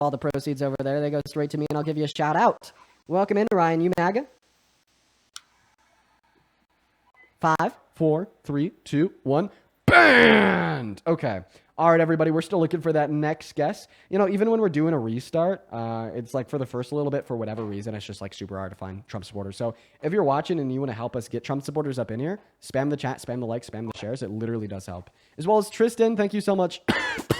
all the proceeds over there. They go straight to me, and I'll give you a shout out. Welcome in, Ryan. You Maga? 5, 4, 3, 2, 1. Banned! Okay. All right, everybody, we're still looking for that next guest. You know, even when we're doing a restart, it's like for the first little bit, for whatever reason, it's just like super hard to find Trump supporters. So if you're watching and you want to help us get Trump supporters up in here, spam the chat, spam the likes, spam the shares. It literally does help. As well as Tristan, thank you so much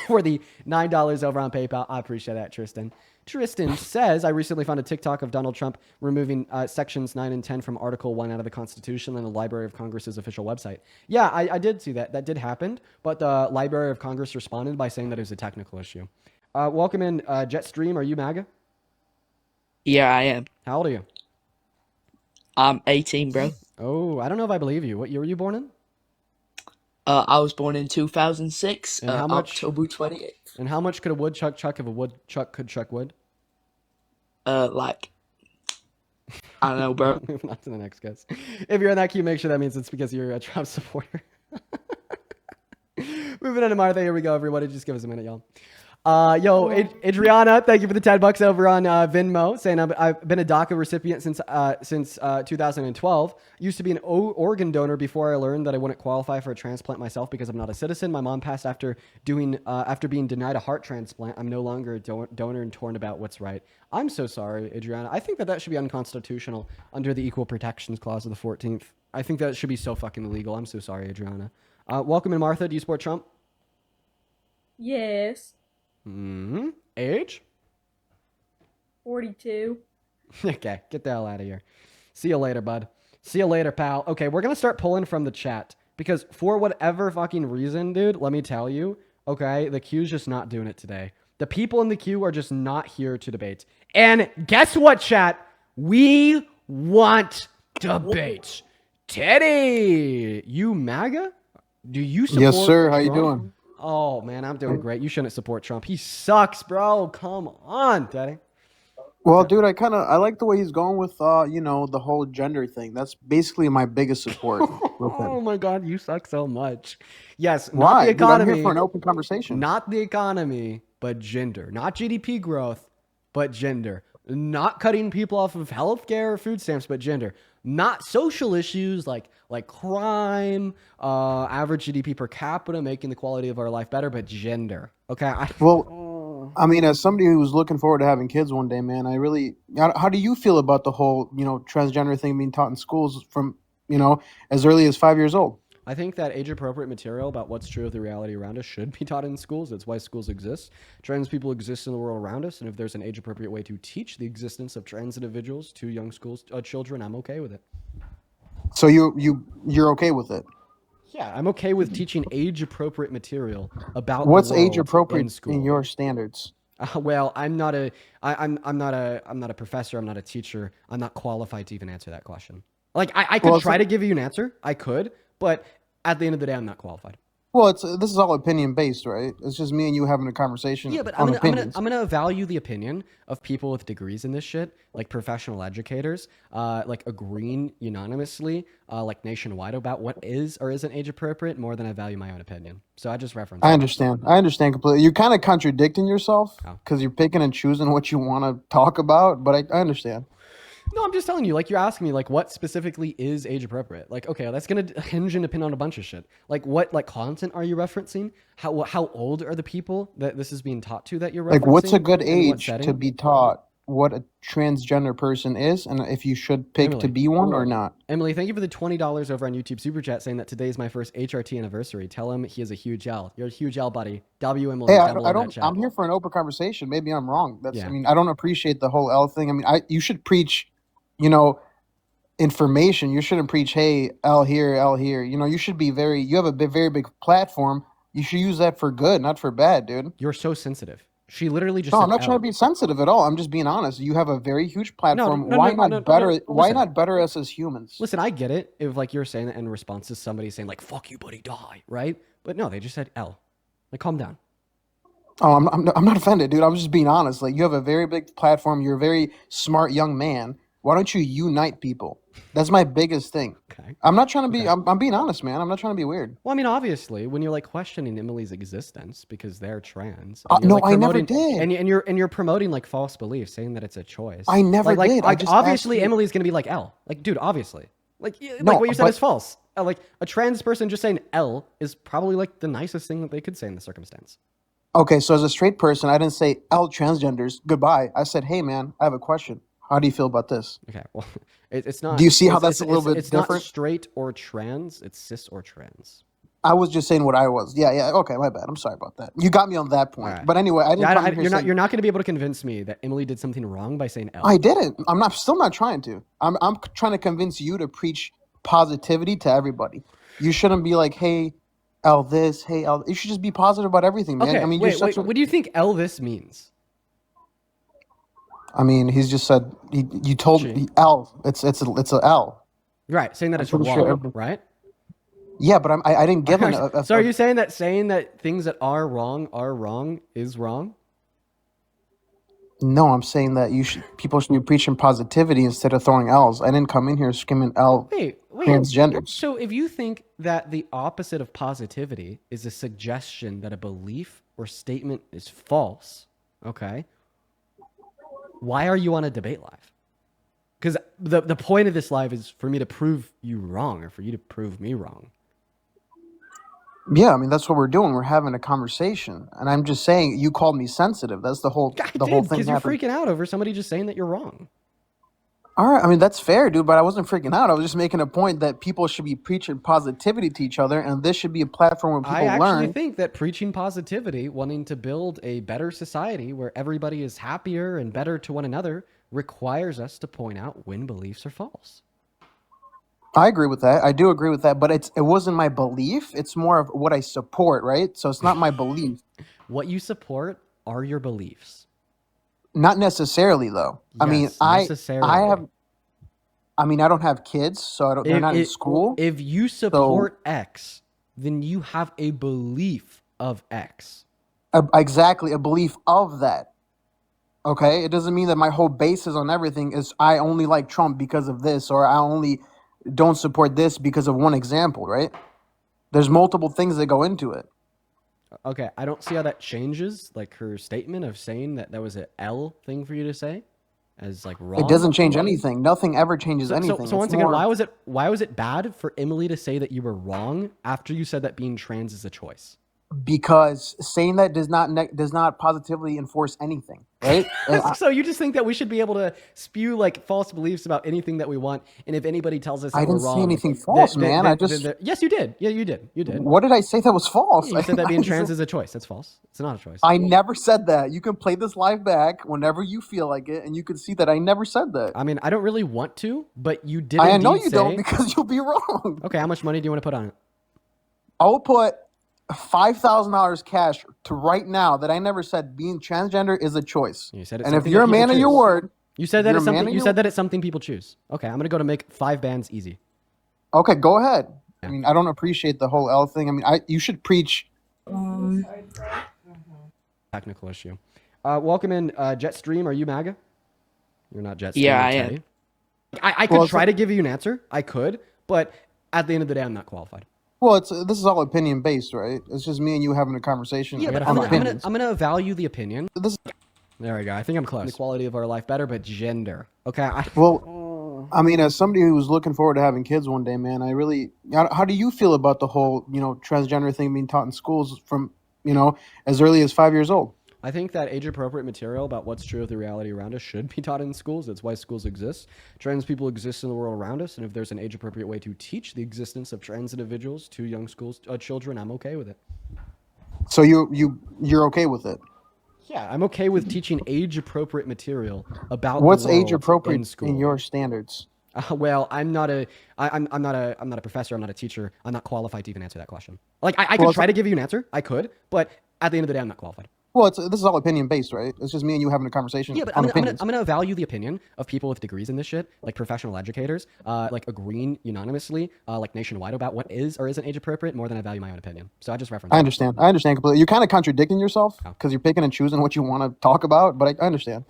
for the $9 over on PayPal. I appreciate that, Tristan. Tristan says, I recently found a TikTok of Donald Trump removing sections 9 and 10 from Article 1 out of the Constitution and the Library of Congress's official website. Yeah, I did see that. That did happen, but the Library of Congress responded by saying that it was a technical issue. Welcome in, Jetstream. Are you MAGA? Yeah, I am. How old are you? I'm 18, bro. Oh, I don't know if I believe you. What year were you born in? I was born in 2006, And how much, October 28th. And how much could a woodchuck chuck if a woodchuck could chuck wood? Like, I don't know, bro. Moving on to the next guest. If you're in that queue, make sure that means it's because you're a Trump supporter. Moving on to Martha. Here we go, everybody. Just give us a minute, y'all. Adriana, thank you for the $10 over on Venmo, saying I've been a DACA recipient since 2012. Used to be an organ donor before I learned that I wouldn't qualify for a transplant myself because I'm not a citizen. My mom passed after being denied a heart transplant. I'm no longer a donor and torn about what's right. I'm so sorry, Adriana. I think that should be unconstitutional under the Equal Protections Clause of the 14th. I think that should be so fucking illegal. I'm so sorry, Adriana. Welcome in, Martha. Do you support Trump? Yes. Age? 42. Okay, get the hell out of here. See you later, bud. See you later, pal. Okay, we're going to start pulling from the chat because for whatever fucking reason, dude, let me tell you, okay, the queue's just not doing it today. The people in the queue are just not here to debate. And guess what, chat? We want debates. Teddy, you MAGA? Do you support Yes, sir. How Trump? you doing? Oh, man, I'm doing great. You shouldn't support Trump. He sucks, bro. Come on, Daddy. Well, dude, I like the way he's going with, the whole gender thing. That's basically my biggest support with him. Oh, my God. You suck so much. Yes, Why? not the economy. Dude, I'm here for an open conversation. Not the economy, but gender. Not GDP growth, but gender. Not cutting people off of healthcare or food stamps, but gender. Not social issues like crime, average GDP per capita, making the quality of our life better, but gender. Okay. I mean, as somebody who's looking forward to having kids one day, man, how do you feel about the whole, transgender thing being taught in schools from, as early as 5 years old? I think that age-appropriate material about what's true of the reality around us should be taught in schools. That's why schools exist. Trans people exist in the world around us, and if there's an age-appropriate way to teach the existence of trans individuals to young children, I'm okay with it. So you're okay with it? Yeah, I'm okay with teaching age-appropriate material about what's the world age-appropriate in your standards. Well, I'm not a professor. I'm not a teacher. I'm not qualified to even answer that question. Like I could try to give you an answer. I could. But at the end of the day, I'm not qualified. Well, this is all opinion based, right? It's just me and you having a conversation. Yeah, but I'm gonna value the opinion of people with degrees in this shit, like professional educators, like agreeing unanimously, like nationwide about what is or isn't age appropriate more than I value my own opinion. So I just reference. I understand completely. You're kind of contradicting yourself because you're picking and choosing what you want to talk about. But I understand. No, I'm just telling you, like, you're asking me, like, what specifically is age appropriate? Like, okay, that's going to hinge and depend on a bunch of shit. Like, what, like, content are you referencing? How old are the people that this is being taught to that you're referencing? Like, what's a good age to be taught what a transgender person is and if you should pick to be one or not? Emily, thank you for the $20 over on YouTube Super Chat saying that today is my first HRT anniversary. Tell him he is a huge L. You're a huge L, buddy. W Emily. Hey, I'm here for an open conversation. Maybe I'm wrong. I mean, I don't appreciate the whole L thing. I mean, you should preach information. You shouldn't preach, hey, L here, L here. You should be you have a very big platform. You should use that for good, not for bad, dude. You're so sensitive. She literally just No, I'm not trying to be sensitive at all. I'm just being honest. You have a very huge platform. Why not better us as humans? Listen, I get it if like you're saying that in response to somebody saying like, fuck you, buddy, die, right? But no, they just said L. Like, calm down. Oh, I'm not offended, dude. I'm just being honest. Like, you have a very big platform. You're a very smart young man. Why don't you unite people? That's my biggest thing. Okay. I'm not trying to be. Okay. I'm being honest, man. I'm not trying to be weird. Well, I mean, obviously, when you're like questioning Emily's existence because they're trans, and you're No, like I never promoting, did. and you're promoting like false beliefs, saying that it's a choice. I never did. I just asked obviously, you. Emily's gonna be like L. Like, dude, obviously, like No, what you said but is false. Like a trans person just saying L is probably like the nicest thing that they could say in the circumstance. okay. So as a straight person, I didn't say L transgenders goodbye. I said, hey, man, I have a question. How do you feel about this? Okay, well, it's Do not. you see how It's that's a little bit it's not different? straight or trans. It's cis or trans. I was just saying what I was. Yeah, yeah. Okay, my bad. I'm sorry about that. You got me on that All point. right. But anyway, I didn't Yeah, come in here saying you're not going to be able to convince me that Emily did something wrong by saying L. I didn't. I'm not. Still not trying to. I'm trying to convince you to preach positivity to everybody. You shouldn't be like, hey, L this, hey, L. You should just be positive about everything, man. Okay, I mean, you're wait. such a. What do you think L this means? I mean, he's just said you told She. L. It's a L. Right, saying that I'm it's pretty wrong, sure. right? Yeah, but I didn't give an. So are you saying that things that are wrong is wrong? No, I'm saying that people should be preaching positivity instead of throwing L's. I didn't come in here screaming L Wait. transgenders. So if you think that the opposite of positivity is a suggestion that a belief or statement is false, okay, why are you on a debate live? Because the point of this live is for me to prove you wrong or for you to prove me wrong. Yeah, I mean that's what we're doing. We're having a conversation, and I'm just saying you called me sensitive. That's the whole I whole did, thing because you're happened. freaking out over somebody just saying that you're wrong. All right, I mean that's fair, dude. But I wasn't freaking out. I was just making a point that people should be preaching positivity to each other, and this should be a platform where I people actually learn. think that preaching positivity, wanting to build a better society where everybody is happier and better to one another, requires us to point out when beliefs are false. I agree with that. I do agree with that. But it wasn't my belief. It's more of what I support, right? So it's not my belief. What you support are your beliefs. Not necessarily, though. I mean, Yes, necessarily. I have. I mean, I don't have kids, so I don't. They're not in school. If you support X, then you have a belief of X. Exactly, a belief of that. Okay, it doesn't mean that my whole basis on everything is I only like Trump because of this, or I only don't support this because of one example, right? There's multiple things that go into it. Okay, I don't see how that changes like her statement of saying that was an L thing for you to say as like wrong. It doesn't change anything. Nothing ever changes anything. So once again, why was it bad for Emily to say that you were wrong after you said that being trans is a choice? Because saying that does not positively enforce anything, right? So you just think that we should be able to spew like false beliefs about anything that we want, and if anybody tells us that I we're didn't wrong, say anything false, man. Yes, you did. Yeah, you did. You did. What did I say that was false? You said that being trans is a choice. That's false. It's not a choice. I never said that. You can play this live back whenever you feel like it, and you can see that I never said that. I mean, I don't really want to, but you did. I know you don't because you'll be wrong. Okay, how much money do you want to put on it? I will put $5,000 cash to right now that I never said being transgender is a choice. You said it's and if something you're a that people man of your choose. word, You said that it's something. You said that it's something people choose. Okay, I'm gonna go to make 5 bands easy. Okay, go ahead. Yeah. I mean, I don't appreciate the whole L thing. I mean, you should preach. Technical issue. Welcome in, Jetstream. Are you MAGA? You're not Jetstream. Yeah, I am. I could try to give you an answer. I could, but at the end of the day, I'm not qualified. Well, this is all opinion based, right? It's just me and you having a conversation. Yeah, but on I'm opinions. gonna value the opinion. This, There we go. I think I'm close. The quality of our life better, but gender. Okay. well, I mean, as somebody who's looking forward to having kids one day, man, how do you feel about the whole, transgender thing being taught in schools from, as early as 5 years old? I think that age-appropriate material about what's true of the reality around us should be taught in schools. That's why schools exist. Trans people exist in the world around us, and if there's an age-appropriate way to teach the existence of trans individuals to young children, I'm okay with it. So you're okay with it? Yeah, I'm okay with teaching age-appropriate material about What's the world age appropriate in school. in your standards? Well, I'm not a professor. I'm not a teacher. I'm not qualified to even answer that question. Like, I could try to give you an answer. I could, but at the end of the day, I'm not qualified. Well, this is all opinion based, right? It's just me and you having a conversation. Yeah, but I'm gonna value the opinion of people with degrees in this shit, like professional educators, like agreeing unanimously, like nationwide about what is or isn't age appropriate more than I value my own opinion. So I just reference. I understand completely. You're kind of contradicting yourself because you're picking and choosing what you want to talk about, but I understand.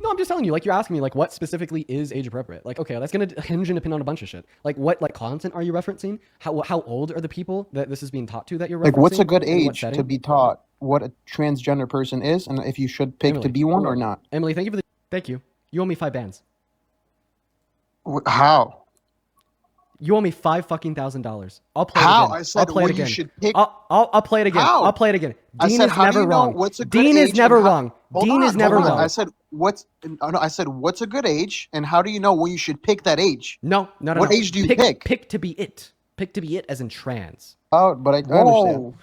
No, I'm just telling you, like, you're asking me, like, what specifically is age appropriate? Like, okay, that's going to hinge and depend on a bunch of shit. Like, what, like, content are you referencing? How old are the people that this is being taught to that you're Like, what's a referencing? good In what age to setting? be taught what a transgender person is, and if you should pick to Emily. be one or not? Emily, thank you for the, thank you. You owe me 5 bands. How? You owe me $5,000. I'll play How? it again. I I'll said play it when you again. should pick. I'll play it again. How? I'll play it again. I Dean said, is how do never you know wrong. what's a good Dean age? is never and how- wrong. Hold Dean on, is never hold on. wrong. I said what's? No, I said what's a good age, and how do you know when you should pick that age? No. What age do you pick? Pick to be it. Pick to be it as in trans. Oh, but I understand.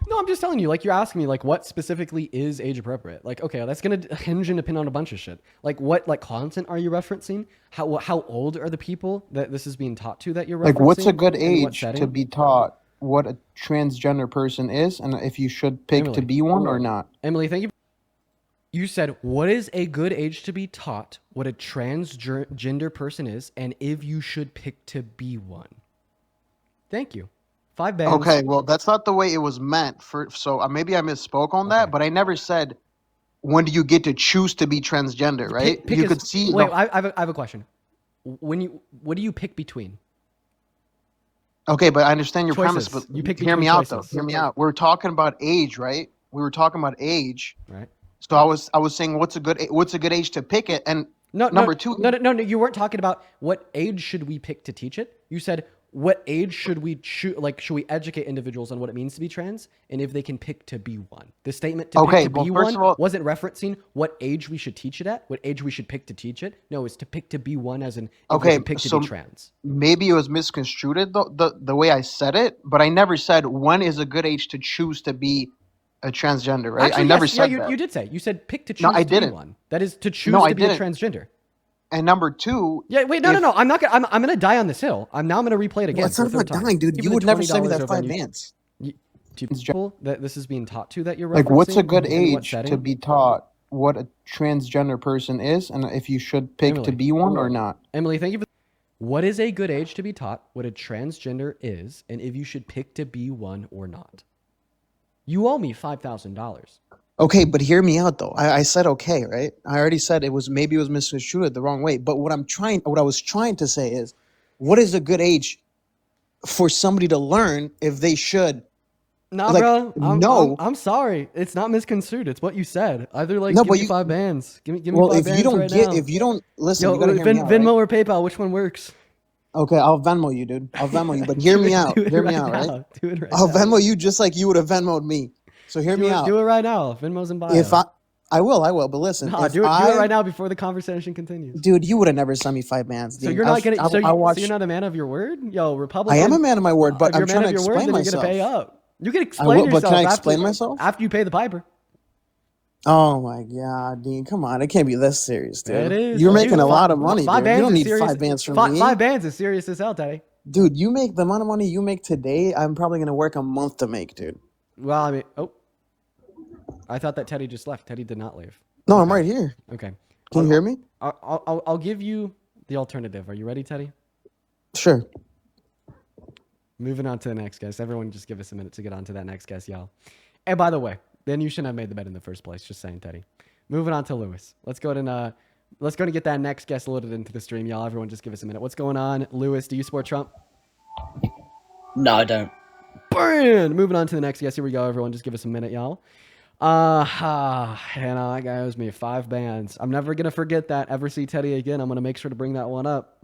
No, I'm just telling you, like, you're asking me, like, what specifically is age appropriate? Like, okay, that's going to hinge and depend on a bunch of shit. Like, what, like, content are you referencing? How old are the people that this is being taught to that you're referencing? Like, what's a good In what age setting? to be taught what a transgender person is, and if you should pick to Emily. be one or not? Emily, thank you. You said, what is a good age to be taught what a transgender person is, and if you should pick to be one? Thank you. 5 bands. Okay, well, that's not the way it was meant. So maybe I misspoke on that, Okay. but I never said when do you get to choose to be transgender, right? Pick You is- could see. Wait, I have a question. What do you pick between? Okay, but I understand your premise. Choices. But You pick hear me between out, choices. though. Hear me out. We're talking about age, right? We were talking about age. Right. So I was saying what's a good age to pick it, and number two. No. You weren't talking about what age should we pick to teach it. You said what age should we should we educate individuals on what it means to be trans and if they can pick to be one. The statement to Okay, pick to well, be first one of all- wasn't referencing what age we should teach it at, what age we should pick to teach it. No, it's to pick to be one as in if we Okay, should pick to so be trans. maybe it was misconstrued the way I said it, but I never said when is a good age to choose to be a transgender, right? Actually, I never yes, said yeah, that. you did say. You said pick to choose No, I to be didn't. one. That is to choose No, I to be a didn't. transgender. And number two. Yeah, wait, no. I'm not gonna. I'm gonna die on this hill. I'm gonna replay it again. Well, it's for not a third about time. dying, dude. Give You me would the never send me $20 that over on 5 you- bands. To people that this is being taught to that you're Like, what's a referencing? good In what age setting? to be taught what a transgender person is, and if you should pick to Emily. be one or not? Emily, thank you for. What is a good age to be taught what a transgender is, and if you should pick to be one or not? You owe me $5,000. Okay, but hear me out though. I said okay, right? I already said maybe it was misconstrued the wrong way. But what I was trying to say is, what is a good age for somebody to learn if they should? Nah, Like, bro. no. I'm sorry. It's not misconstrued. It's what you said. Either No, give but me you- 5 bands. Give me Well, 5 if bands you don't right get, now. if you don't listen, Yo, you gotta hear me out, Venmo right? or PayPal, which one works? Okay, I'll Venmo you, dude. I'll Venmo you, but hear me out. Do it Hear me right out, now. right? Do it right I'll now. Venmo you just like you would have Venmoed me. So hear me out. Do it right now. Venmo's in bio. If I will, but listen. Nah, if do it I- right now before the conversation continues. Dude, you would have never sent me 5 bands. So dude. you're not gonna. I So watched. you're not a man of your word, yo, Republican. I am a man of my word, but if you're I'm a man trying to of your word, explain then myself. you're gonna pay up. You can explain will, but yourself. can I explain myself? after you pay the piper? Oh my god, Dean, come on! It can't be this serious, dude. It is. You're Dude, making a lot of money, Five dude. You bands don't is need serious. 5 bands from five, me. 5 bands is serious as hell, Daddy. Dude, you make the amount of money you make today. I'm probably gonna work a month to make, dude. Well, I mean, I thought that Teddy just left. Teddy did not leave. No, I'm right here. Okay. Can you hear me? I'll give you the alternative. Are you ready, Teddy? Sure. Moving on to the next guest. Everyone just give us a minute to get on to that next guest, y'all. And by the way, then you shouldn't have made the bet in the first place. Just saying, Teddy. Moving on to Lewis. Let's go and get that next guest loaded into the stream, y'all. Everyone just give us a minute. What's going on? Lewis, do you support Trump? No, I don't. Burn! Moving on to the next guest. Here we go, everyone. Just give us a minute, y'all. That guy owes me 5 bands. I'm never going to forget that. Ever see Teddy again, I'm going to make sure to bring that one up.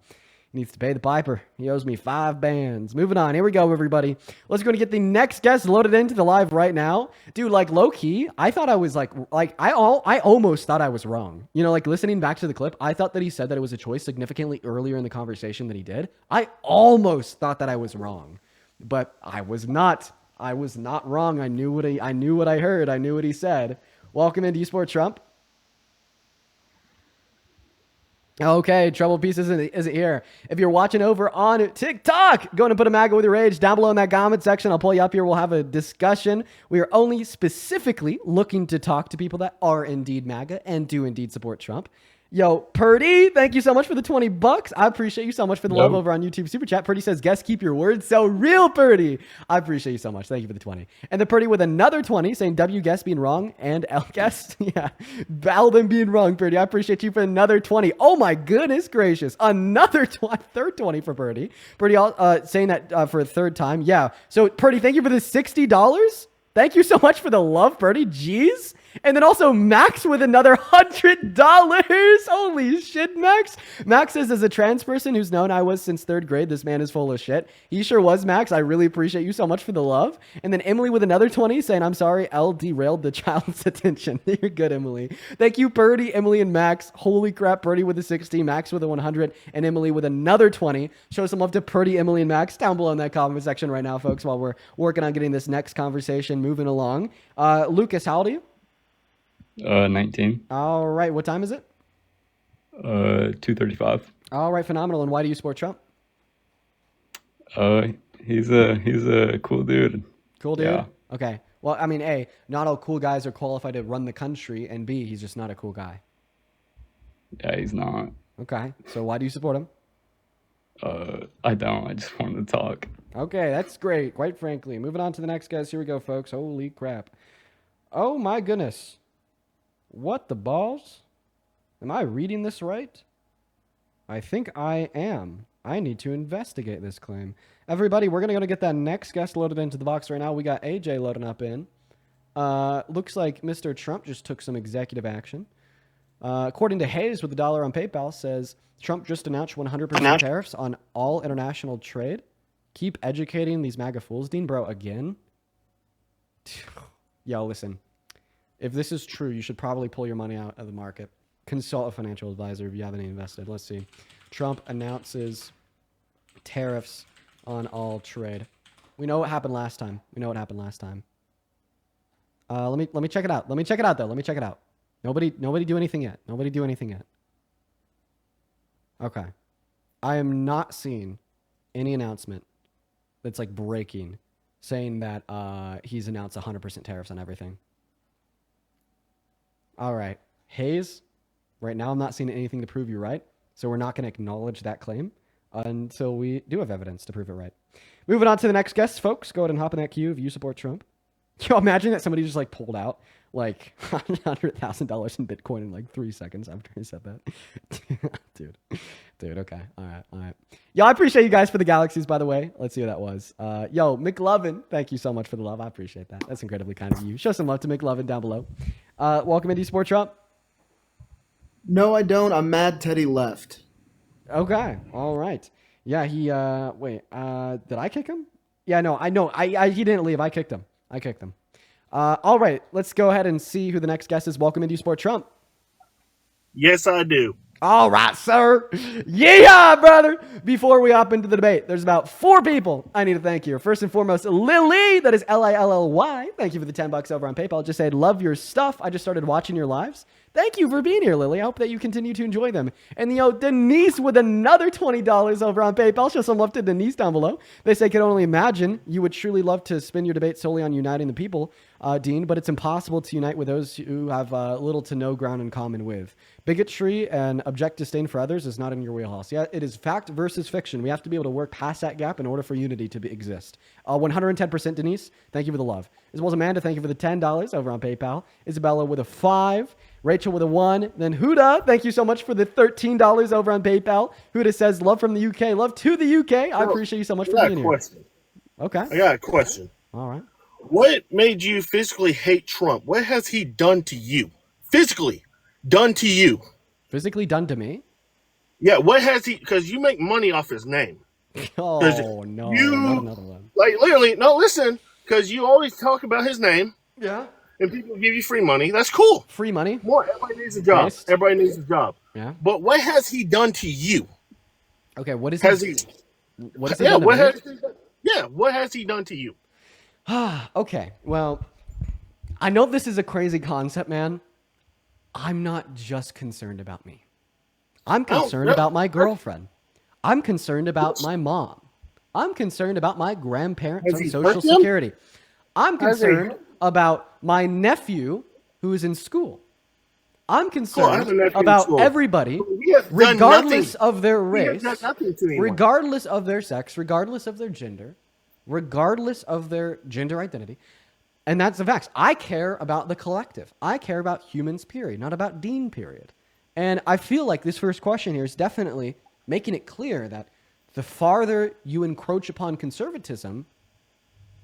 He needs to pay the piper. He owes me 5 bands. Moving on. Here we go, everybody. Let's go and get the next guest loaded into the live right now. Dude, like, low-key, I thought I was, I almost thought I was wrong. You know, like, listening back to the clip, I thought that he said that it was a choice significantly earlier in the conversation than he did. I almost thought that I was wrong. But I was not. I was not wrong. I knew what I heard. I knew what he said. Welcome into eSport Trump. Okay, Trouble Piece isn't here. If you're watching over on TikTok, go and put a Maga with your age down below in that comment section. I'll pull you up here. We'll have a discussion. We are only specifically looking to talk to people that are indeed MAGA and do indeed support Trump. Yo, Purdy, thank you so much for the $20. I appreciate you so much for the love over on YouTube Super Chat. Purdy says, guess keep your words so real, Purdy. I appreciate you so much. Thank you for the 20. And the Purdy with another 20 saying W guess being wrong and L guess. Yeah. Battle them being wrong, Purdy. I appreciate you for another 20. Oh my goodness gracious. Another third 20 for Purdy. Purdy saying that for a third time. Yeah. So Purdy, thank you for the $60. Thank you so much for the love, Purdy. Jeez. And then also Max with another $100. Holy shit, Max. Max says, as a trans person who's known I was since third grade, this man is full of shit. He sure was, Max. I really appreciate you so much for the love. And then Emily with another 20 saying, I'm sorry, L derailed the child's attention. You're good, Emily. Thank you, Purdy, Emily, and Max. Holy crap, Purdy with a 60, Max with a 100, and Emily with another 20. Show some love to Purdy, Emily, and Max down below in that comment section right now, folks, while we're working on getting this next conversation moving along. Lucas, how old are you? 19. All right. What time is it? 2:35. All right. Phenomenal. And why do you support Trump? He's a cool dude. Cool dude? Yeah. Okay. Well, I mean, A, not all cool guys are qualified to run the country, and B, he's just not a cool guy. Yeah, he's not. Okay. So why do you support him? I don't. I just wanted to talk. Okay. That's great. Quite frankly. Moving on to the next guys. Here we go, folks. Holy crap. Oh, my goodness. What the balls? Am I reading this right? I think I am. I need to investigate this claim. Everybody, we're going to get that next guest loaded into the box right now. We got AJ loading up in. Looks like Mr. Trump just took some executive action. According to Hayes with $1 on PayPal, says Trump just announced 100% tariffs on all international trade. Keep educating these MAGA fools, Dean, bro, again. Yo, listen. If this is true, you should probably pull your money out of the market. Consult a financial advisor if you haven't invested. Let's see. Trump announces tariffs on all trade. We know what happened last time. Let me check it out. Let me check it out, though. Nobody do anything yet. Okay. I am not seeing any announcement that's like breaking saying that he's announced 100% tariffs on everything. All right. Hayes, right now I'm not seeing anything to prove you right, so we're not going to acknowledge that claim until we do have evidence to prove it right. Moving on to the next guest, folks. Go ahead and hop in that queue if you support Trump. Yo, imagine that somebody just like pulled out like $100,000 in Bitcoin in like 3 seconds after he said that. Dude, okay. All right. Yo, I appreciate you guys for the galaxies, by the way. Let's see who that was. Yo, McLovin, thank you so much for the love. I appreciate that. That's incredibly kind of you. Show some love to McLovin down below. Welcome into Sport Trump. No, I don't. I'm mad Teddy left. Okay. All right. Yeah, he, did I kick him? Yeah, no, I know. He didn't leave. I kicked him. All right. Let's go ahead and see who the next guest is. Welcome into Sport Trump. Yes, I do. All right, sir. Yeah, brother. Before we hop into the debate, there's about 4 people I need to thank here. First and foremost, Lily. That is Lilly. Thank you for the $10 over on PayPal. Just said, love your stuff. I just started watching your lives. Thank you for being here, Lily. I hope that you continue to enjoy them. And, Denise with another $20 over on PayPal. Show some love to Denise down below. They say, can only imagine you would truly love to spend your debate solely on uniting the people, Dean, but it's impossible to unite with those who have little to no ground in common with. Bigotry and object disdain for others is not in your wheelhouse. Yeah, it is fact versus fiction. We have to be able to work past that gap in order for unity to exist. 110% Denise, thank you for the love. As well as Amanda, thank you for the $10 over on PayPal. Isabella with a 5. Rachel with a 1. Then Huda, thank you so much for the $13 over on PayPal. Huda says, love from the UK. Love to the UK. I appreciate you so much for being here. Okay. I got a question. All right. What made you physically hate Trump? What has he done to you? Physically done to you? Physically done to me? Yeah, what has he... Because you make money off his name. Oh, no. Not another one. Like, literally... No, listen. Because you always talk about his name. Yeah. And people give you free money. That's cool. Free money? More. Everybody needs a job. Based. Everybody needs a job. Yeah. But what has he done to you? Okay, what is Has he... he... What has he done to me? What has he done to you? Okay, well, I know this is a crazy concept, man. I'm not just concerned about me. I'm concerned about my girlfriend. I'm concerned about my mom. I'm concerned about my grandparents on Social Security. I'm concerned about my nephew who is in school. I'm Cool, I concerned have a nephew in about school. everybody, He has done regardless nothing. of their He has race, done nothing to anyone. regardless of their sex, regardless of their gender, regardless of their gender identity. And that's the facts. I care about the collective. I care about humans, period, not about Dean, period. And I feel like this first question here is definitely making it clear that the farther you encroach upon conservatism,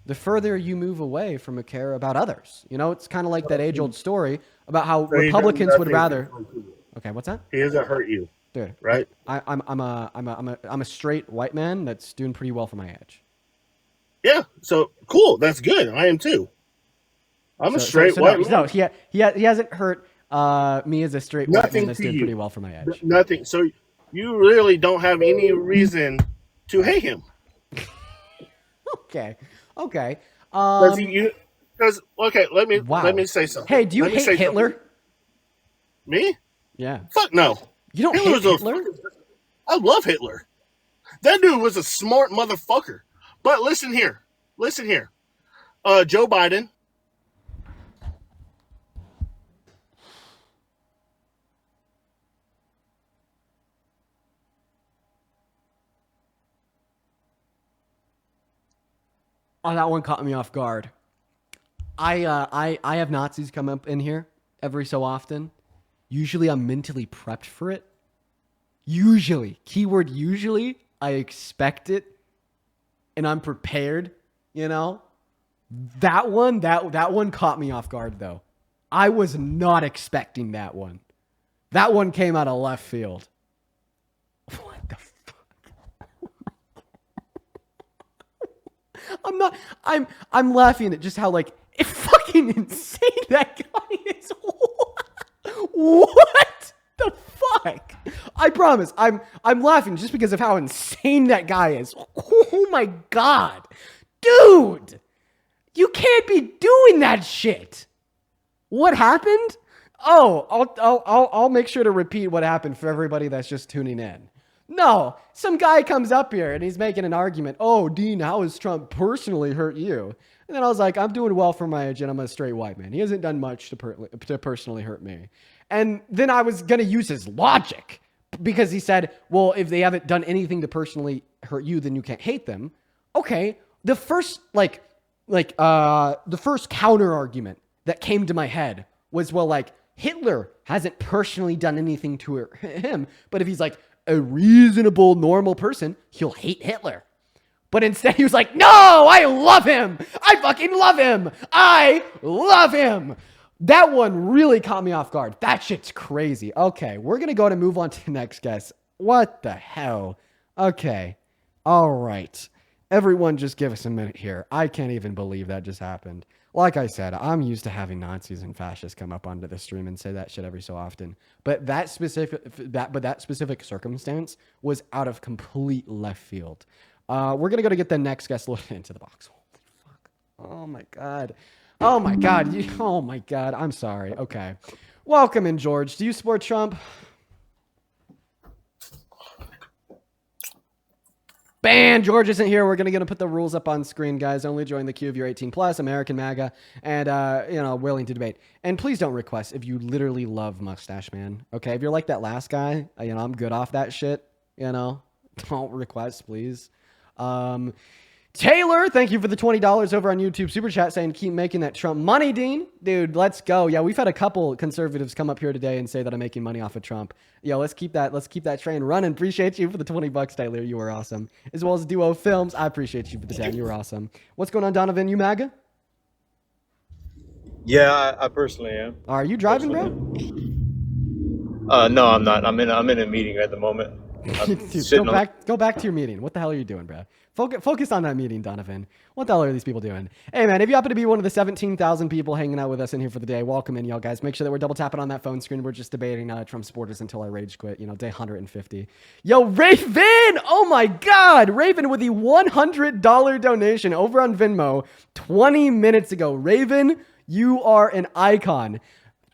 the further you move away from a care about others. You know, it's kind of like that age-old story about how So he does Republicans would nothing rather. physically to you. Okay, what's that? He doesn't hurt you, Dude, right? I'm a straight white man that's doing pretty well for my age. Yeah. So cool. That's good. I am too. I'm a straight white man. No, he hasn't hurt me as a straight white man Nothing that's to doing you. pretty well for my age. Nothing. So you really don't have any reason to hate him. Okay. Okay. Because let Wow. me say something. Hey, do you Let me hate say Hitler? something. Me? Yeah. Fuck no. You don't Hitler's hate a Hitler? fucking- I love Hitler. That dude was a smart motherfucker. But listen here. Joe Biden. Oh, that one caught me off guard. I have Nazis come up in here every so often. Usually I'm mentally prepped for it. Usually, keyword usually, I expect it and I'm prepared, you know? That one caught me off guard though. I was not expecting that one. That one came out of left field. What the fuck? I'm laughing at just how like fucking insane that guy is. What the fuck? I promise. I'm laughing just because of how insane that guy is. Oh my god. Dude. You can't be doing that shit. What happened? Oh, I'll make sure to repeat what happened for everybody that's just tuning in. No, some guy comes up here and he's making an argument. Oh, Dean, how has Trump personally hurt you? And then I was like, I'm doing well for my age and I'm a straight white man. He hasn't done much to personally hurt me. And then I was going to use his logic because he said, well, if they haven't done anything to personally hurt you, then you can't hate them. Okay, the first the first counter argument that came to my head was, well, like Hitler hasn't personally done anything to him, but if he's like a reasonable, normal person, he'll hate Hitler. But instead he was like, no, I love him. I fucking love him. I love him. That one really caught me off guard. That shit's crazy. Okay, we're going to go to move on to the next guest. What the hell? Okay. All right. Everyone just give us a minute here. I can't even believe that just happened. Like I said, I'm used to having Nazis and fascists come up onto the stream and say that shit every so often. But that specific circumstance was out of complete left field. We're going to go to get the next guest loaded into the box. Holy fuck. Oh my God. Oh my God. Oh my God. I'm sorry. Okay. Welcome in, George. Do you support Trump? Ban! George isn't here. We're going to put the rules up on screen, guys. Only join the queue if you're 18 plus, American MAGA, and willing to debate. And please don't request if you literally love Mustache Man. Okay, if you're like that last guy, I'm good off that shit. Don't request, please. Taylor, thank you for the $20 over on YouTube Super Chat saying keep making that Trump money, Dean. Dude, let's go. Yeah, we've had a couple conservatives come up here today and say that I'm making money off of Trump. Yo, let's keep that train running. Appreciate you for the $20, Taylor. You were awesome. As well as Duo Films, I appreciate you for the 10. You were awesome. What's going on, Donovan? You MAGA? Yeah, I personally am. Are you driving, bro? No, I'm not. I'm in a meeting at the moment. Dude, go back to your meeting. What the hell are you doing, bro? Focus on that meeting, Donovan. What the hell are these people doing? Hey, man, if you happen to be one of the 17,000 people hanging out with us in here for the day, welcome in, y'all guys. Make sure that we're double tapping on that phone screen. We're just debating Trump supporters until I rage quit. Day 150. Yo, Raven! Oh my God! Raven with the $100 donation over on Venmo 20 minutes ago. Raven, you are an icon.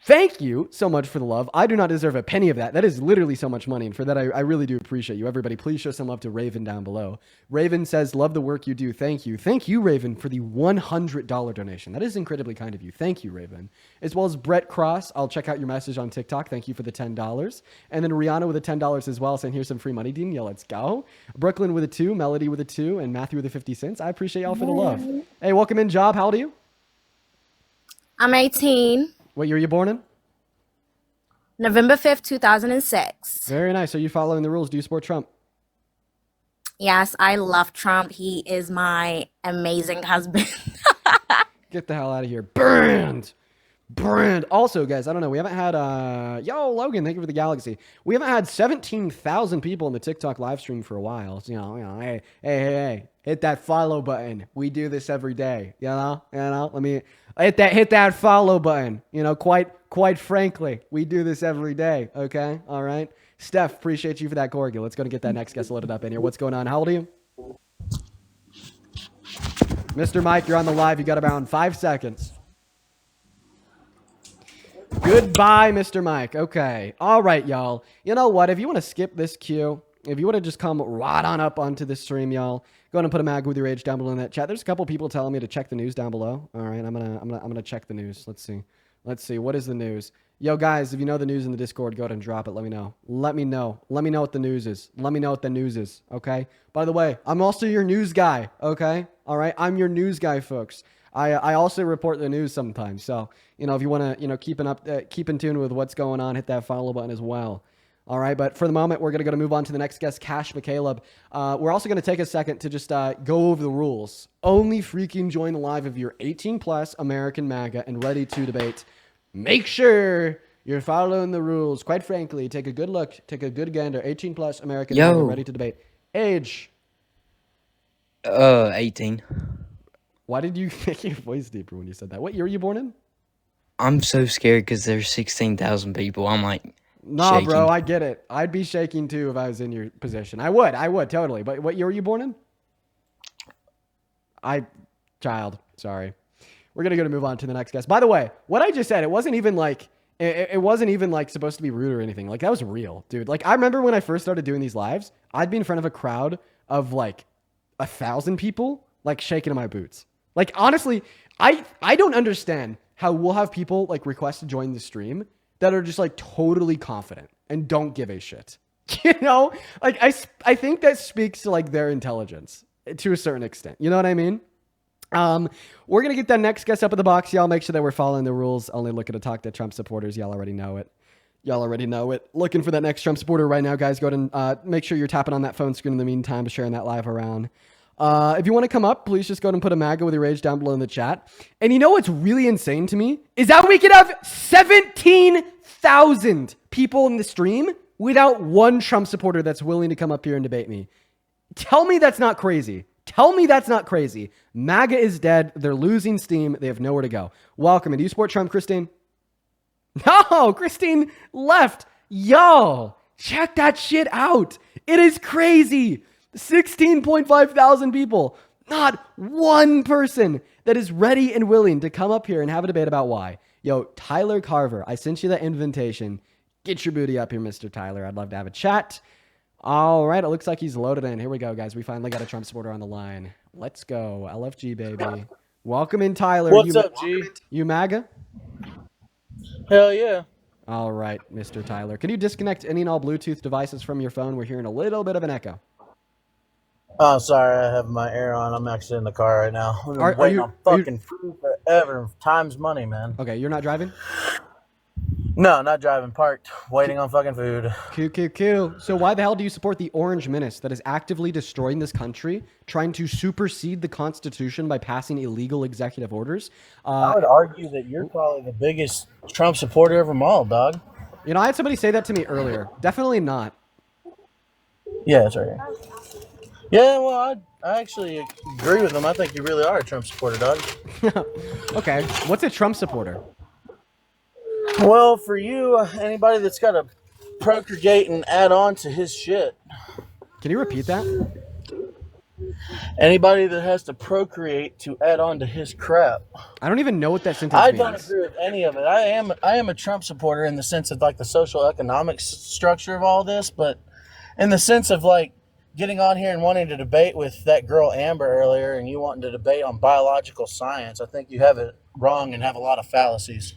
Thank you so much for the love. I do not deserve a penny of that. That is literally so much money. And for that, I really do appreciate you. Everybody, please show some love to Raven down below. Raven says, love the work you do. Thank you. Thank you, Raven, for the $100 donation. That is incredibly kind of you. Thank you, Raven. As well as Brett Cross. I'll check out your message on TikTok. Thank you for the $10. And then Rihanna with the $10 as well, saying, here's some free money, Dean. Yo, let's go. Brooklyn with a 2, Melody with a 2, and Matthew with the 50 cents. I appreciate y'all for the love. Hey, welcome in, Job. How old are you? I'm 18. What year are you born in? November 5th, 2006. Very nice. Are you following the rules? Do you support Trump? Yes, I love Trump. He is my amazing husband. Get the hell out of here. Burned. Also, guys, I don't know. We haven't had, Logan, thank you for the galaxy. We haven't had 17,000 people in the TikTok live stream for a while. So, hey, hit that follow button. We do this every day. Let me hit that follow button. Quite frankly, we do this every day. Okay. All right. Steph, appreciate you for that corgi. Let's go and get that next guest loaded up in here. What's going on? How old are you? Mr. Mike, you're on the live. You got around 5 seconds. Goodbye, Mr. Mike. Okay. All right, y'all. You know what? If you want to skip this queue, if you want to just come right on up onto the stream, y'all, go ahead and put a Maga with your age down below in that chat. There's a couple people telling me to check the news down below. All right, I'm gonna check the news. Let's see. What is the news? Yo, guys, if you know the news in the Discord, go ahead and drop it. Let me know. Let me know what the news is. Okay. By the way, I'm also your news guy. Okay. All right. I'm your news guy, folks. I also report the news sometimes. So, if you want to, keep in tune with what's going on, hit that follow button as well. All right. But for the moment, we're going to move on to the next guest, Cash McCaleb. We're also going to take a second to just go over the rules. Only freaking join the live if you're 18 plus, American MAGA, and ready to debate. Make sure you're following the rules. Quite frankly, take a good look, take a good gander. 18 plus, American MAGA, ready to debate. Age. 18. Why did you make your voice deeper when you said that? What year were you born in? I'm so scared because there's 16,000 people. I'm like, nah, shaking. bro, I get it. I'd be shaking too if I was in your position. I would totally. But what year were you born in? Sorry. We're gonna move on to the next guest. By the way, what I just said, it wasn't even like supposed to be rude or anything. Like, that was real, dude. Like, I remember when I first started doing these lives, I'd be in front of a crowd of like 1,000 people, like shaking in my boots. Like, honestly, I don't understand how we'll have people like request to join the stream that are just like totally confident and don't give a shit. Like I think that speaks to like their intelligence to a certain extent. You know what I mean? We're going to get that next guest up in the box. Y'all make sure that we're following the rules. Only looking to talk to Trump supporters. Y'all already know it. Looking for that next Trump supporter right now, guys. Go ahead and make sure you're tapping on that phone screen in the meantime, sharing that live around. If you want to come up, please just go ahead and put a MAGA with your age down below in the chat. And you know what's really insane to me is that we could have 17,000 people in the stream without one Trump supporter that's willing to come up here and debate me. Tell me that's not crazy. MAGA is dead. They're losing steam. They have nowhere to go. Welcome. And do you support Trump, Christine? No, Christine left. Yo, check that shit out. It is crazy. 16.5 thousand people. Not one person that is ready and willing to come up here and have a debate about why. Yo, Tyler Carver, I sent you that invitation. Get your booty up here, Mr. Tyler. I'd love to have a chat. All right, it looks like he's loaded in. Here we go, guys. We finally got a Trump supporter on the line. Let's go. LFG, baby. Welcome in, Tyler. What's up, G? You MAGA? Hell yeah. All right, Mr. Tyler. Can you disconnect any and all Bluetooth devices from your phone? We're hearing a little bit of an echo. Oh, sorry, I have my air on. I'm actually in the car right now. I've been waiting on fucking food forever. Time's money, man. Okay, you're not driving? No, not driving. Parked. Waiting on fucking food. Cool. So why the hell do you support the Orange Menace that is actively destroying this country, trying to supersede the Constitution by passing illegal executive orders? I would argue that you're probably the biggest Trump supporter of them all, dog. You know, I had somebody say that to me earlier. Definitely not. Yeah, that's right. Yeah, well, I actually agree with them. I think you really are a Trump supporter, dog. Okay. What's a Trump supporter? Well, for you, anybody that's got to procreate and add on to his shit. Can you repeat that? Anybody that has to procreate to add on to his crap. I don't even know what that sentence I means. don't agree with any of it. I am a Trump supporter in the sense of like the social economic structure of all this, but in the sense of like getting on here and wanting to debate with that girl Amber earlier and you wanting to debate on biological science, I think you have it wrong and have a lot of fallacies.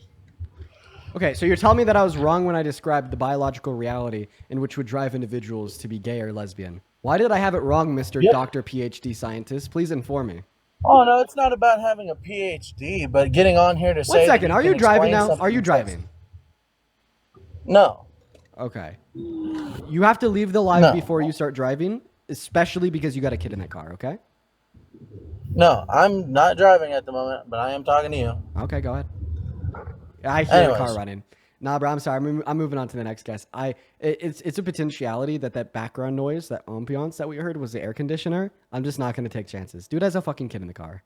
Okay, so you're telling me that I was wrong when I described the biological reality in which would drive individuals to be gay or lesbian. Why did I have it wrong, Mr. Yep. Dr. PhD scientist? Please inform me. Oh no, it's not about having a PhD, but getting on here to say. 1 second, that are you can driving explain now? something Are you that's- driving? No. Okay. You have to leave the live No. before you start driving, especially because you got a kid in that car, okay? No, I'm not driving at the moment, but I am talking to you. Okay, go ahead. I hear the car Anyways. running. Nah, bro, I'm sorry. I'm moving on to the next guest. It's a potentiality that background noise, that ambiance that we heard was the air conditioner. I'm just not going to take chances. Dude has a fucking kid in the car.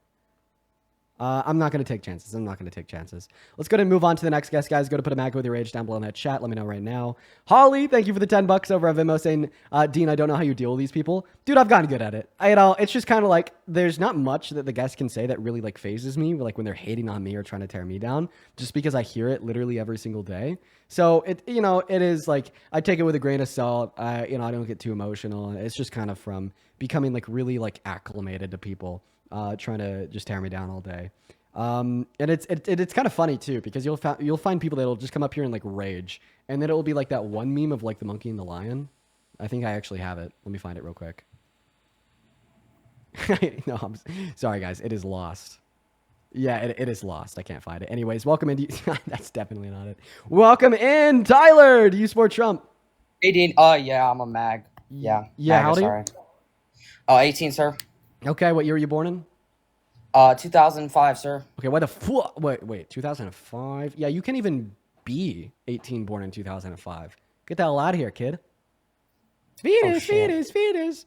I'm not going to take chances. I'm not going to take chances. Let's go ahead and move on to the next guest, guys. Go to put a Maga with your age down below in that chat. Let me know right now. Holly, thank you for the $10 over at Venmo saying, Dean, I don't know how you deal with these people. Dude, I've gotten good at it. It's just kind of like, there's not much that the guests can say that really like phases me, like when they're hating on me or trying to tear me down, just because I hear it literally every single day. So it is like, I take it with a grain of salt. I don't get too emotional. It's just kind of from becoming like really like acclimated to people trying to just tear me down all day. And it's kind of funny too, because you'll find people that'll just come up here and like rage, and then it'll be like that one meme of like the monkey and the lion. I think I actually have it. Let me find it real quick. No, I'm sorry guys. It is lost. Yeah, it is lost. I can't find it. Anyways, welcome in. That's definitely not it. Welcome in, Tyler. Do you support Trump? 18. Yeah, I'm a mag. Yeah. Yeah, MAGA, how old are sorry. Oh, 18, sir. Okay, what year were you born in? 2005, sir. Okay, why the fuck? Wait, 2005? Yeah, you can't even be 18 born in 2005. Get the hell out of here, kid. Fetus.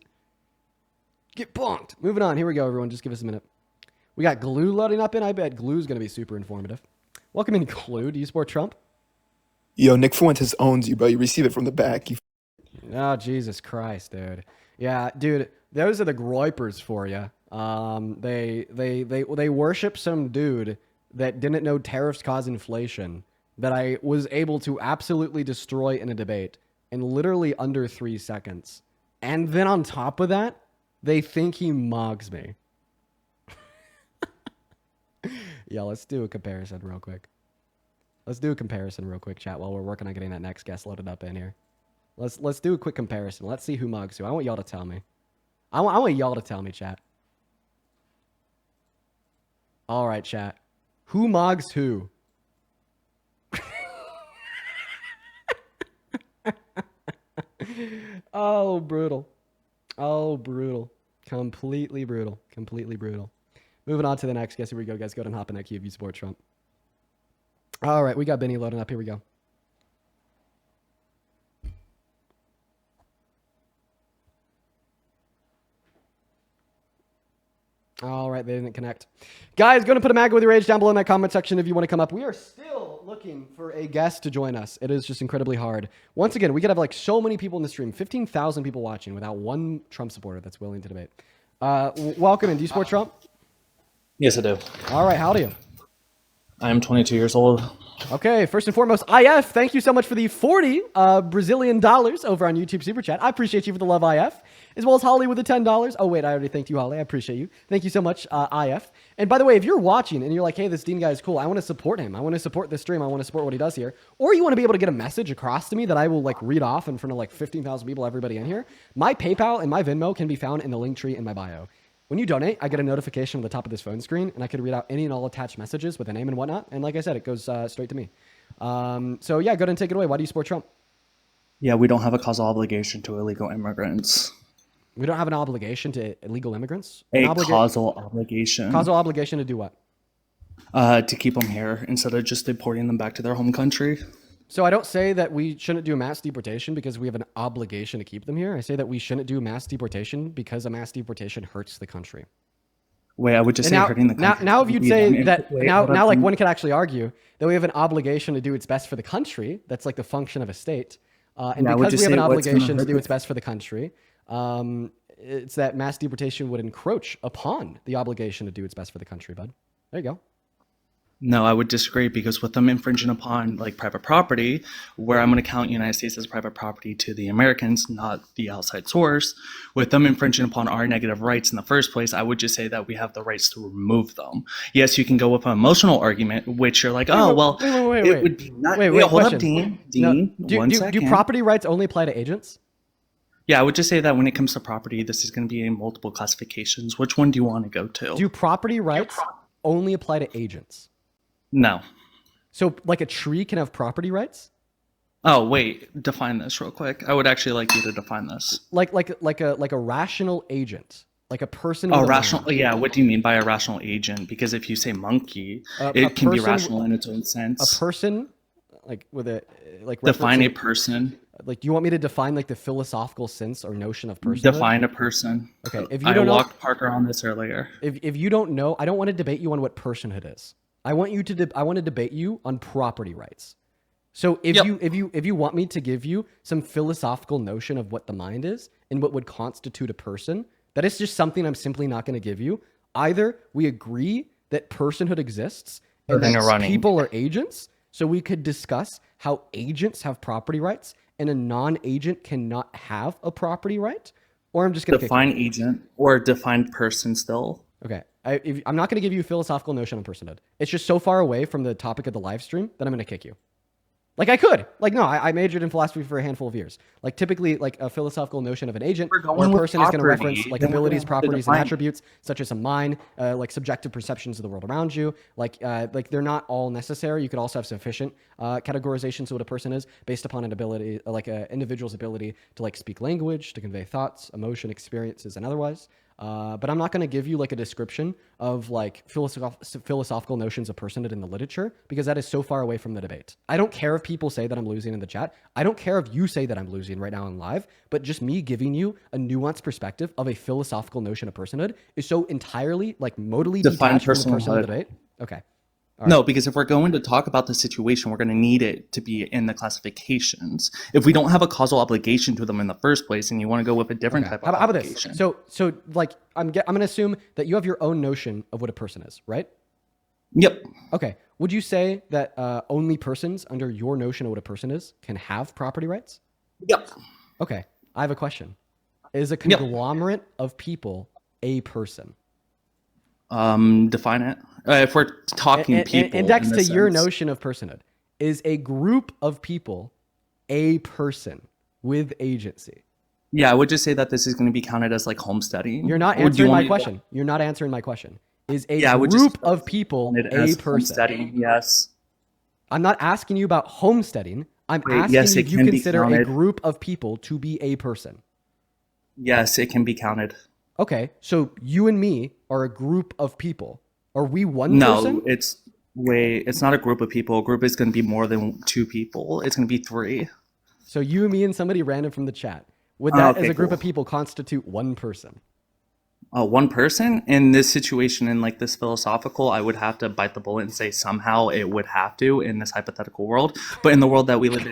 Get punked. Moving on. Here we go, everyone. Just give us a minute. We got Glue loading up in. I bet Glue's going to be super informative. Welcome in, Glue. Do you support Trump? Yo, Nick Fuentes owns you, bro. You receive it from the back. Oh, Jesus Christ, dude. Yeah, dude, those are the groypers for you. They worship some dude that didn't know tariffs cause inflation that I was able to absolutely destroy in a debate in literally under 3 seconds. And then on top of that, they think he mogs me. Yeah, let's do a comparison real quick. Chat, while we're working on getting that next guest loaded up in here. Let's do a quick comparison. Let's see who mugs who. I want y'all to tell me. I want y'all to tell me, chat. All right, chat. Who mogs who? Oh, brutal. Completely brutal. Moving on to the next guest. Here we go, guys. Go ahead and hop in that queue if you support Trump. All right, we got Benny loading up. Here we go. All right, they didn't connect. Guys, go to put a Maga with your age down below in that comment section if you want to come up. We are still looking for a guest to join us. It is just incredibly hard. Once again, we could have like so many people in the stream, 15,000 people watching without one Trump supporter that's willing to debate. Welcome in. Do you support Trump? Yes, I do. All right, how old are you? I am 22 years old. Okay, first and foremost, IF, thank you so much for the 40 Brazilian dollars over on YouTube Super Chat. I appreciate you for the love, IF. As well as Holly with the $10. Oh, wait, I already thanked you, Holly. I appreciate you. Thank you so much, IF. And by the way, if you're watching and you're like, hey, this Dean guy is cool, I want to support him. I want to support this stream. I want to support what he does here. Or you want to be able to get a message across to me that I will like read off in front of like 15,000 people, everybody in here. My PayPal and my Venmo can be found in the link tree in my bio. When you donate, I get a notification on the top of this phone screen, and I can read out any and all attached messages with a name and whatnot. And like I said, it goes straight to me. So yeah, go ahead and take it away. Why do you support Trump? Yeah, we don't have a causal obligation to illegal immigrants. We don't have an obligation to illegal immigrants? Causal obligation. Causal obligation to do what? To keep them here instead of just deporting them back to their home country. So I don't say that we shouldn't do mass deportation because we have an obligation to keep them here. I say that we shouldn't do mass deportation because a mass deportation hurts the country. Wait, I would just say hurting the country. Now if you'd say that, now like one could actually argue that we have an obligation to do what's best for the country. That's like the function of a state. And because we have an obligation to do what's best for the country, it's that mass deportation would encroach upon the obligation to do its best for the country, bud. There you go. No, I would disagree because with them infringing upon like private property, where I'm going to count United States as private property to the Americans, not the outside source, with them infringing upon our negative rights in the first place, I would just say that we have the rights to remove them. Yes, you can go with an emotional argument, which you're like, oh, well, it would be not. Wait, hold question. up, Dean. No, One second. do property rights only apply to agents? Yeah, I would just say that when it comes to property, this is going to be in multiple classifications. Which one do you want to go to? Do property rights only apply to agents? No. So, like a tree can have property rights? Oh, wait. Define this real quick. I would actually like you to define this. Like a rational agent, like a person. Oh, with a rational. mind. Yeah. What do you mean by a rational agent? Because if you say monkey, it can be rational in its own sense. A person, like with a like. Define a person. Like, do you want me to define like the philosophical sense or notion of person? Define a person. Okay. If you don't know, I walked Parker on this earlier. If you don't know, I don't want to debate you on what personhood is. I want to debate you on property rights. So if you want me to give you some philosophical notion of what the mind is and what would constitute a person, that is just something I'm simply not going to give you. Either we agree that personhood exists and that people are agents, so we could discuss how agents have property rights and a non-agent cannot have a property right, or I'm just going to define agent or define person still. Okay. I'm not going to give you a philosophical notion on personhood. It's just so far away from the topic of the live stream that I'm going to kick you. Like I could. Like, no, I majored in philosophy for a handful of years. Like typically like a philosophical notion of an agent or a person is going to reference like abilities, properties, and attributes such as a mind, like subjective perceptions of the world around you. Like they're not all necessary. You could also have sufficient categorizations of what a person is based upon an ability, like an individual's ability to like speak language, to convey thoughts, emotion, experiences, and otherwise. But I'm not going to give you like a description of like philosophical notions of personhood in the literature because that is so far away from the debate. I don't care if people say that I'm losing in the chat. I don't care if you say that I'm losing right now in live, but just me giving you a nuanced perspective of a philosophical notion of personhood is so entirely like modally detached from the personhood debate. Okay. Right. No, because if we're going to talk about the situation, we're going to need it to be in the classifications. If we don't have a causal obligation to them in the first place, and you want to go with a different type of obligation. How about this? So like I'm going to assume that you have your own notion of what a person is, right? Yep. Okay. Would you say that only persons under your notion of what a person is can have property rights? Yep. Okay. I have a question. Is a conglomerate of people a person? Define it. If we're talking people, index to your notion of personhood, is a group of people a person with agency? Yeah, I would just say that this is going to be counted as like homesteading. You're not answering my question. You're not answering my question. Is a group of people a person? Homesteading, yes. I'm not asking you about homesteading. I'm asking if you consider a group of people to be a person. Yes, it can be counted. Okay, so you and me are a group of people. Are we one person? No, it's not a group of people. A group is going to be more than two people. It's going to be three. So you, me, and somebody random from the chat. Would that, as a group of people, constitute one person? One person? In this situation, in like this philosophical, I would have to bite the bullet and say somehow it would have to in this hypothetical world. But in the world that we live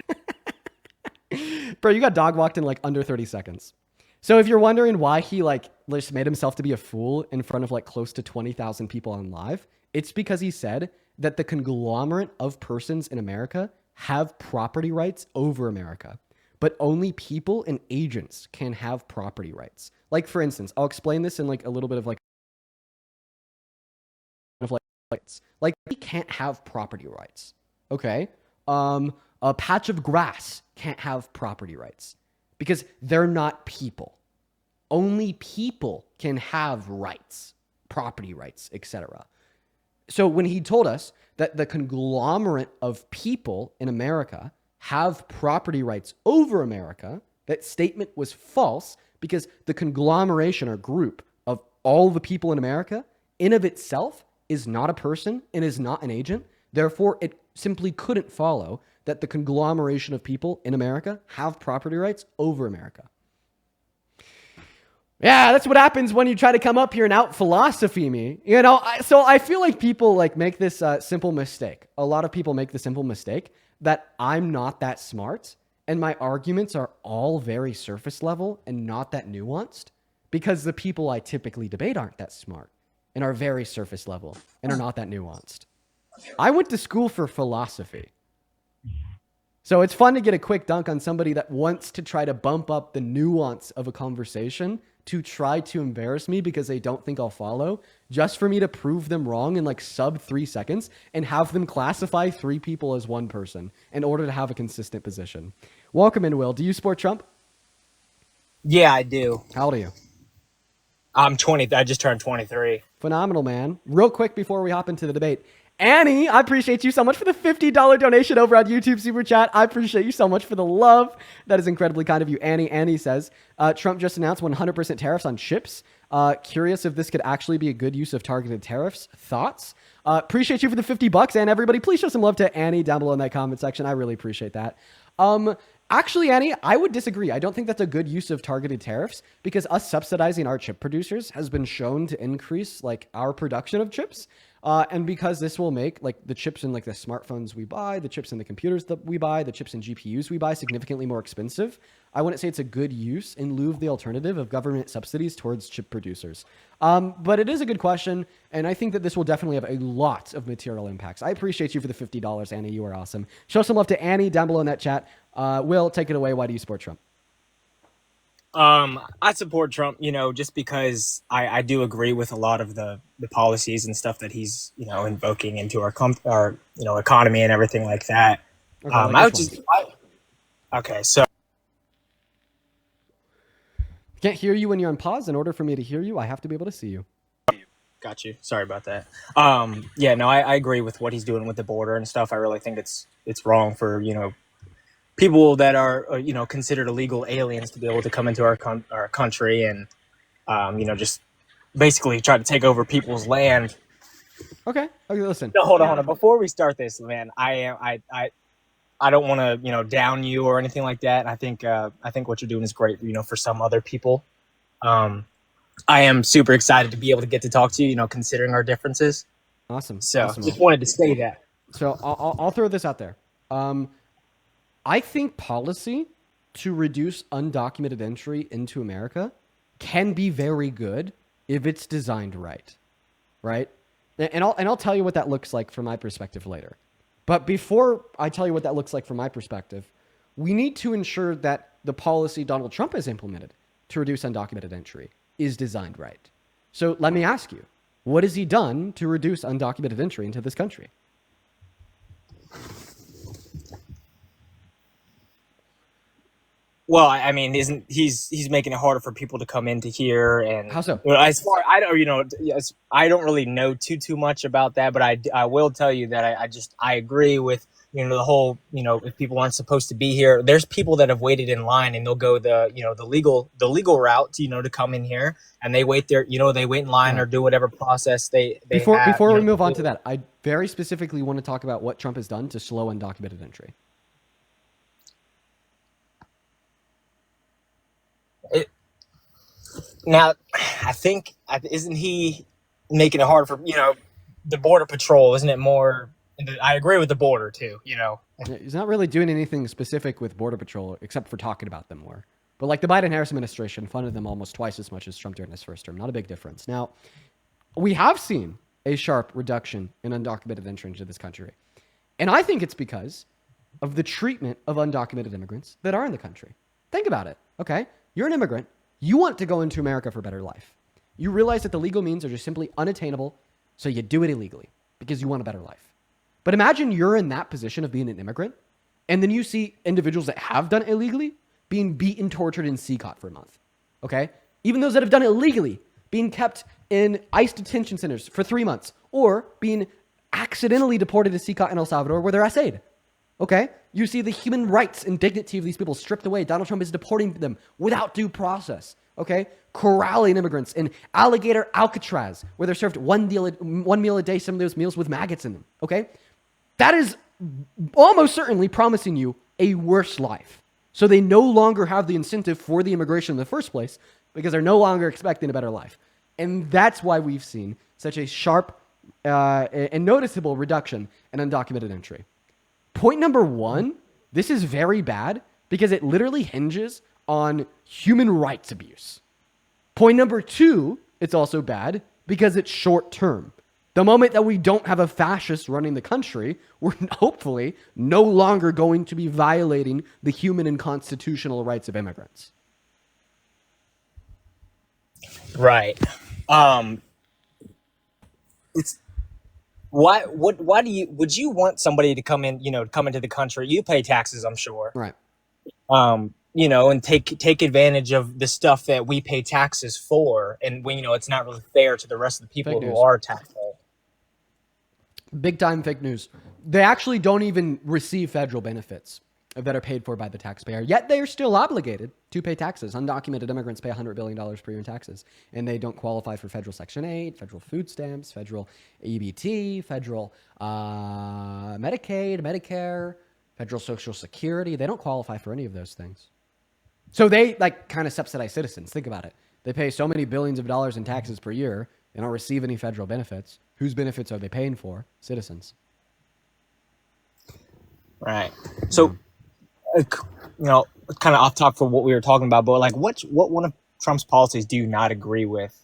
in... Bro, you got dog walked in like under 30 seconds. So if you're wondering why he like just made himself to be a fool in front of like close to 20,000 people on live, it's because he said that the conglomerate of persons in America have property rights over America, but only people and agents can have property rights. Like for instance, I'll explain this in like a little bit of like we can't have property rights. Okay. A patch of grass can't have property rights. Because they're not people. Only people can have rights, property rights, etc. So when he told us that the conglomerate of people in America have property rights over America, that statement was false because the conglomeration or group of all the people in America in of itself is not a person and is not an agent. Therefore, it simply couldn't follow that the conglomeration of people in America have property rights over America. Yeah, that's what happens when you try to come up here and out philosophy me. You know, so I feel like people like make this simple mistake. A lot of people make the simple mistake that I'm not that smart and my arguments are all very surface level and not that nuanced because the people I typically debate aren't that smart and are very surface level and are not that nuanced. I went to school for philosophy. So it's fun to get a quick dunk on somebody that wants to try to bump up the nuance of a conversation to try to embarrass me because they don't think I'll follow, just for me to prove them wrong in like sub 3 seconds and have them classify 3 people as one person in order to have a consistent position. Welcome in, Will. Do you support Trump? Yeah, I do. How old are you? I'm 20. I just turned 23. Phenomenal, man. Real quick before we hop into the debate. Annie, I appreciate you so much for the $50 donation over on YouTube Super Chat. I appreciate you so much for the love. That is incredibly kind of you, Annie. Annie says, Trump just announced 100% tariffs on chips. Curious if this could actually be a good use of targeted tariffs. Thoughts? Appreciate you for the $50. And everybody, please show some love to Annie down below in that comment section. I really appreciate that. Actually, Annie, I would disagree. I don't think that's a good use of targeted tariffs because us subsidizing our chip producers has been shown to increase like our production of chips. And because this will make like the chips in like the smartphones we buy, the chips in the computers that we buy, the chips in GPUs we buy significantly more expensive. I wouldn't say it's a good use in lieu of the alternative of government subsidies towards chip producers. But it is a good question. And I think that this will definitely have a lot of material impacts. I appreciate you for the $50, Annie. You are awesome. Show some love to Annie down below in that chat. Will, take it away. Why do you support Trump? I support Trump, just because I do agree with a lot of the policies and stuff that he's, invoking into our economy and everything like that. Okay, okay, so. Can't hear you when you're on pause. In order for me to hear you, I have to be able to see you. Got you. Sorry about that. I agree with what he's doing with the border and stuff. I really think it's wrong for, people that are, considered illegal aliens to be able to come into our country and, just basically try to take over people's land. Okay, listen. No, hold on. Before we start this, man, I don't want to, down you or anything like that. I think what you're doing is great, for some other people. I am super excited to be able to get to talk to you, considering our differences. Awesome. So awesome. Just wanted to say that. So I'll throw this out there. I think policy to reduce undocumented entry into America can be very good if it's designed right, right? And I'll tell you what that looks like from my perspective later. But before I tell you what that looks like from my perspective, we need to ensure that the policy Donald Trump has implemented to reduce undocumented entry is designed right. So let me ask you, what has he done to reduce undocumented entry into this country? Well, I mean, isn't he's making it harder for people to come into here? And how so? As far I don't, I don't really know too much about that, but I will tell you that I agree with the whole if people aren't supposed to be here, there's people that have waited in line and they'll go the legal route to come in here, and they wait there they wait in line or do whatever process they before we move on to that. I very specifically want to talk about what Trump has done to slow undocumented entry. Now, I think, isn't he making it hard for, the Border Patrol? Isn't it more? I agree with the border, too, He's not really doing anything specific with Border Patrol except for talking about them more. But like the Biden-Harris administration funded them almost twice as much as Trump during his first term. Not a big difference. Now, we have seen a sharp reduction in undocumented entry into this country. And I think it's because of the treatment of undocumented immigrants that are in the country. Think about it, okay? You're an immigrant. You want to go into America for a better life. You realize that the legal means are just simply unattainable, so you do it illegally because you want a better life. But imagine you're in that position of being an immigrant, and then you see individuals that have done it illegally being beaten, tortured, and CCOT for a month, okay? Even those that have done it illegally being kept in ICE detention centers for 3 months or being accidentally deported to CCOT in El Salvador where they're assayed, okay? You see the human rights and dignity of these people stripped away. Donald Trump is deporting them without due process, okay? Corralling immigrants in Alligator Alcatraz, where they're served one meal a day, some of those meals with maggots in them, okay? That is almost certainly promising you a worse life. So they no longer have the incentive for the immigration in the first place because they're no longer expecting a better life. And that's why we've seen such a sharp and noticeable reduction in undocumented entry. Point number one, this is very bad because it literally hinges on human rights abuse. Point number 2, it's also bad because it's short term. The moment that we don't have a fascist running the country, we're hopefully no longer going to be violating the human and constitutional rights of immigrants. Right. It's why do you would you want somebody to come in, come into the country? You pay taxes, I'm sure. Right. And take advantage of the stuff that we pay taxes for, and when it's not really fair to the rest of the people Fake who news. are taxed. Big time fake news. They actually don't even receive federal benefits that are paid for by the taxpayer, yet they are still obligated to pay taxes. Undocumented immigrants pay $100 billion per year in taxes, and they don't qualify for federal Section 8, federal food stamps, federal EBT, federal Medicaid, Medicare, federal Social Security. They don't qualify for any of those things. So they kind of subsidize citizens. Think about it. They pay so many billions of dollars in taxes per year. They don't receive any federal benefits. Whose benefits are they paying for? Citizens. Right. So, kind of off topic for what we were talking about, but what one of Trump's policies do you not agree with?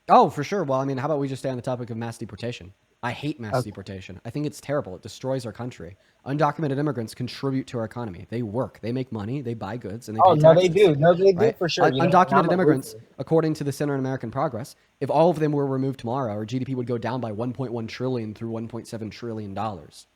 Oh, for sure. Well, I mean, how about we just stay on the topic of mass deportation? I hate mass deportation. I think it's terrible. It destroys our country. Undocumented immigrants contribute to our economy. They work, they make money, they buy goods, and they pay taxes. They do. No, they do for sure. Undocumented immigrants, according to the Center on American Progress, if all of them were removed tomorrow, our GDP would go down by $1.1 trillion through $1.7 trillion,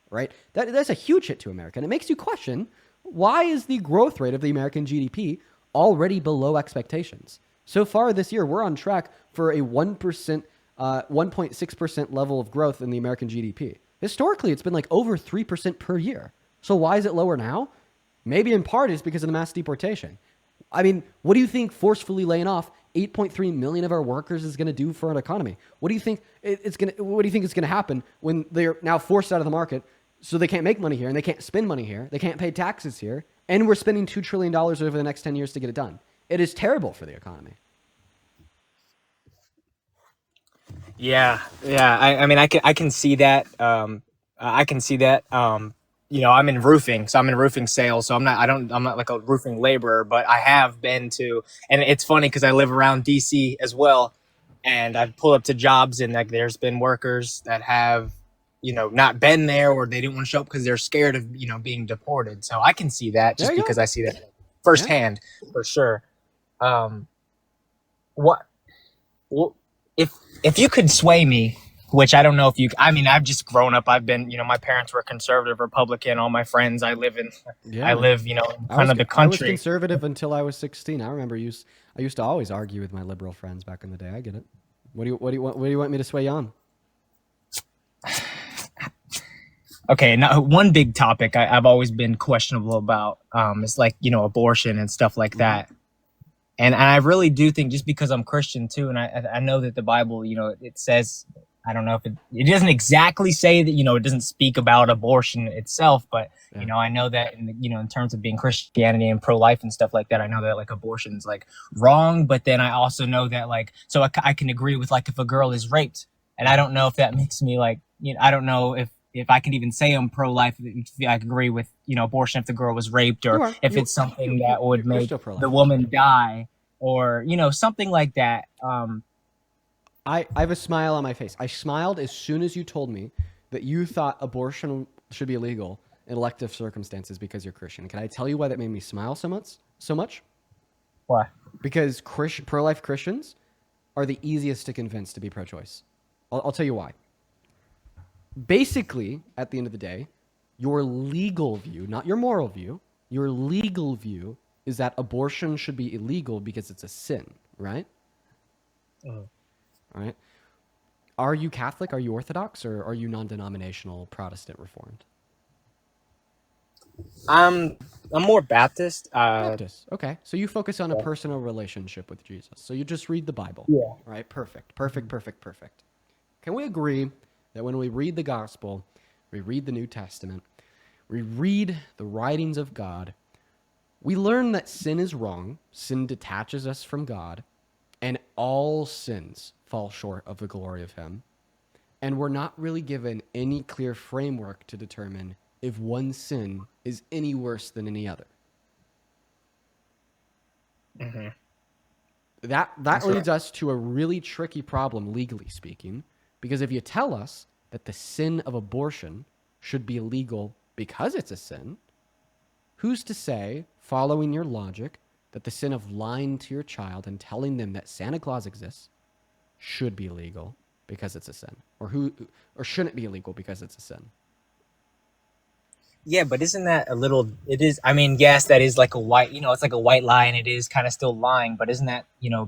right? That's a huge hit to America. And it makes you question, why is the growth rate of the American GDP already below expectations? So far this year, we're on track for a 1.6% level of growth in the American GDP. Historically, it's been like over 3% per year. So why is it lower now? Maybe in part is because of the mass deportation. I mean, what do you think forcefully laying off 8.3 million of our workers is going to do for an economy? What do you think is going to happen when they're now forced out of the market, so they can't make money here and they can't spend money here, they can't pay taxes here, and we're spending $2 trillion over the next 10 years to get it done? It is terrible for the economy. Yeah. I mean, I can see that. I can see that. I'm in roofing, so I'm in roofing sales. So I'm not like a roofing laborer, but I have been to, and it's funny because I live around DC as well, and I've pulled up to jobs, and there's been workers that have, not been there, or they didn't want to show up because they're scared of, being deported. So I can see that just because I see that firsthand for sure. Well, if you could sway me, which I don't know if you, I mean, I've just grown up. I've been, my parents were conservative Republican. All my friends, I live, in kind of the country. I was conservative until I was 16. I remember I used to always argue with my liberal friends back in the day. I get it. What do you want me to sway you on? Okay, now one big topic I've always been questionable about is abortion and stuff like that. And I really do think, just because I'm Christian too, and I know that the Bible, it says, I don't know if it doesn't exactly say that, it doesn't speak about abortion itself, but I know that in terms of being Christianity and pro-life and stuff like that, I know that abortion is wrong, but then I also know that so I can agree with if a girl is raped, and I don't know if that makes me I don't know if I can even say I'm pro-life, if I agree with, abortion if the girl was raped, or if it's something that would make the woman die, or, something like that. I have a smile on my face. I smiled as soon as you told me that you thought abortion should be illegal in elective circumstances because you're Christian. Can I tell you why that made me smile so much? Why? Because pro-life Christians are the easiest to convince to be pro-choice. I'll tell you why. Basically, at the end of the day, your legal view, not your moral view, your legal view is that abortion should be illegal because it's a sin, right? All right. Are you Catholic? Are you Orthodox? Or are you non-denominational Protestant Reformed? I'm more Baptist. Baptist. Okay. So you focus on a personal relationship with Jesus. So you just read the Bible. Yeah. Right? Perfect. Can we agree that when we read the gospel, we read the New Testament, we read the writings of God, we learn that sin is wrong, sin detaches us from God, and all sins fall short of the glory of Him, and we're not really given any clear framework to determine if one sin is any worse than any other. Mm-hmm. that That's leads right. us to a really tricky problem, legally speaking, because if you tell us that the sin of abortion should be illegal because it's a sin, who's to say, following your logic, that the sin of lying to your child and telling them that Santa Claus exists should be illegal because it's a sin, or shouldn't be illegal because it's a sin? Yeah, but isn't that a little? It is. I mean, yes, that is like a white. It's like a white lie, and it is kind of still lying. But isn't that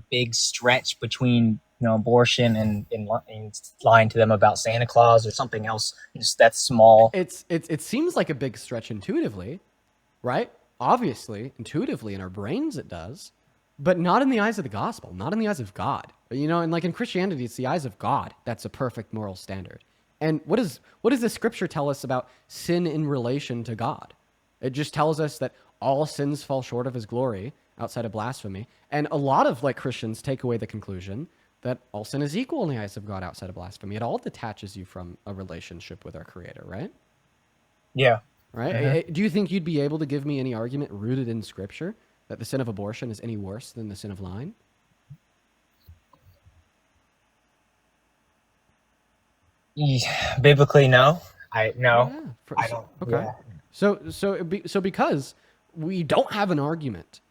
big stretch between abortion and lying to them about Santa Claus or something else? Just that's small. It seems like a big stretch intuitively, right? Obviously, intuitively in our brains it does, but not in the eyes of the gospel, not in the eyes of God. And like in Christianity, it's the eyes of God that's a perfect moral standard. And what does the scripture tell us about sin in relation to God? It just tells us that all sins fall short of his glory outside of blasphemy. And a lot of like Christians take away the conclusion that all sin is equal in the eyes of God outside of blasphemy. It all detaches you from a relationship with our creator, right? Yeah. Right? Mhm. Do you think you'd be able to give me any argument rooted in scripture that the sin of abortion is any worse than the sin of lying? Biblically, no. No. I So, don't. okay. Yeah. So because we don't have an argument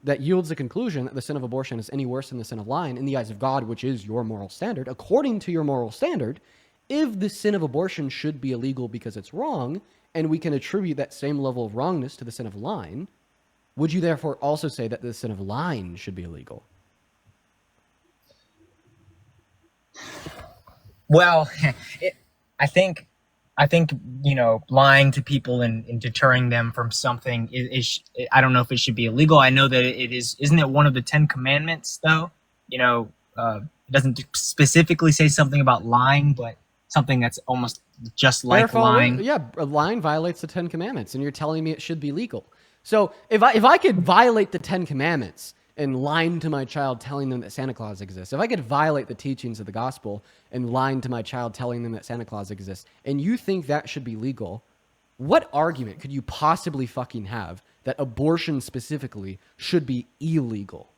that yields a conclusion that the sin of abortion is any worse than the sin of lying in the eyes of God, which is your moral standard, according to your moral standard, if the sin of abortion should be illegal because it's wrong, and we can attribute that same level of wrongness to the sin of lying, would you therefore also say that the sin of lying should be illegal? Well, I think lying to people and deterring them from something is I don't know if it should be illegal. I know that it is. Isn't it one of the 10 Commandments though? It doesn't specifically say something about lying, but something that's almost just like lying. Yeah, lying violates the 10 Commandments, and you're telling me it should be legal. So if I could violate the 10 Commandments and lying to my child telling them that Santa Claus exists, if I could violate the teachings of the gospel and lying to my child telling them that Santa Claus exists, and you think that should be legal, what argument could you possibly fucking have that abortion specifically should be illegal?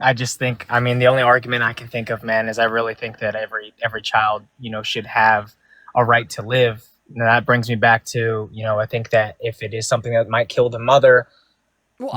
I just think, I mean, the only argument I can think of, man, is I really think that every child, should have a right to live. And that brings me back to, I think that if it is something that might kill the mother,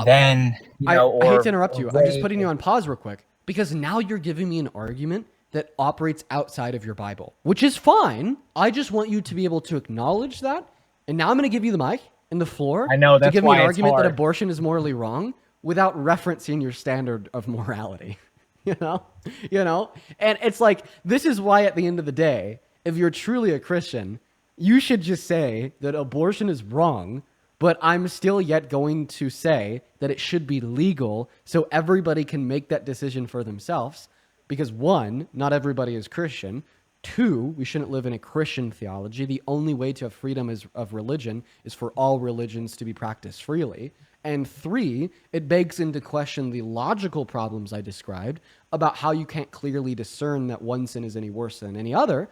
then, I hate to interrupt you. I'm just putting you on pause real quick because now you're giving me an argument that operates outside of your Bible, which is fine. I just want you to be able to acknowledge that. And now I'm going to give you the mic and the floor I know, to that's give me why an it's argument that hard. abortion is morally wrong without referencing your standard of morality. You know? And it's like, this is why at the end of the day, if you're truly a Christian, you should just say that abortion is wrong, but I'm still yet going to say that it should be legal so everybody can make that decision for themselves. Because one, not everybody is Christian. Two, we shouldn't live in a Christian theology. The only way to have freedom of religion is for all religions to be practiced freely. And three, it begs into question the logical problems I described about how you can't clearly discern that one sin is any worse than any other.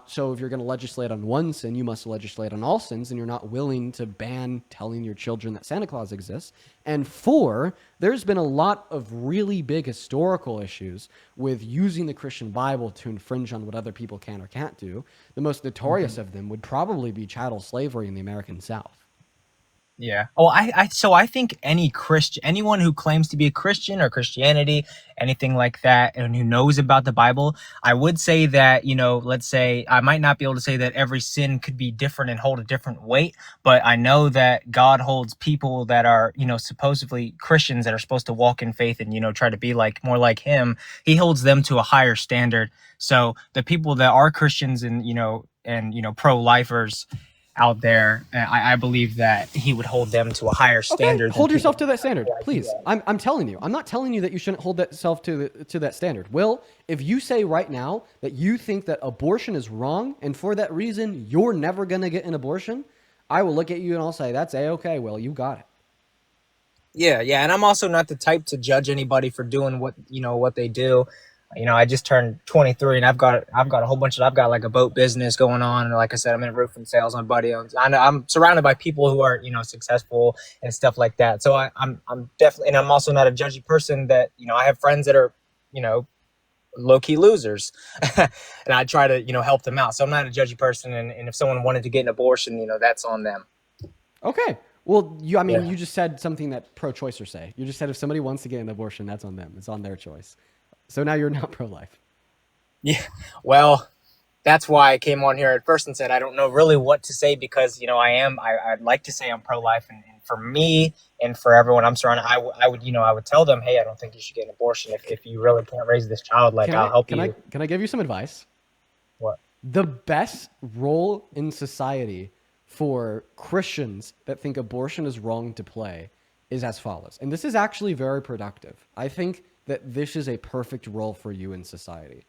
So if you're going to legislate on one sin, you must legislate on all sins, and you're not willing to ban telling your children that Santa Claus exists. And four, there's been a lot of really big historical issues with using the Christian Bible to infringe on what other people can or can't do. The most notorious of them would probably be chattel slavery in the American South. Yeah. Oh, so I think anyone who claims to be a Christian or Christianity, anything like that, and who knows about the Bible, I would say that, let's say I might not be able to say that every sin could be different and hold a different weight, but I know that God holds people that are, supposedly Christians that are supposed to walk in faith and, try to be more like him. He holds them to a higher standard. So the people that are Christians and, pro-lifers out there, I believe that he would hold them to a higher standard. Okay, hold yourself to that standard, please. I'm telling you. I'm not telling you that you shouldn't hold that self to that standard. Will, if you say right now that you think that abortion is wrong, and for that reason you're never going to get an abortion, I will look at you and I'll say, that's A-okay, Will, you got it. Yeah, and I'm also not the type to judge anybody for doing what they do. I just turned 23, and I've got a whole bunch of I've got like a boat business going on, and like I said, I'm in roofing sales. My buddy owns. I know I'm surrounded by people who are successful and stuff like that. So I'm definitely, and I'm also not a judgy person. That I have friends that are you know low key losers, and I try to help them out. So I'm not a judgy person, and if someone wanted to get an abortion, that's on them. Okay. Well, I mean, Yeah. you just said something that pro-choicers say. You just said if somebody wants to get an abortion, that's on them. It's on their choice. So now you're not pro-life. Yeah. Well, that's why I came on here at first and said I don't know really what to say, because I'd like to say I'm pro-life, and for me and for everyone I'm surrounded, I would tell them, hey, I don't think you should get an abortion if you really can't raise this child. Like, I'll help you. Can I give you some advice? What? The best role in society for Christians that think abortion is wrong to play is as follows. And this is actually very productive. I think that this is a perfect role for you in society,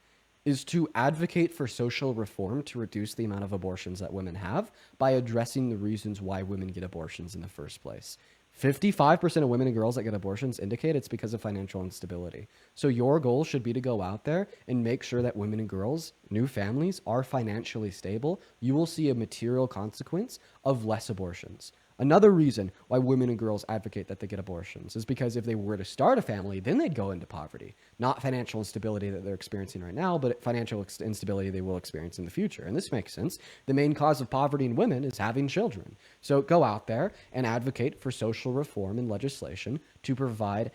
is to advocate for social reform to reduce the amount of abortions that women have by addressing the reasons why women get abortions in the first place. 55% of women and girls that get abortions indicate it's because of financial instability. So your goal should be to go out there and make sure that women and girls, new families, are financially stable. You will see a material consequence of less abortions. Another reason why women and girls advocate that they get abortions is because if they were to start a family, then they'd go into poverty. Not financial instability that they're experiencing right now, but financial instability they will experience in the future. And this makes sense. The main cause of poverty in women is having children. So go out there and advocate for social reform and legislation to provide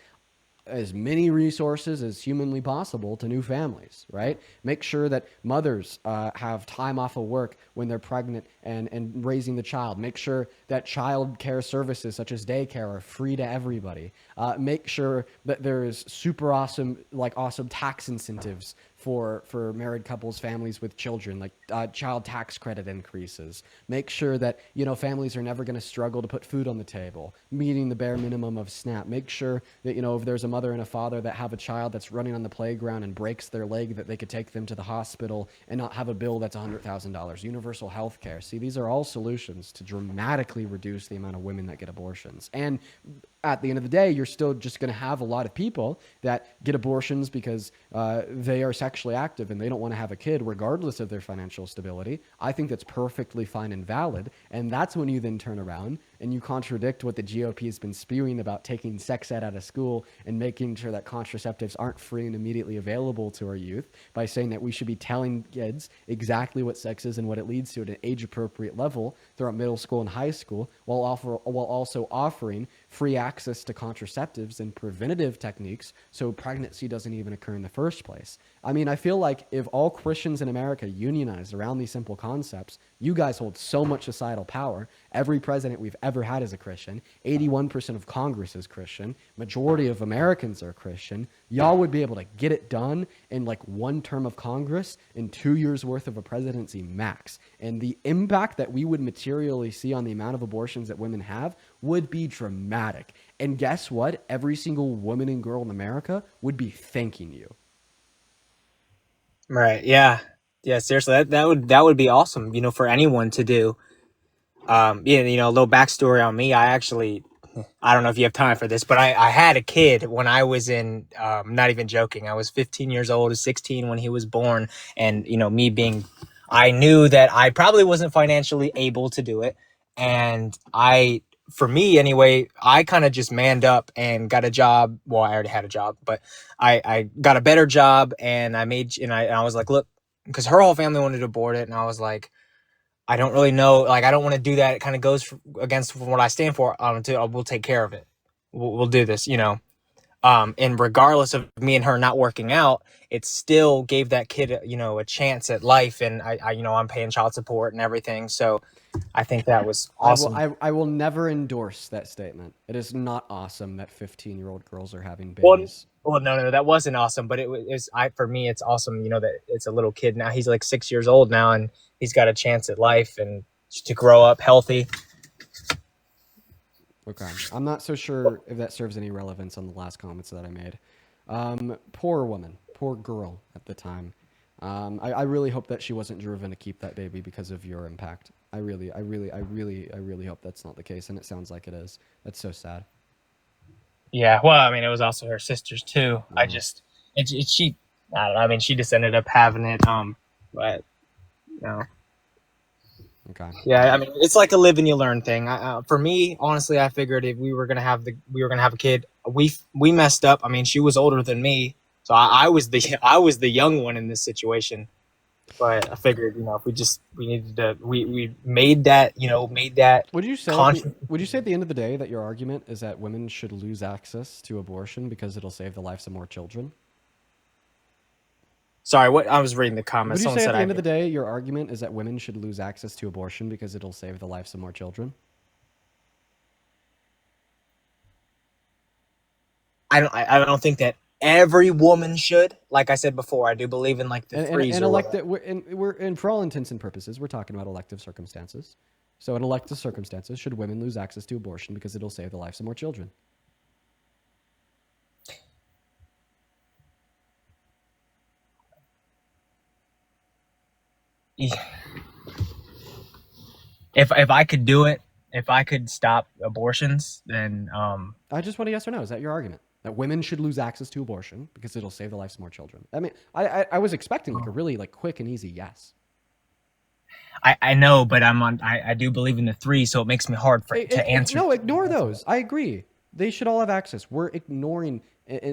as many resources as humanly possible to new families, right? Make sure that mothers have time off of work when they're pregnant and raising the child. Make sure that child care services such as daycare are free to everybody. Make sure that there is super awesome tax incentives for married couples, families with children, like child tax credit increases. Make sure that, families are never going to struggle to put food on the table, meeting the bare minimum of SNAP. Make sure that, if there's a mother and a father that have a child that's running on the playground and breaks their leg, that they could take them to the hospital and not have a bill that's $100,000. Universal health care. See, these are all solutions to dramatically reduce the amount of women that get abortions. And at the end of the day, you're still just going to have a lot of people that get abortions because they are sexually active and they don't want to have a kid regardless of their financial stability. I think that's perfectly fine and valid. And that's when you then turn around and you contradict what the GOP has been spewing about taking sex ed out of school and making sure that contraceptives aren't free and immediately available to our youth by saying that we should be telling kids exactly what sex is and what it leads to at an age-appropriate level throughout middle school and high school, while also offering free access to contraceptives and preventative techniques so pregnancy doesn't even occur in the first place. I mean, I feel like if all Christians in America unionized around these simple concepts, you guys hold so much societal power. Every president we've ever had is a Christian. 81% of Congress is Christian. Majority of Americans are Christian. Y'all would be able to get it done in like one term of Congress and 2 years worth of a presidency max. And the impact that we would materially see on the amount of abortions that women have would be dramatic. And guess what? Every single woman and girl in America would be thanking you. Right. Yeah. Yeah. Seriously, that would be awesome. For anyone to do. Yeah. A little backstory on me. I don't know if you have time for this, but I had a kid when I was in. Not even joking. I was 15 years old, 16 when he was born, and I knew that I probably wasn't financially able to do it, and for me anyway, I kind of just manned up and got a job. Well, I already had a job, but I got a better job, and I was like, look, because her whole family wanted to abort it, and I was like, I don't really know, like, I don't want to do that. It kind of goes against what I stand for. We'll take care of it. We'll do this, and regardless of me and her not working out, it still gave that kid, a chance at life. And I'm paying child support and everything. So I think that was awesome. I will never endorse that statement. It is not awesome that 15-year-old girls are having babies. Well, no, that wasn't awesome. But for me, it's awesome, that it's a little kid now. He's like 6 years old now, and he's got a chance at life and to grow up healthy. Okay. I'm not so sure if that serves any relevance on the last comments that I made. Poor woman, poor girl at the time. I really hope that she wasn't driven to keep that baby because of your impact. I really hope that's not the case, and it sounds like it is. That's so sad. Yeah, well, I mean, it was also her sister's too. I just, she, I don't know. I mean, she just ended up having it. But no. Okay. Yeah, I mean, it's like a live and you learn thing. For me, honestly, I figured if we were gonna have a kid, we messed up. I mean, she was older than me, so I was the young one in this situation. But I figured, if we needed to, we made that, Would you say conscious. would you say at the end of the day that your argument is that women should lose access to abortion because it'll save the lives of more children? Sorry, what I was reading the Would comments. you Someone say at said the end of the day your argument is that women should lose access to abortion because it'll save the lives of more children? I don't think that every woman should. Like I said before, I do believe in like the And threes and or whatever. we're in for all intents and purposes, we're talking about elective circumstances. So in elective circumstances, should women lose access to abortion because it'll save the lives of more children? If I could do it, if I could stop abortions, then I just want a yes or no. Is that your argument? That women should lose access to abortion because it'll save the lives of more children? I mean, I was expecting like a really like quick and easy yes. I know, but I do believe in the three, so it makes me hard to answer. No, ignore those. I agree. They should all have access. We're ignoring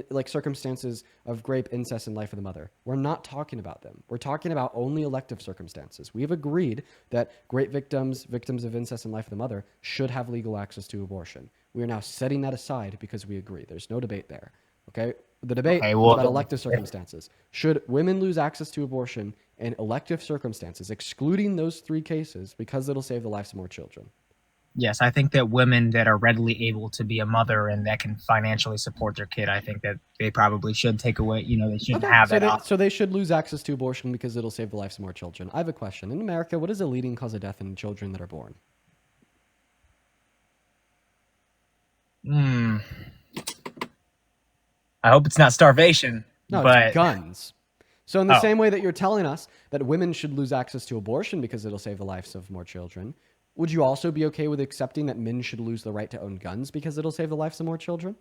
like circumstances of rape, incest, and life of the mother. We're not talking about them. We're talking about only elective circumstances. We have agreed that rape victims, victims of incest, and life of the mother should have legal access to abortion. We are now setting that aside because we agree. There's no debate there. Okay? The debate is about elective circumstances. Should women lose access to abortion in elective circumstances, excluding those three cases, because it'll save the lives of more children? Yes, I think that women that are readily able to be a mother and that can financially support their kid, I think that they probably should take away, they shouldn't have that option. So they should lose access to abortion because it'll save the lives of more children. I have a question. In America, what is the leading cause of death in children that are born? I hope it's not starvation. No, but it's guns. So in the same way that you're telling us that women should lose access to abortion because it'll save the lives of more children, would you also be okay with accepting that men should lose the right to own guns because it'll save the lives of more children?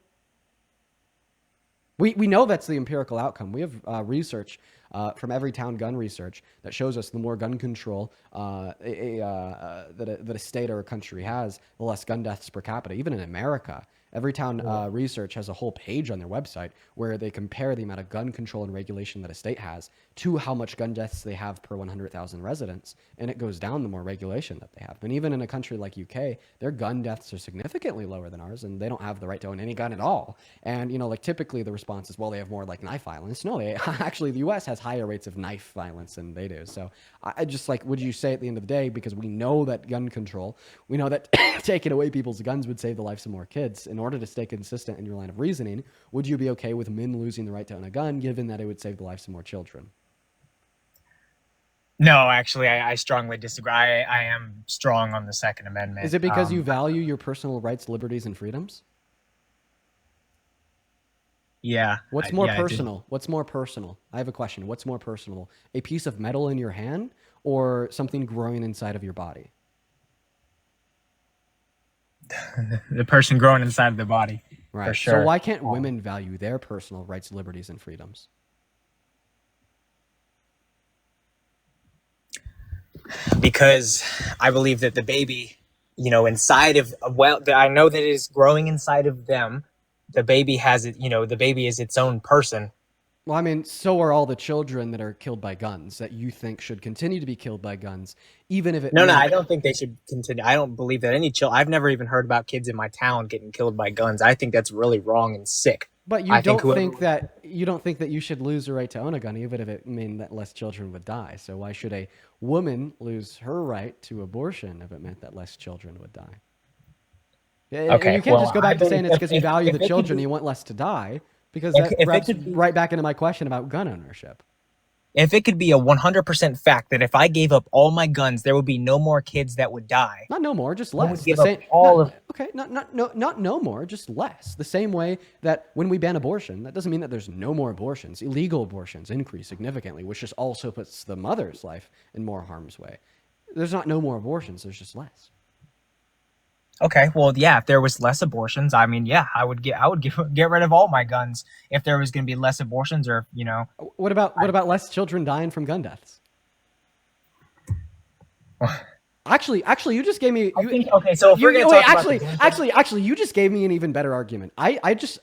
We know that's the empirical outcome. We have research from Everytown Gun Research that shows us the more gun control that a state or a country has, the less gun deaths per capita. Even in America, Everytown Research has a whole page on their website where they compare the amount of gun control and regulation that a state has to how much gun deaths they have per 100,000 residents. And it goes down the more regulation that they have. And even in a country like UK, their gun deaths are significantly lower than ours, and they don't have the right to own any gun at all. And, like typically the response is, well, they have more like knife violence. No, actually the US has higher rates of knife violence than they do. So I just like, would you say at the end of the day, because we know that gun control, we know that taking away people's guns would save the lives of more kids. In order to stay consistent in your line of reasoning, would you be okay with men losing the right to own a gun, given that it would save the lives of more children? No, actually, I strongly disagree. I am strong on the Second Amendment. Is it because you value your personal rights, liberties, and freedoms? Yeah. What's more personal? What's more personal? I have a question. What's more personal? A piece of metal in your hand or something growing inside of your body? The person growing inside of the body. Right. For sure. So why can't women value their personal rights, liberties, and freedoms? Because I believe that the baby, inside of, I know that it is growing inside of them. The baby has it, the baby is its own person. Well, I mean, so are all the children that are killed by guns that you think should continue to be killed by guns, even if it... No, I don't think they should continue. I don't believe that any I've never even heard about kids in my town getting killed by guns. I think that's really wrong and sick. But you don't think that you should lose the right to own a gun, even if it meant that less children would die. So why should a woman lose her right to abortion if it meant that less children would die? Okay, you can't just go back to saying it's because you value the children, you want less to die, because that wraps right back into my question about gun ownership. If it could be a 100% fact that if I gave up all my guns, there would be no more kids that would die. Not no more, just less. Not no more, just less. The same way that when we ban abortion, that doesn't mean that there's no more abortions. Illegal abortions increase significantly, which just also puts the mother's life in more harm's way. There's not no more abortions, there's just less. Okay, well, yeah, if there was less abortions, I mean, yeah, get rid of all my guns if there was going to be less abortions, or What about less children dying from gun deaths? Actually, you just gave me. Okay, so if we're going to talk about actually, you just gave me an even better argument. I just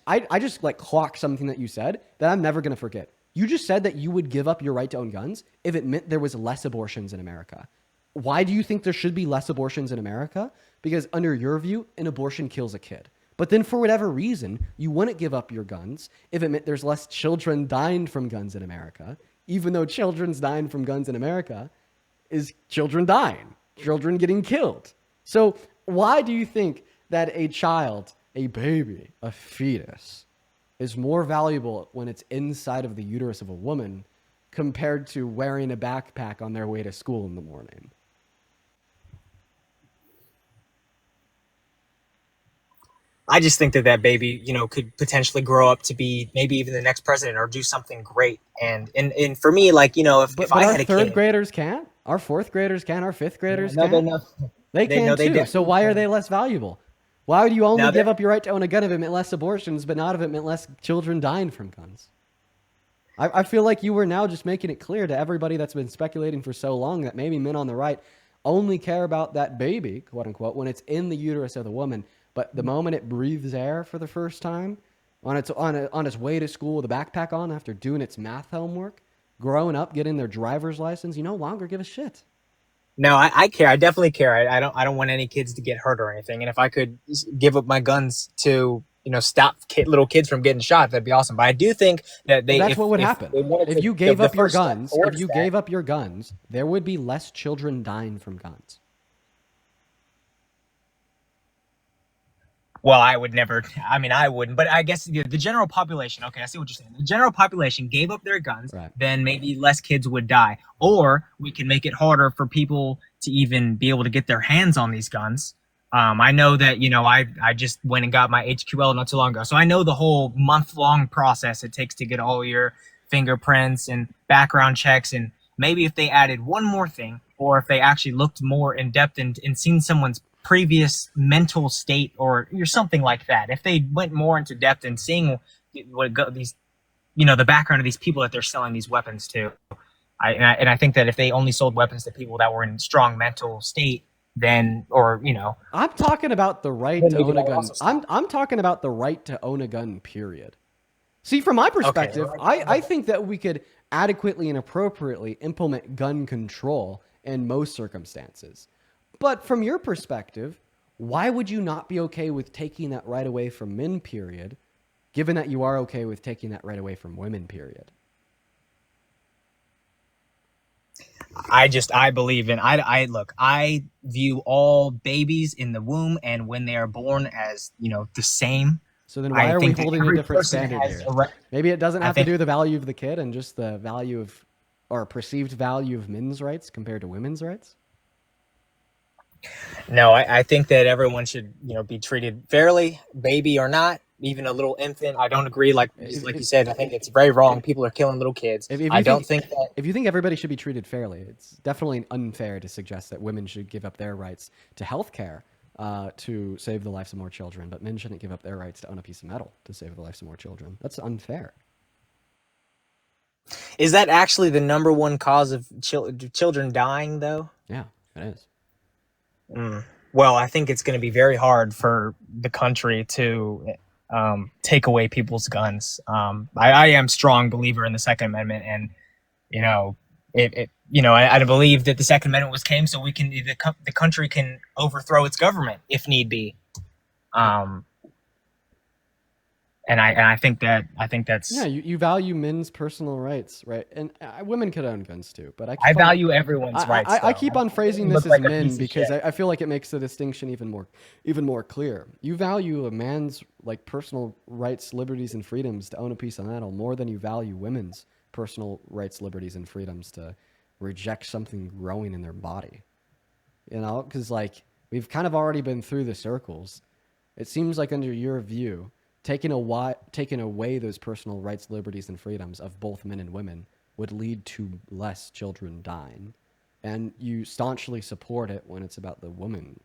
like clocked something that you said that I'm never gonna forget. You just said that you would give up your right to own guns if it meant there was less abortions in America. Why do you think there should be less abortions in America? Because under your view, an abortion kills a kid. But then for whatever reason, you wouldn't give up your guns if it meant there's less children dying from guns in America, even though children's dying from guns in America is children dying, children getting killed. So why do you think that a child, a baby, a fetus, is more valuable when it's inside of the uterus of a woman compared to wearing a backpack on their way to school in the morning? I just think that baby, could potentially grow up to be maybe even the next president or do something great. And for me, like, if I had a third kid, graders can't, our fourth graders can, our fifth graders no, can. They can too. So why are can. they less valuable? Why would you only Now give up your right to own a gun if it meant less abortions, but not if it meant less children dying from guns? I feel like you were now just making it clear to everybody that's been speculating for so long that maybe men on the right only care about that baby, quote unquote, when it's in the uterus of the woman. But the moment it breathes air for the first time, on its way to school with a backpack on after doing its math homework, growing up, getting their driver's license, you no longer give a shit. No, I care. I definitely care. I don't want any kids to get hurt or anything. And if I could give up my guns to stop little kids from getting shot, that'd be awesome. But I do think that that's what would happen if you gave up your guns. If you gave up your guns, there would be less children dying from guns. Well, I would never. I mean, I wouldn't. But I guess the general population. Okay, I see what you're saying. The general population gave up their guns, right. Then maybe less kids would die. Or we can make it harder for people to even be able to get their hands on these guns. I know that I just went and got my HQL not too long ago, so I know the whole month-long process it takes to get all your fingerprints and background checks. And maybe if they added one more thing, or if they actually looked more in depth and seen someone's previous mental state or something like that, if they went more into depth and seeing what these the background of these people that they're selling these weapons to, I think that if they only sold weapons to people that were in strong mental state, then I'm talking about the right to own a gun. I'm talking about the right to own a gun, period. See, from my perspective, okay. I think that we could adequately and appropriately implement gun control in most circumstances. But from your perspective, why would you not be okay with taking that right away from men, period, given that you are okay with taking that right away from women, period? I believe in, I view all babies in the womb and when they are born as, the same. So then why are we holding a different standard here? Maybe it doesn't have to do with the value of the kid and just the value of, or perceived value of men's rights compared to women's rights? No, I think that everyone should, be treated fairly, baby or not, even a little infant. I don't agree. Like you said, I think it's very wrong. People are killing little kids. If you think everybody should be treated fairly, it's definitely unfair to suggest that women should give up their rights to health care to save the lives of more children, but men shouldn't give up their rights to own a piece of metal to save the lives of more children. That's unfair. Is that actually the number one cause of children dying, though? Yeah, it is. Well, I think it's going to be very hard for the country to take away people's guns. I am a strong believer in the Second Amendment, and I believe that the Second Amendment was came so we can the country can overthrow its government if need be. And I think that's you value men's personal rights, right? And women could own guns too, but I value everyone's rights. I keep on phrasing this as men because I feel like it makes the distinction even more clear. You value a man's personal rights, liberties, and freedoms to own a piece of metal more than you value women's personal rights, liberties, and freedoms to reject something growing in their body. Because we've kind of already been through the circles. It seems like under your view, taking away those personal rights, liberties, and freedoms of both men and women would lead to less children dying. And you staunchly support it when it's about the woman.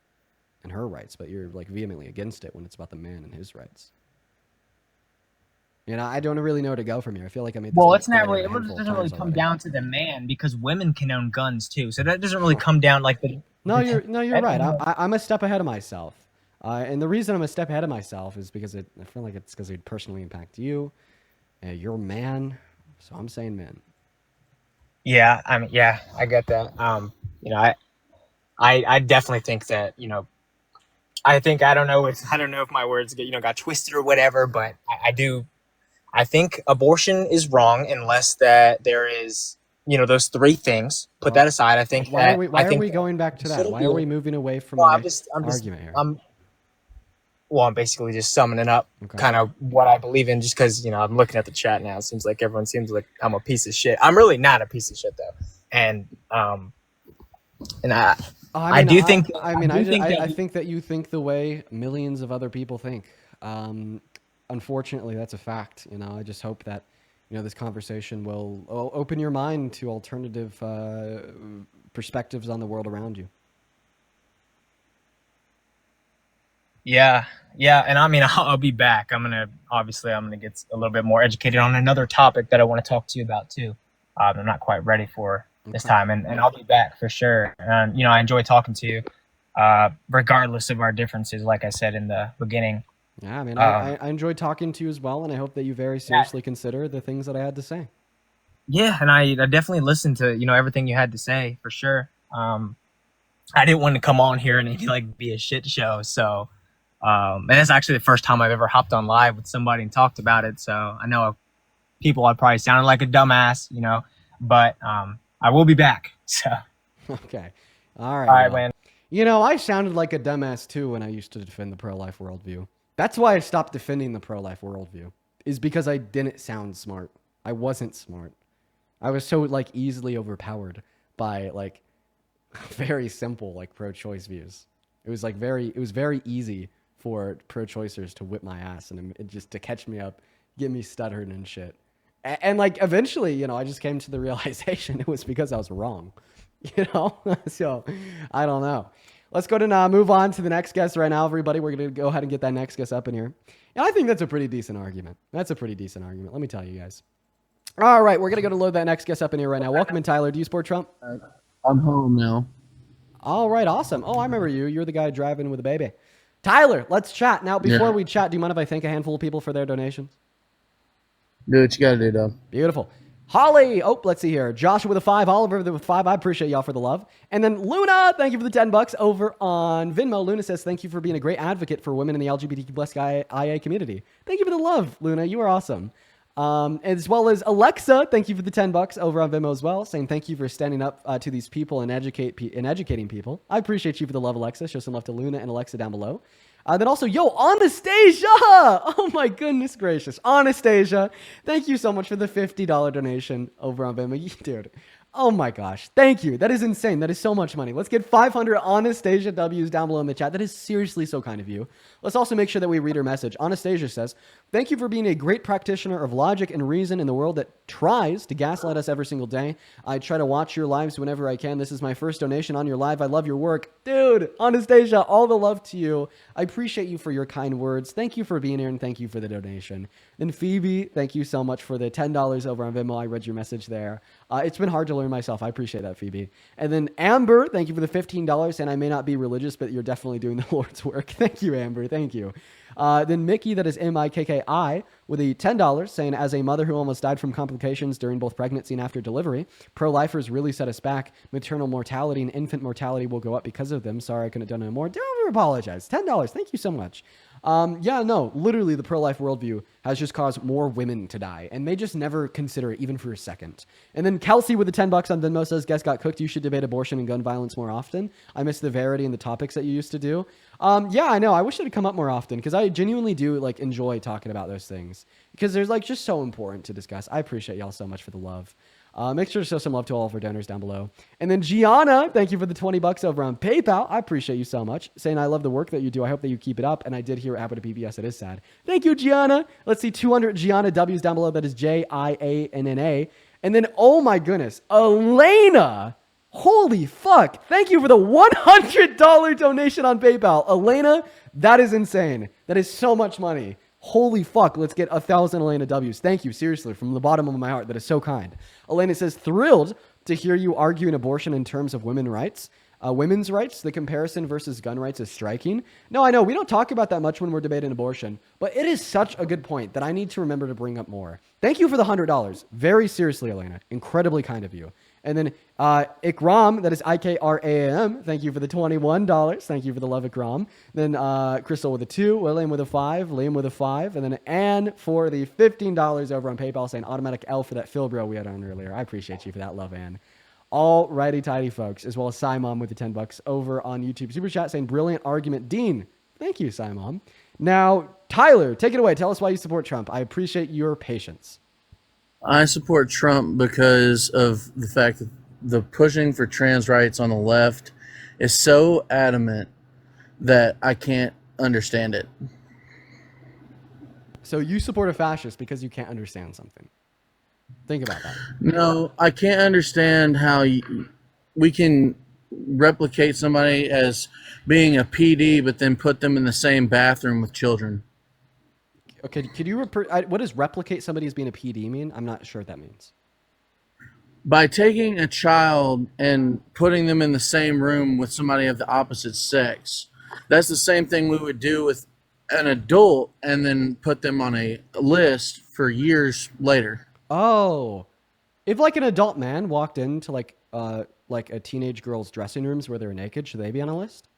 and her rights, but you're like vehemently against it when it's about the man and his rights. You know, I don't really know where to go from here. I feel like I made this. Well, point it's not clear really. a It handful of doesn't really times come already. down to the man because women can own guns too. So that doesn't really come down like the. No, you're right. I'm a step ahead of myself, and the reason I'm a step ahead of myself is because I feel like it's because it personally impact you. You're a man, so I'm saying man. Yeah, I mean, yeah, I get that. You know, I definitely think that, you know, I think I don't know if my words got twisted or whatever, but I think abortion is wrong unless that there is, those three things. Put that aside. I think Why are we going back to that? Why are we moving away from Well, the argument here? I'm basically just summing up kind of what I believe in, just because I'm looking at the chat now. It seems like everyone seems like I'm a piece of shit. I'm really not a piece of shit though, and I do think. I think that you think the way millions of other people think. Unfortunately, that's a fact. I just hope that this conversation will open your mind to alternative perspectives on the world around you. Yeah, and I mean, I'll be back. I'm gonna get a little bit more educated on another topic that I want to talk to you about too. I'm not quite ready for this time, and I'll be back for sure. And I enjoy talking to you, regardless of our differences. Like I said in the beginning. Yeah, I mean, I enjoyed talking to you as well, and I hope that you very seriously consider the things that I had to say. Yeah, and I definitely listened to everything you had to say for sure. I didn't want to come on here and be a shit show, so. And that's actually the first time I've ever hopped on live with somebody and talked about it. So I know people I probably sounded like a dumbass, but I will be back. So okay, all right, all right, man. I sounded like a dumbass too when I used to defend the pro-life worldview. That's why I stopped defending the pro-life worldview, is because I didn't sound smart. I wasn't smart. I was so easily overpowered by very simple pro-choice views. It was very easy for pro-choicers to whip my ass and just to catch me up, get me stuttering and shit. And eventually, I just came to the realization it was because I was wrong, So I don't know. Let's go to move on to the next guest right now, everybody. We're going to go ahead and get that next guest up in here. And I think that's a pretty decent argument. Let me tell you guys. All right, we're going to go to load that next guest up in here right now. Welcome in, Tyler. Do you support Trump? I'm home now. All right, awesome. Oh, I remember you. You're the guy driving with a baby. Tyler, let's chat. Now, before we chat, do you mind if I thank a handful of people for their donations? Do what you gotta do, dog. Beautiful. Holly, let's see here. Joshua with a 5, Oliver with a 5. I appreciate y'all for the love. And then Luna, thank you for the $10 over on Venmo. Luna says, thank you for being a great advocate for women in the LGBTQ+ IA community. Thank you for the love, Luna. You are awesome. As well as Alexa, thank you for the $10 over on Venmo as well, saying thank you for standing up to these people and educating people. I appreciate you for the love, Alexa. Show some love to Luna and Alexa down below. Then also, Anastasia! Oh my goodness gracious. Anastasia, thank you so much for the $50 donation over on Venmo. Dude, oh my gosh. Thank you. That is insane. That is so much money. Let's get 500 Anastasia W's down below in the chat. That is seriously so kind of you. Let's also make sure that we read her message. Anastasia says, thank you for being a great practitioner of logic and reason in the world that tries to gaslight us every single day. I try to watch your lives whenever I can. This is my first donation on your live. I love your work. Dude, Anastasia, all the love to you. I appreciate you for your kind words. Thank you for being here, and thank you for the donation. Then Phoebe, thank you so much for the $10 over on Venmo. I read your message there. It's been hard to learn myself. I appreciate that, Phoebe. And then Amber, thank you for the $15. And I may not be religious, but you're definitely doing the Lord's work. Thank you, Amber. Thank you. Then Mickey, that is MIKKI, with a $10, saying, as a mother who almost died from complications during both pregnancy and after delivery, pro-lifers really set us back. Maternal mortality and infant mortality will go up because of them. Sorry, I couldn't have done no more. Don't ever apologize. $10. Thank you so much. Literally the pro-life worldview has just caused more women to die, and they just never consider it even for a second. And then Kelsey with the $10 on Venmo says, guest got cooked. You should debate abortion and gun violence more often. I miss the variety in the topics that you used to do. I know. I wish it had come up more often, because I genuinely do enjoy talking about those things, because they're just so important to discuss. I appreciate y'all so much for the love. Make sure to show some love to all of our donors down below. And then Gianna, thank you for the $20 over on PayPal. I appreciate you so much. Saying I love the work that you do. I hope that you keep it up. And I did hear what happened to PBS. It is sad. Thank you, Gianna. Let's see, 200 Gianna W's down below. That is Jianna. And then, oh my goodness, Elena Holy fuck. Thank you for the $100 donation on PayPal. Elena, that is insane. That is so much money. Holy fuck. Let's get 1,000 Elena W's. Thank you, seriously, from the bottom of my heart. That is so kind. Elena says, thrilled to hear you arguing abortion in terms of women's rights. Women's rights, the comparison versus gun rights is striking. No, I know we don't talk about that much when we're debating abortion, but it is such a good point that I need to remember to bring up more. Thank you for the $100. Very seriously, Elena. Incredibly kind of you. And then Ikram, that is IKRAM. Thank you for the $21. Thank you for the love, Ikram. Then Crystal with a 2, William with a 5, Liam with a 5, and then Anne for the $15 over on PayPal saying automatic L for that Phil bro we had on earlier. I appreciate you for that love, Anne. All righty tidy, folks, as well as Simon with the $10 over on YouTube. Super chat saying brilliant argument. Dean, thank you, Simon. Now, Tyler, take it away. Tell us why you support Trump. I appreciate your patience. I support Trump because of the fact that the pushing for trans rights on the left is so adamant that I can't understand it. So you support a fascist because you can't understand something. Think about that. No, I can't understand how we can replicate somebody as being a PD, but then put them in the same bathroom with children. Okay, could you what does replicate somebody as being a PD mean? I'm not sure what that means. By taking a child and putting them in the same room with somebody of the opposite sex, that's the same thing we would do with an adult and then put them on a list for years later. Oh, if like an adult man walked into like a teenage girl's dressing rooms where they're naked, should they be on a list?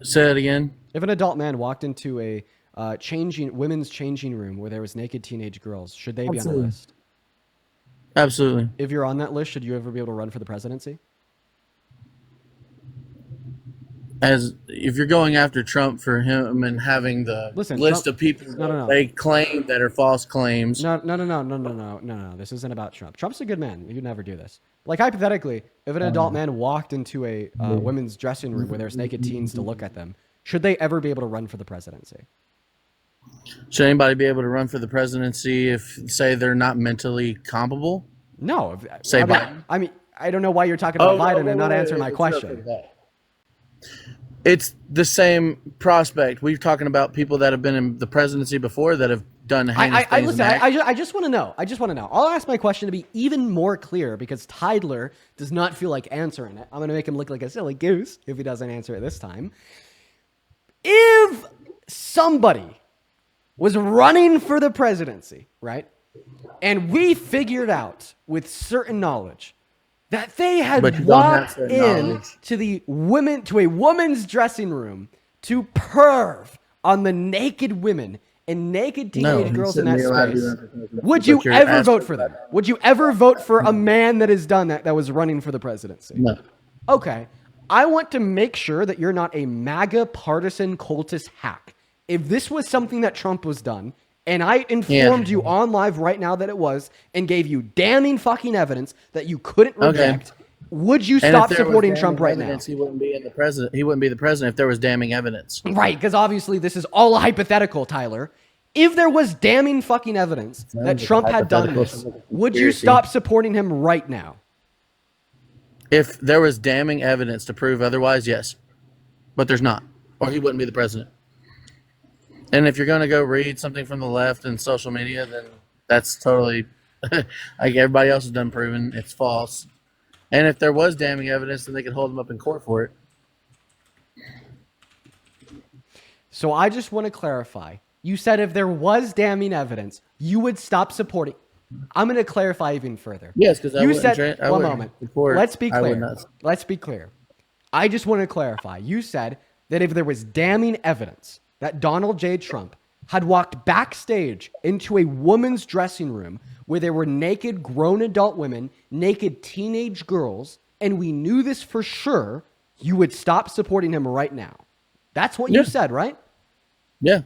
Say it again. If an adult man walked into a women's changing room where there was naked teenage girls, should they be on a list? Absolutely. If you're on that list, should you ever be able to run for the presidency? As if you're going after Trump for him and having the list of people they claim that are false claims. No. This isn't about Trump. Trump's a good man. You'd never do this. Like hypothetically, if an adult man walked into a women's dressing room where there's naked teens to look at them, should they ever be able to run for the presidency? Should anybody be able to run for the presidency if, say, they're not mentally comparable? No. Say Biden. I mean, I don't know why you're talking about Biden and not answering my question. It's the same prospect. We're talking about people that have been in the presidency before that have done heinous things. Listen, I just want to know. I'll ask my question to be even more clear because Tidler does not feel like answering it. I'm going to make him look like a silly goose if he doesn't answer it this time. If somebody was running for the presidency, right, and we figured out with certain knowledge that they had walked in to a woman's dressing room to perv on the naked women and naked teenage girls in that space, would you ever vote for them? Would you ever vote for a man that has done that was running for the presidency? No. Okay. I want to make sure that you're not a MAGA partisan cultist hack. If this was something that Trump was done, and I informed you on live right now that it was, and gave you damning fucking evidence that you couldn't reject, would you stop supporting Trump right now? He wouldn't be the president if there was damning evidence. Right, because obviously this is all hypothetical, Tyler. If there was damning fucking evidence that Trump had done this, would you stop supporting him right now? If there was damning evidence to prove otherwise, yes. But there's not, or he wouldn't be the president. And if you're going to go read something from the left and social media, then that's totally, like everybody else has done proven, it's false. And if there was damning evidence, then they could hold him up in court for it. So I just want to clarify. You said if there was damning evidence, you would stop supporting. I'm going to clarify even further. Yes, because you said, one moment. Let's be clear. Let's be clear. I just want to clarify. You said that if there was damning evidence that Donald J. Trump had walked backstage into a woman's dressing room where there were naked grown adult women, naked teenage girls, and we knew this for sure, you would stop supporting him right now. That's what you said, right? Yeah.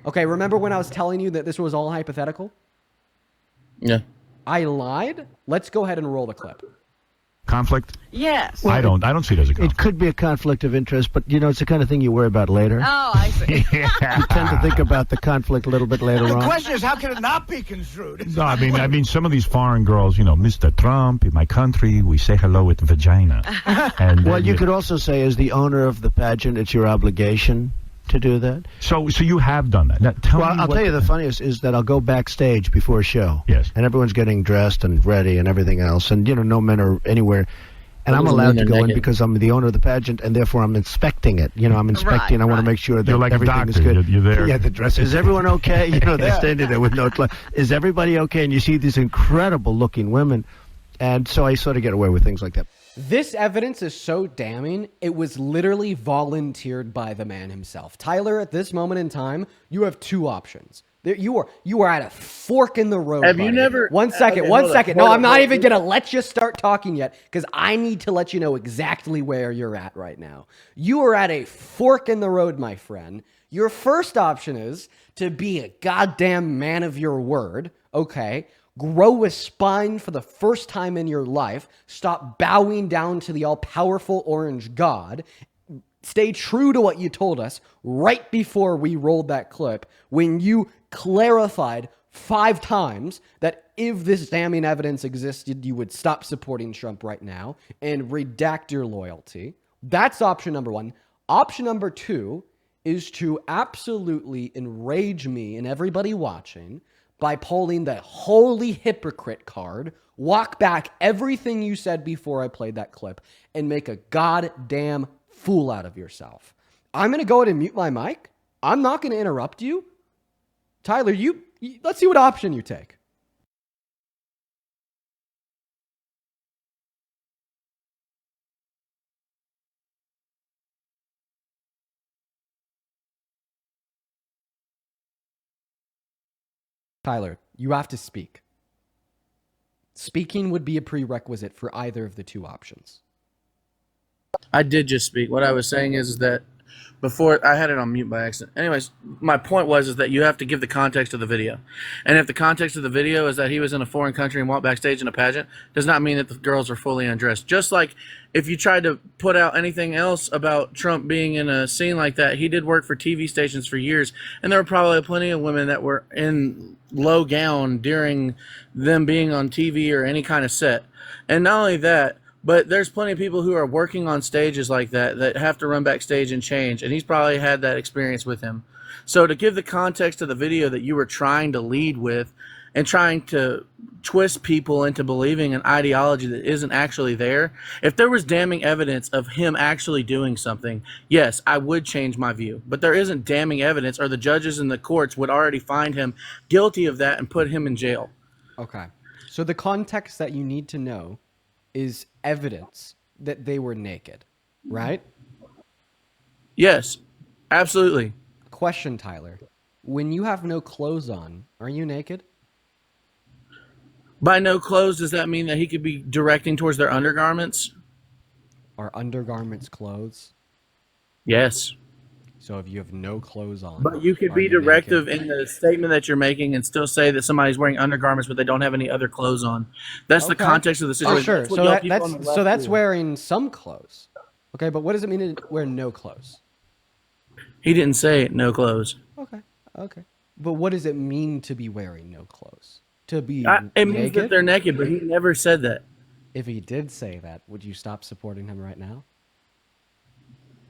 Okay, remember when I was telling you that this was all hypothetical? Yeah. I lied? Let's go ahead and roll the clip. conflict? Yes. I don't see it as a conflict. It could be a conflict of interest, but it's the kind of thing you worry about later. Oh, I see. You tend to think about the conflict a little bit later on. The question is, how can it not be construed? No, I mean, some of these foreign girls, Mr. Trump, in my country, we say hello with vagina. And well, you could also say, as the owner of the pageant, it's your obligation to do that. So you have done that. Now, I'll tell you the funniest is that I'll go backstage before a show. Yes. And everyone's getting dressed and ready and everything else, and no men are anywhere. And I'm allowed to go in because I'm the owner of the pageant, and therefore I'm inspecting it. I'm inspecting. Right, I want to make sure that You're like everything a doctor. is good. You're there. Yeah, the dress. Is everyone okay? They're standing there with no clothes. Is everybody okay? And you see these incredible-looking women, and so I sort of get away with things like that. This evidence is so damning, it was literally volunteered by the man himself. Tyler, at this moment in time, you have two options. You are at a fork in the road. Have you buddy. never- One second. okay, One hold second. on, No, hold I'm on, not hold even on. going to let you start talking yet because I need to let you know exactly where you're at right now. You are at a fork in the road, my friend. Your first option is to be a goddamn man of your word, okay? Grow a spine for the first time in your life. Stop bowing down to the all-powerful orange god. Stay true to what you told us right before we rolled that clip when you clarified 5 times that if this damning evidence existed, you would stop supporting Trump right now and redact your loyalty. That's option number 1. Option number 2 is to absolutely enrage me and everybody watching by pulling the holy hypocrite card, walk back everything you said before I played that clip, and make a goddamn fool out of yourself. I'm going to go ahead and mute my mic. I'm not going to interrupt you. Tyler, let's see what option you take. Tyler, you have to speak. Speaking would be a prerequisite for either of the two options. I did just speak. What I was saying is that before I had it on mute by accident. Anyways, my point was that you have to give the context of the video. And if the context of the video is that he was in a foreign country and walked backstage in a pageant, does not mean that the girls are fully undressed. Just like if you tried to put out anything else about Trump being in a scene like that, he did work for TV stations for years, and there were probably plenty of women that were in low gown during them being on TV or any kind of set. And not only that, but there's plenty of people who are working on stages like that have to run backstage and change, and he's probably had that experience with him. So to give the context of the video that you were trying to lead with and trying to twist people into believing an ideology that isn't actually there, if there was damning evidence of him actually doing something, yes, I would change my view. But there isn't damning evidence, or the judges in the courts would already find him guilty of that and put him in jail. Okay. So the context that you need to know is evidence that they were naked, right? Yes, absolutely. Question, Tyler. When you have no clothes on, are you naked? By no clothes, does that mean that he could be directing towards their undergarments? Are undergarments clothes? Yes. So if you have no clothes on, But you could are be you directive naked? in the statement that you're making and still say that somebody's wearing undergarments but they don't have any other clothes on. That's the Okay. context of the situation. Oh, sure. That's what So y'all people that's on the left that's do. wearing some clothes. Okay, but what does it mean to wear no clothes? He didn't say no clothes. Okay. But what does it mean to be wearing no clothes? To be It means naked? that they're naked, but he never said that. If he did say that, would you stop supporting him right now?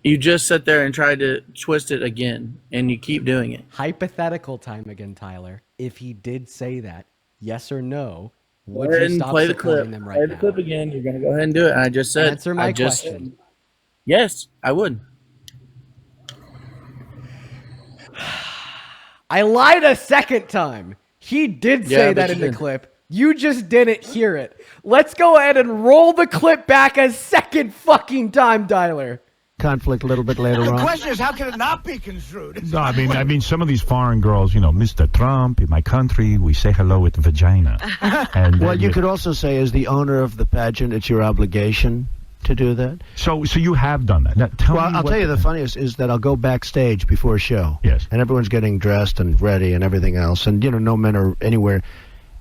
You just sit there and try to twist it again, and you keep doing it. Hypothetical time again, Tyler. If he did say that, yes or no, would Go ahead you and stop play the supporting clip. them Play right the now? clip again. You're going to go ahead and do it. I just said. Answer my I just question. said, yes, I would. I lied a second time. He did Yeah, say but that you in the didn't. clip. You just didn't hear it. Let's go ahead and roll the clip back a second fucking time, Tyler. Conflict a little bit later The on. question is, how can it not be construed? No, I mean, some of these foreign girls, Mr. Trump, in my country, we say hello with vagina. And Well, you could also say, as the owner of the pageant, it's your obligation to do that. So you have done that. Now, tell me I'll what- tell you the funniest is that I'll go backstage before a show. Yes. And everyone's getting dressed and ready and everything else, and no men are anywhere.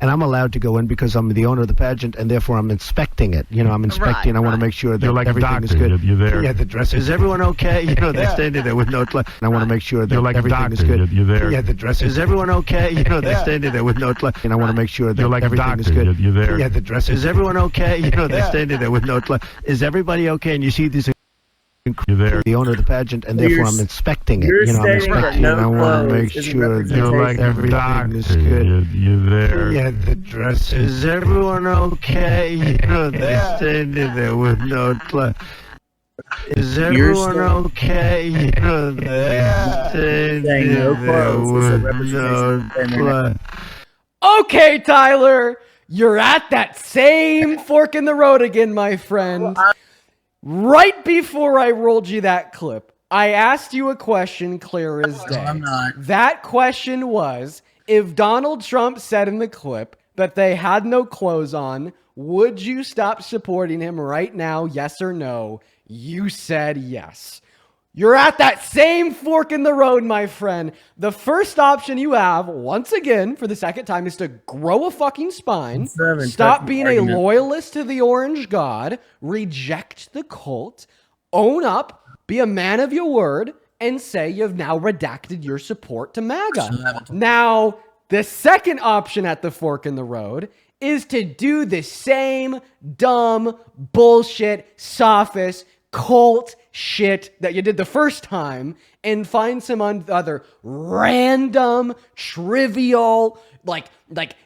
and I'm allowed to go in because I'm the owner of the pageant, and therefore I'm inspecting it. You know, I'm inspecting. I want to make sure that You're like a everything is doctor. good. You're there. Yeah, the dress. Is everyone okay? You know, they're standing there with no. And I want to make sure that You're like a everything is doctor. good. You're there. Yeah, the dress. Is everyone okay? You know, they're standing there with no. And I want to make sure that You're like a everything doctor. is good. You're there. Yeah, the dress. Is everyone okay? You know, they're standing there with no. Is everybody okay? And you see these. You're there. The owner of the pageant, and You're therefore s- I'm inspecting it. you're You know, I'm stating that inspecting, no and I want to clothes make isn't sure that You're like a everything doctor. is good. You're there. Yeah, the dress. Is everyone okay? You know, they're standing there with no. Is everyone okay? You know, they're standing saying no there clothes is a with representation of feminine. Okay, Tyler, you're at that same fork in the road again, my friend. Right before I rolled you that clip, I asked you a question clear as day. I'm not. That question was, if Donald Trump said in the clip that they had no clothes on, would you stop supporting him right now, yes or no? You said yes. You're at that same fork in the road, my friend. The first option you have, once again, for the second time, is to grow a fucking spine, stop being a loyalist to the orange god, reject the cult, own up, be a man of your word, and say you've now redacted your support to MAGA. Now, the second option at the fork in the road is to do the same dumb, bullshit, sophist, cult shit that you did the first time and find some other random, trivial, like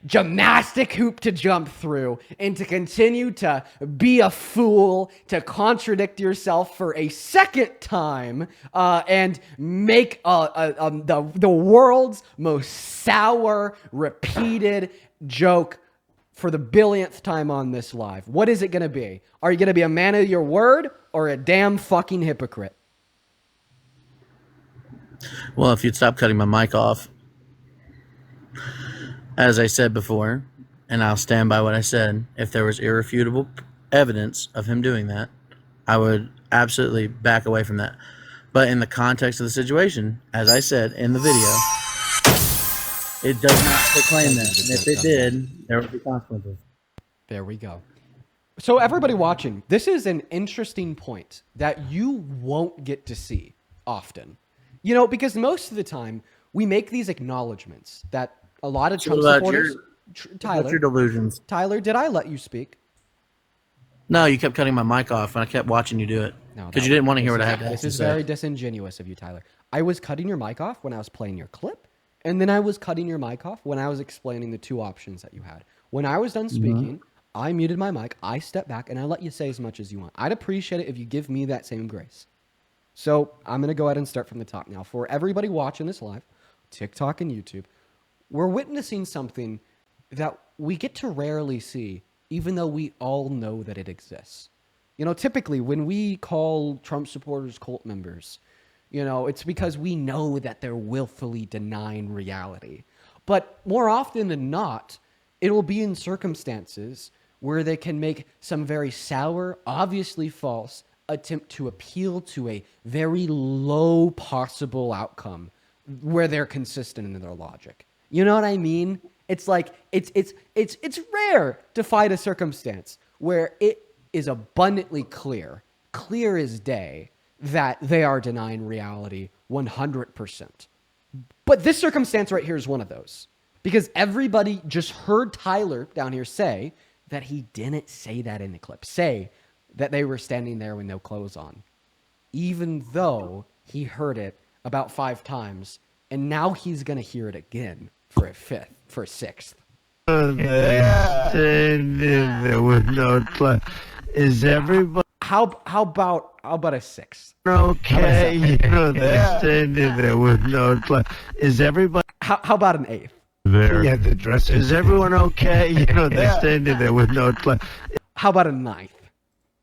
gymnastic hoop to jump through and to continue to be a fool, to contradict yourself for a second time, and make the world's most sour, repeated joke for the billionth time on this live. What is it going to be? Are you going to be a man of your word or a damn fucking hypocrite? Well, if you'd stop cutting my mic off. As I said before, and I'll stand by what I said, if there was irrefutable evidence of him doing that, I would absolutely back away from that. But in the context of the situation, as I said in the video, it does not proclaim that. And if it did, there would be consequences. There we go. So everybody watching, this is an interesting point that you won't get to see often. You know, because most of the time we make these acknowledgments that a lot of Trump supporters... What's your delusions? Tyler, did I let you speak? No, you kept cutting my mic off, and I kept watching you do it. Because you didn't want to hear what I had to say. This is very disingenuous of you, Tyler. I was cutting your mic off when I was playing your clip, and then I was cutting your mic off when I was explaining the two options that you had. When I was done speaking, I muted my mic, I stepped back, and I let you say as much as you want. I'd appreciate it if you give me that same grace. So I'm going to go ahead and start from the top now. For everybody watching this live, TikTok and YouTube, we're witnessing something that we get to rarely see, even though we all know that it exists. You know, typically when we call Trump supporters cult members, you know, it's because we know that they're willfully denying reality. But more often than not, it will be in circumstances where they can make some very sour, obviously false attempt to appeal to a very low possible outcome where they're consistent in their logic. You know what I mean? It's like it's rare to find a circumstance where it is abundantly clear as day, that they are denying reality 100%. But this circumstance right here is one of those. Because everybody just heard Tyler down here say that he didn't say that in the clip. Say that they were standing there with no clothes on. Even though he heard it about 5 times, and now he's going to hear it again for a 5th, for a 6th. Is everybody... How about a 6th? Okay, you know, they're standing there with no... Is everybody... How about an 8th? There. Yeah, the dress. Is everyone okay? You know, they're standing there with no... How about a 9th?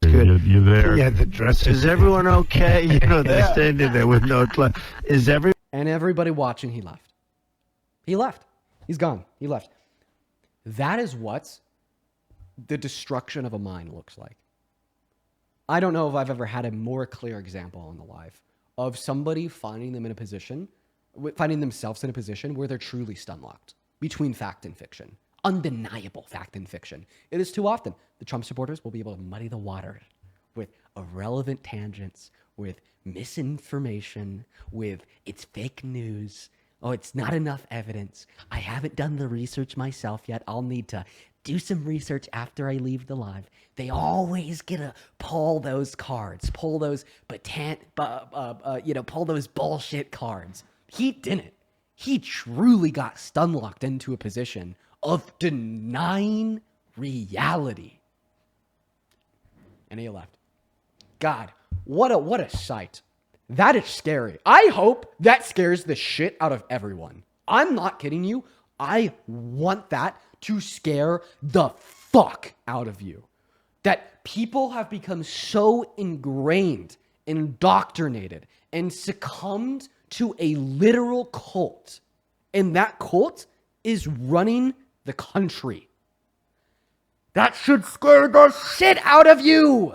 You're there. Yeah, the dress. Is everyone okay? You know, they're standing there with no... Is every... And everybody watching, he left. He left. He's gone. He left. That is what the destruction of a mind looks like. I don't know if I've ever had a more clear example in the life of somebody finding themselves in a position where they're truly stunlocked between fact and fiction. undeniable fact and fiction. It is too often the Trump supporters will be able to muddy the water with irrelevant tangents, with misinformation, with it's fake news. Oh, it's not enough evidence. I haven't done the research myself yet. I'll need to do some research after I leave the live. They always get to pull those cards, pull those pull those bullshit cards. He didn't. He truly got stunlocked into a position of denying reality. And he left. God, what a sight. That is scary. I hope that scares the shit out of everyone. I'm not kidding you. I want that to scare the fuck out of you. That people have become so ingrained, indoctrinated, and succumbed to a literal cult. And that cult is running the country. That should scare the shit out of you.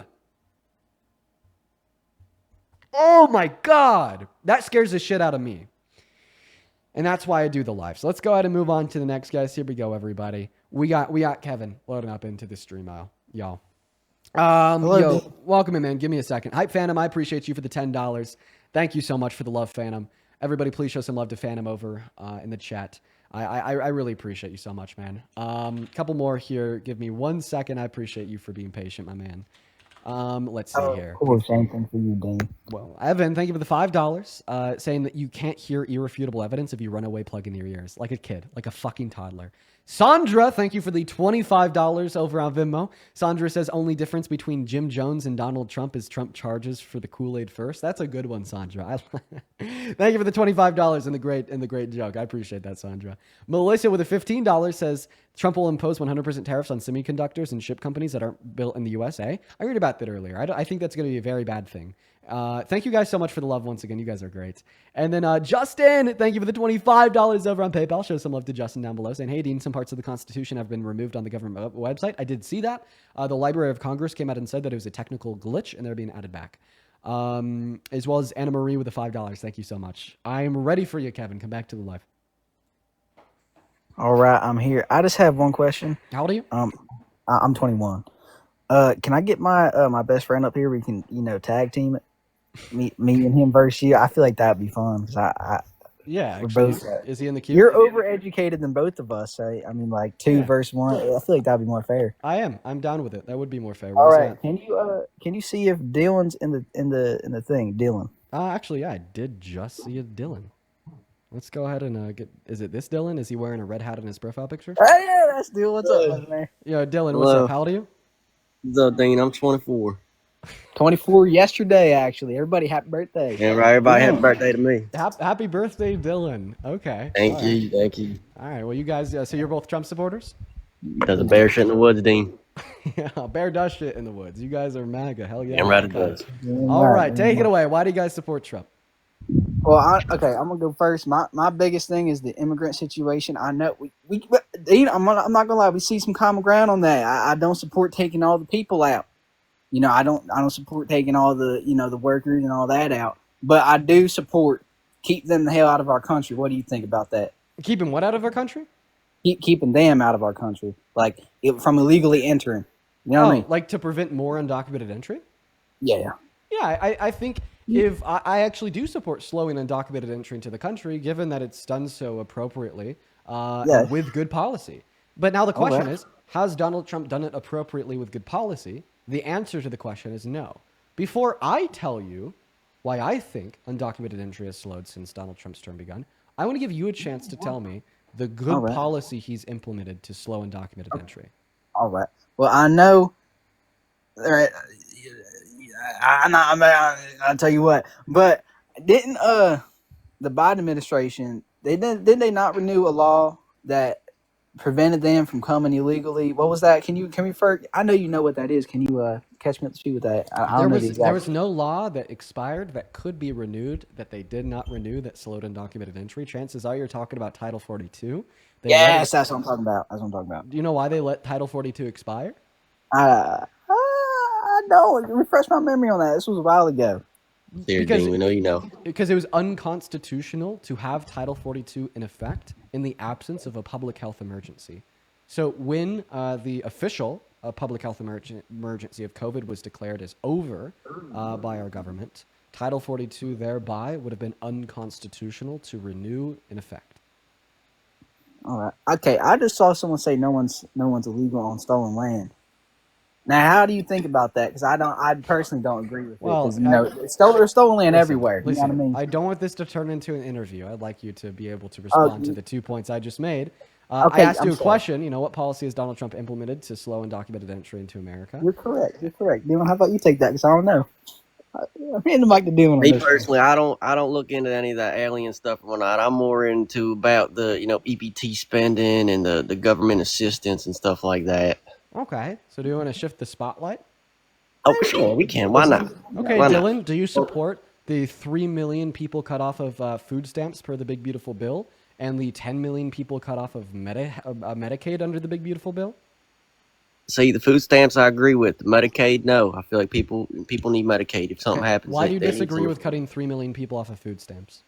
Oh my God. That scares the shit out of me. And that's why I do the live. So let's go ahead and move on to the next guys. Here we go, everybody. We got Kevin loading up into the stream aisle, y'all. Welcome in, man. Give me a second. Hype Phantom, I appreciate you for the $10. Thank you so much for the love, Phantom. Everybody, please show some love to Phantom over in the chat. I really appreciate you so much, man. Couple more here. Give me 1 second. I appreciate you for being patient, my man. Let's see here. Of course, anything for you, Dean. Well, Evan, thank you for the $5, saying that you can't hear irrefutable evidence if you run away, plug in your ears. Like a kid, like a fucking toddler. Sandra, thank you for the $25 over on Venmo. Sandra says only difference between Jim Jones and Donald Trump is Trump charges for the Kool-Aid first. That's a good one, Sandra. Thank you for the $25 and the great joke. I appreciate that, Sandra. Melissa with a $15 says Trump will impose 100% tariffs on semiconductors and ship companies that aren't built in the USA. I read about that earlier. I think that's going to be a very bad thing. Thank you guys so much for the love once again. You guys are great. And then Justin, thank you for the $25 over on PayPal. Show some love to Justin down below saying, hey, Dean, some parts of the Constitution have been removed on the government website. I did see that. The Library of Congress came out and said that it was a technical glitch and they're being added back. As well as Anna Marie with the $5. Thank you so much. I'm ready for you, Kevin. Come back to the live. All right, I'm here. I just have one question. How old are you? I'm 21. Can I get my my best friend up here? We can tag team it. Me and him versus you. I feel like that'd be fun because yeah. We're Actually, both. Is he in the queue? You're overeducated than both of us. I mean, like two versus one. I feel like that'd be more fair. I am. I'm down with it. That would be more fair. All Where's right. that? Can you see if Dylan's in the thing? Dylan. Actually, yeah, I did just see a Dylan. Let's go ahead and get. Is it this Dylan? Is he wearing a red hat in his profile picture? Hey, yeah, that's Dylan. What's up, man? Yo, Dylan, what's up? How old are you? What's up, Dean? I'm 24. 24 yesterday, actually. Everybody, happy birthday. Yeah, right. Everybody, happy birthday to me. Happy birthday, Dylan. Okay. Thank you. Thank you. All right. Well, you guys, so you're both Trump supporters? Does a bear shit in the woods, Dean? Yeah, bear does shit in the woods. You guys are MAGA. Hell yeah. Damn right it does. All right. Take it away. Why do you guys support Trump? Well, I'm gonna go first. My biggest thing is the immigrant situation. I know I'm not gonna lie. We see some common ground on that. I don't support taking all the people out. I don't support taking all the the workers and all that out. But I do support keep them the hell out of our country. What do you think about that? Keeping what out of our country? Keeping them out of our country, like from illegally entering. You know what I mean? Like to prevent more undocumented entry? Yeah. Yeah, I think if I actually do support slowing undocumented entry into the country, given that it's done so appropriately and with good policy. But now the question is, has Donald Trump done it appropriately with good policy? The answer to the question is no. Before I tell you why I think undocumented entry has slowed since Donald Trump's term begun, I want to give you a chance to tell me the good policy he's implemented to slow undocumented entry. All right. Well, I know. I'll tell you what. But didn't the Biden administration didn't they not renew a law that prevented them from coming illegally? What was that? Can we first? I know you know what that is. Can you catch me up to speed with that? There was no law that expired that could be renewed that they did not renew that slowed undocumented entry. Chances are you're talking about Title 42. Yes, that's what I'm talking about. Do you know why they let Title 42 expire? I don't. Refresh my memory on that. This was a while ago. Because we know you know. Because it was unconstitutional to have Title 42 in effect in the absence of a public health emergency. So when the official public health emergency of COVID was declared as over by our government, Title 42 thereby would have been unconstitutional to renew in effect. All right. Okay. I just saw someone say no one's illegal on stolen land. Now, how do you think about that? Because I personally don't agree with it. Well, Because there's stolen land everywhere. You know what I mean? I don't want this to turn into an interview. I'd like you to be able to respond to the 2 points I just made. I asked you a question. You know, what policy has Donald Trump implemented to slow undocumented entry into America? You're correct. Dylan, how about you take that? Because I don't know. I'm in the mic to Dylan. Me personally, I don't look into any of that alien stuff or whatnot. I'm more into about the EBT spending and the government assistance and stuff like that. Okay, so do you want to shift the spotlight? Oh, sure, we can. Why not? Okay, Why Dylan, not? do you support the 3 million people cut off of food stamps per the Big Beautiful Bill and the 10 million people cut off of Medicaid under the Big Beautiful Bill? See, the food stamps I agree with. The Medicaid, no. I feel like people need Medicaid if something happens. Why do you they need disagree some- with cutting 3 million people off of food stamps?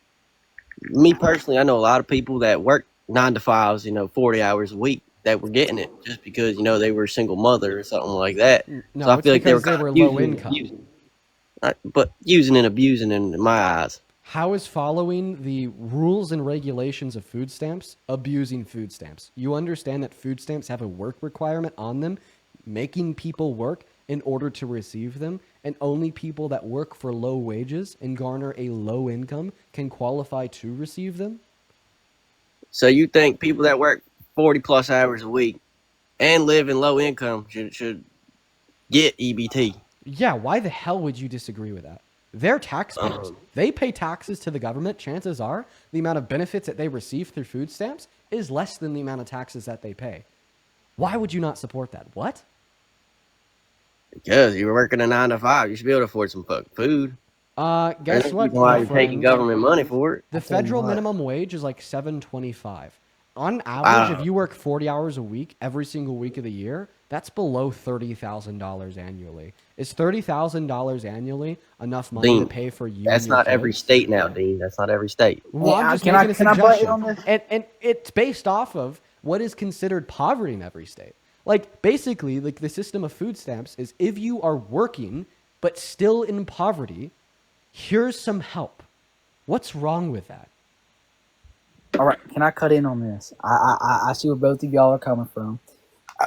Me personally, I know a lot of people that work 9 to 5s, 40 hours a week that were getting it just because, they were a single mother or something like that. No, so I it's feel like because they they were were using low and income. abusing. But using and abusing in my eyes. How is following the rules and regulations of food stamps abusing food stamps? You understand that food stamps have a work requirement on them, making people work in order to receive them, and only people that work for low wages and garner a low income can qualify to receive them? So you think people that work 40 plus hours a week and live in low income should get EBT? Yeah, why the hell would you disagree with that? They're taxpayers. They pay taxes to the government. Chances are the amount of benefits that they receive through food stamps is less than the amount of taxes that they pay. Why would you not support that? What? Because you're working a 9 to 5. You should be able to afford some fucking food. Guess what? Why my you're taking friend? government money for it? The federal minimum wage is like $7.25. On average, if you work 40 hours a week every single week of the year, that's below $30,000 annually. Is $30,000 annually enough money Dean, to pay for you? That's and your not every kids? state now, Dean. That's not every state. Well, I'm just making a can I butt in suggestion. on this? And it's based off of what is considered poverty in every state. Like, basically, like the system of food stamps is if you are working but still in poverty, here's some help. What's wrong with that? All right, can I cut in on this? I see where both of y'all are coming from.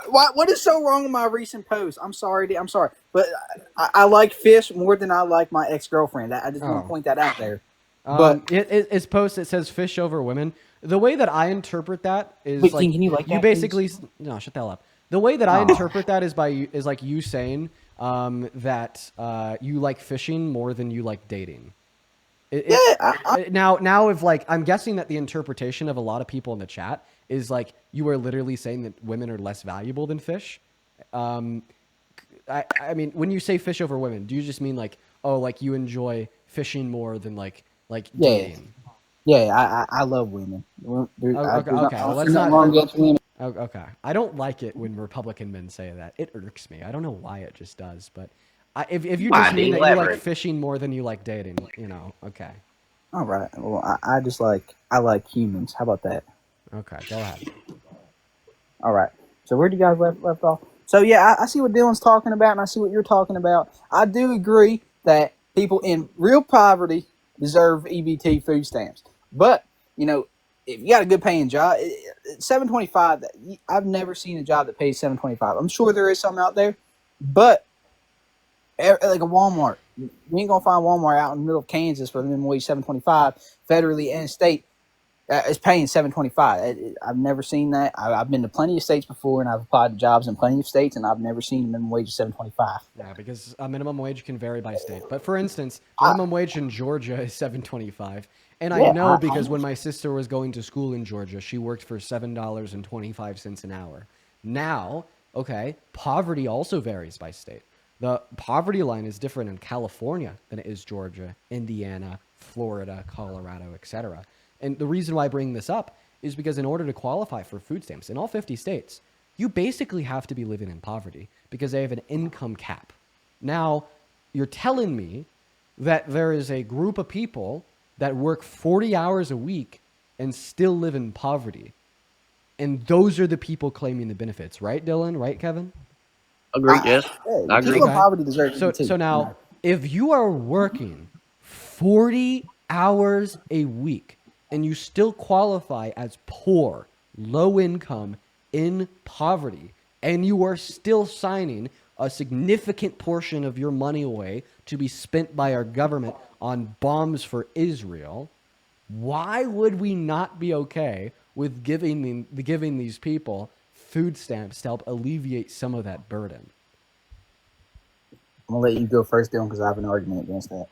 What is so wrong with my recent post? I'm sorry, but I like fish more than I like my ex-girlfriend. I just want to point that out there. But It's post that says fish over women. The way that I interpret that is Wait, like can you like you that, basically no, shut the hell up. The way that I interpret that is like you saying that you like fishing more than you like dating. Now if like I'm guessing that the interpretation of a lot of people in the chat is like you are literally saying that women are less valuable than fish. I mean, when you say fish over women, do you just mean like, oh, like you enjoy fishing more than like dating? Yeah, I love women. Okay, well, let's not. Okay, I don't like it when Republican men say that. It irks me. I don't know why it just does, but if you just mean that you like fishing more than you like dating, okay. All right. Well, I like humans. How about that? Okay, go ahead. All right. So where do you guys left off? So yeah, I see what Dylan's talking about, and I see what you're talking about. I do agree that people in real poverty deserve EBT food stamps, but if you got a good paying job, $7.25. I've never seen a job that pays $7.25. I'm sure there is some out there, but like a Walmart, you ain't gonna find Walmart out in the middle of Kansas for the minimum wage $7.25 federally and state. Is paying $7.25. I've never seen that. I've been to plenty of states before, and I've applied to jobs in plenty of states, and I've never seen a minimum wage of $7.25. Yeah, because a minimum wage can vary by state. But for instance, minimum wage in Georgia is $7.25, and I know because when my sister was going to school in Georgia, she worked for $7.25 an hour. Now, okay, poverty also varies by state. The poverty line is different in California than it is Georgia, Indiana, Florida, Colorado, etc. And the reason why I bring this up is because in order to qualify for food stamps in all 50 states, you basically have to be living in poverty because they have an income cap. Now, you're telling me that there is a group of people that work 40 hours a week and still live in poverty. And those are the people claiming the benefits, right, Dylan? Right, Kevin? Agreed. Yes, I agree. People in poverty deserve So, EBT. so now, if you are working 40 hours a week and you still qualify as poor, low income, in poverty, and you are still signing a significant portion of your money away to be spent by our government on bombs for Israel, why would we not be okay with giving these people food stamps to help alleviate some of that burden? I'm gonna let you go first, Dylan, because I have an argument against that.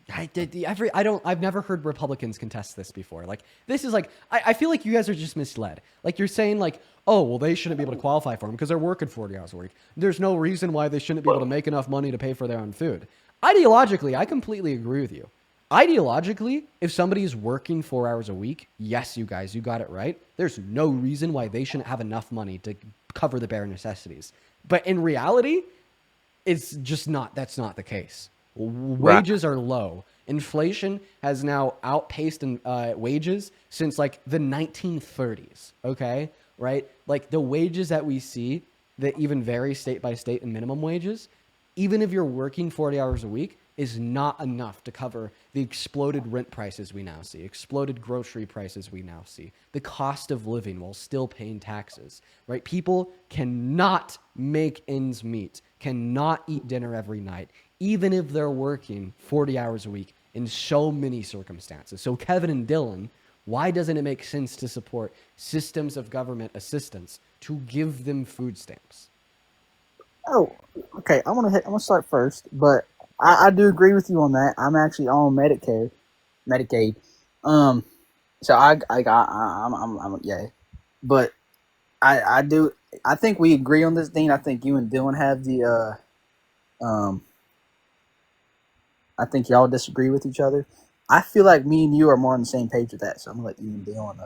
I've never heard Republicans contest this before. Like, this is like, I feel like you guys are just misled. Like, you're saying like, oh, well, they shouldn't be able to qualify for them because they're working 40 hours a week. There's no reason why they shouldn't be able to make enough money to pay for their own food. Ideologically, I completely agree with you. Ideologically, if somebody is working 4 hours a week, yes, you guys, you got it right. There's no reason why they shouldn't have enough money to cover the bare necessities. But in reality, it's just not, that's not the case. Wages are low. Inflation has now outpaced wages since like the 1930s. Okay, right? Like the wages that we see that even vary state by state in minimum wages, even if you're working 40 hours a week, is not enough to cover the exploded rent prices we now see, exploded grocery prices we now see, the cost of living while still paying taxes, right? People cannot make ends meet, cannot eat dinner every night, even if they're working 40 hours a week in so many circumstances. So Kevin and Dylan, why doesn't it make sense to support systems of government assistance to give them food stamps? Oh, okay. I'm gonna start first, but I do agree with you on that. I'm actually on Medicaid. So I'm yeah, but I do. I think we agree on this, Dean. I think you and Dylan have the I think y'all disagree with each other. I feel like me and you are more on the same page with that, so I'm gonna let you and Dylan,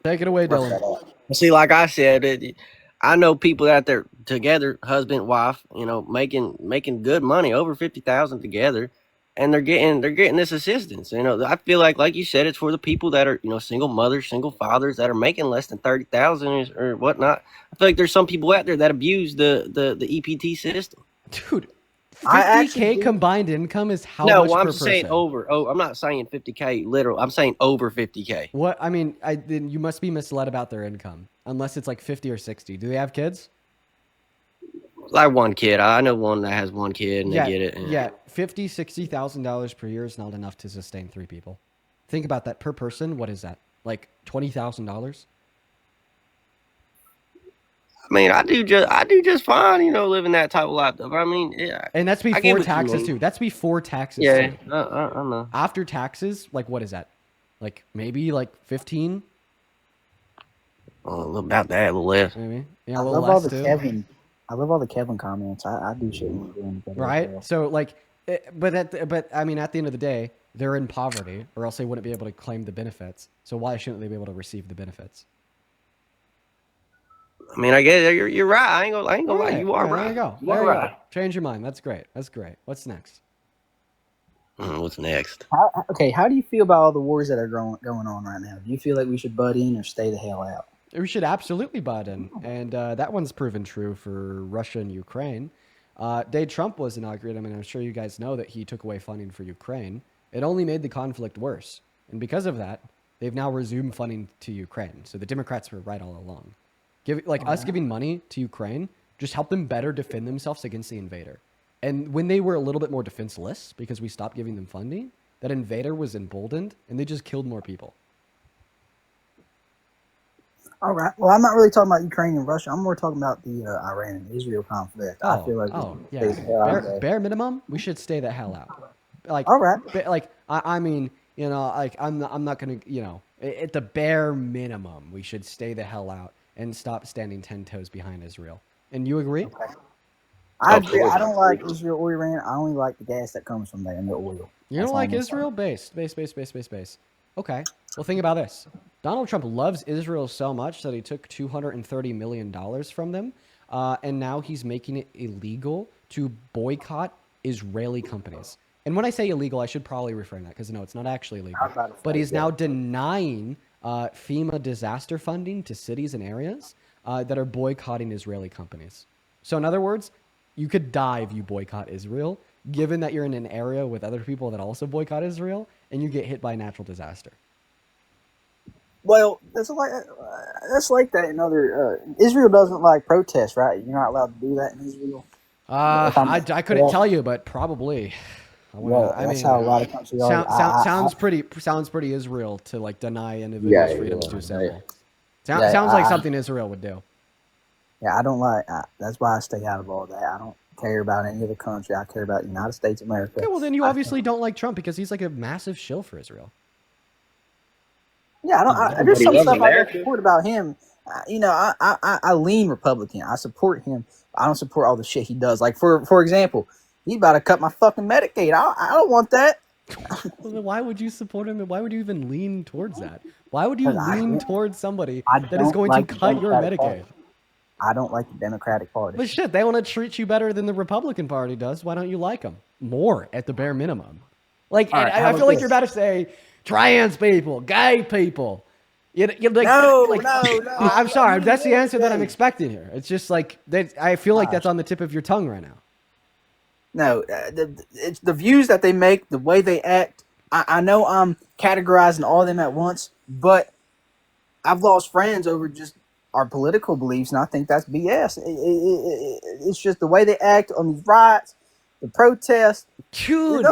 take it away, Dylan. See, like I said, I know people out there together, husband, wife, making good money, over 50,000 together, and they're getting this assistance. I feel like you said, it's for the people that are single mothers, single fathers that are making less than 30,000 or whatnot. I feel like there's some people out there that abuse the EPT system. Dude, 50K combined income is how much per person? Saying over. Oh, I'm not saying 50K literal. I'm saying over 50K. What? I mean, then you must be misled about their income, unless it's like 50 or 60. Do they have kids? Like one kid. I know one that has one kid, and they get it. Yeah, $50,000-$60,000 per year is not enough to sustain 3 people. Think about that per person. What is that? Like $20,000? I mean, I do just fine, living that type of life. I mean, yeah. And that's before taxes too. That's before taxes. Yeah, too. I know. After taxes, like what is that? Like maybe like 15? About that, a little less. Maybe. Yeah, I love all the Kevin comments. I do shit. Right. So like, but I mean, at the end of the day, they're in poverty, or else they wouldn't be able to claim the benefits. So why shouldn't they be able to receive the benefits? I mean, I guess you're right. I ain't gonna lie. You are right. There you go. You are right. Change your mind. That's great. What's next? What's next? How do you feel about all the wars that are going on right now? Do you feel like we should butt in or stay the hell out? We should absolutely butt in, and that one's proven true for Russia and Ukraine. Day Trump was inaugurated. I mean, I'm sure you guys know that he took away funding for Ukraine. It only made the conflict worse, and because of that, they've now resumed funding to Ukraine. So the Democrats were right all along. Us giving money to Ukraine just helped them better defend themselves against the invader. And when they were a little bit more defenseless because we stopped giving them funding, that invader was emboldened and they just killed more people. All right. Well, I'm not really talking about Ukraine and Russia. I'm more talking about the Iran and Israel conflict. I feel like bare minimum, we should stay the hell out. Like, all right. I mean, I'm not gonna, at the bare minimum, we should stay the hell out and stop standing 10 toes behind Israel. And you agree? Okay. I agree. I don't like Israel or Iran. I only like the gas that comes from there and the oil. You don't like Israel? Base. Okay. Well, think about this. Donald Trump loves Israel so much that he took $230 million from them, and now he's making it illegal to boycott Israeli companies. And when I say illegal, I should probably reframe that because no, it's not actually illegal. But he's now denying FEMA disaster funding to cities and areas that are boycotting Israeli companies. So in other words, you could die if you boycott Israel, given that you're in an area with other people that also boycott Israel, and you get hit by a natural disaster. Well, that's like that in other. Israel doesn't like protest, right? You're not allowed to do that in Israel. I couldn't tell you, but probably. That's how a lot of countries are. Sounds pretty Israel to like deny individuals' Yeah, freedoms yeah, too yeah. simple. Yeah, Sounds like something Israel would do. Yeah, I don't like. That's why I stay out of all that. I don't care about any other country. I care about the United States of America. Okay, well then you obviously don't like Trump because he's like a massive shill for Israel. Yeah, there's some stuff I don't support about him. I lean Republican. I support him. I don't support all the shit he does. Like for example, he's about to cut my fucking Medicaid. I don't want that. Well, then why would you support him, and why would you even lean towards that? Why would you lean towards somebody that is going to cut your Medicaid? I don't like the Democratic Party. But shit, they want to treat you better than the Republican Party does. Why don't you like them more at the bare minimum? Like, All right, I feel like you're about to say trans people, gay people. No. I'm sorry. That's the answer that I'm expecting here. It's just like I feel like that's on the tip of your tongue right now. No, it's the views that they make, the way they act. I know I'm categorizing all of them at once, but I've lost friends over just our political beliefs, and I think that's BS. It's just the way they act on these riots, the protests. Dude,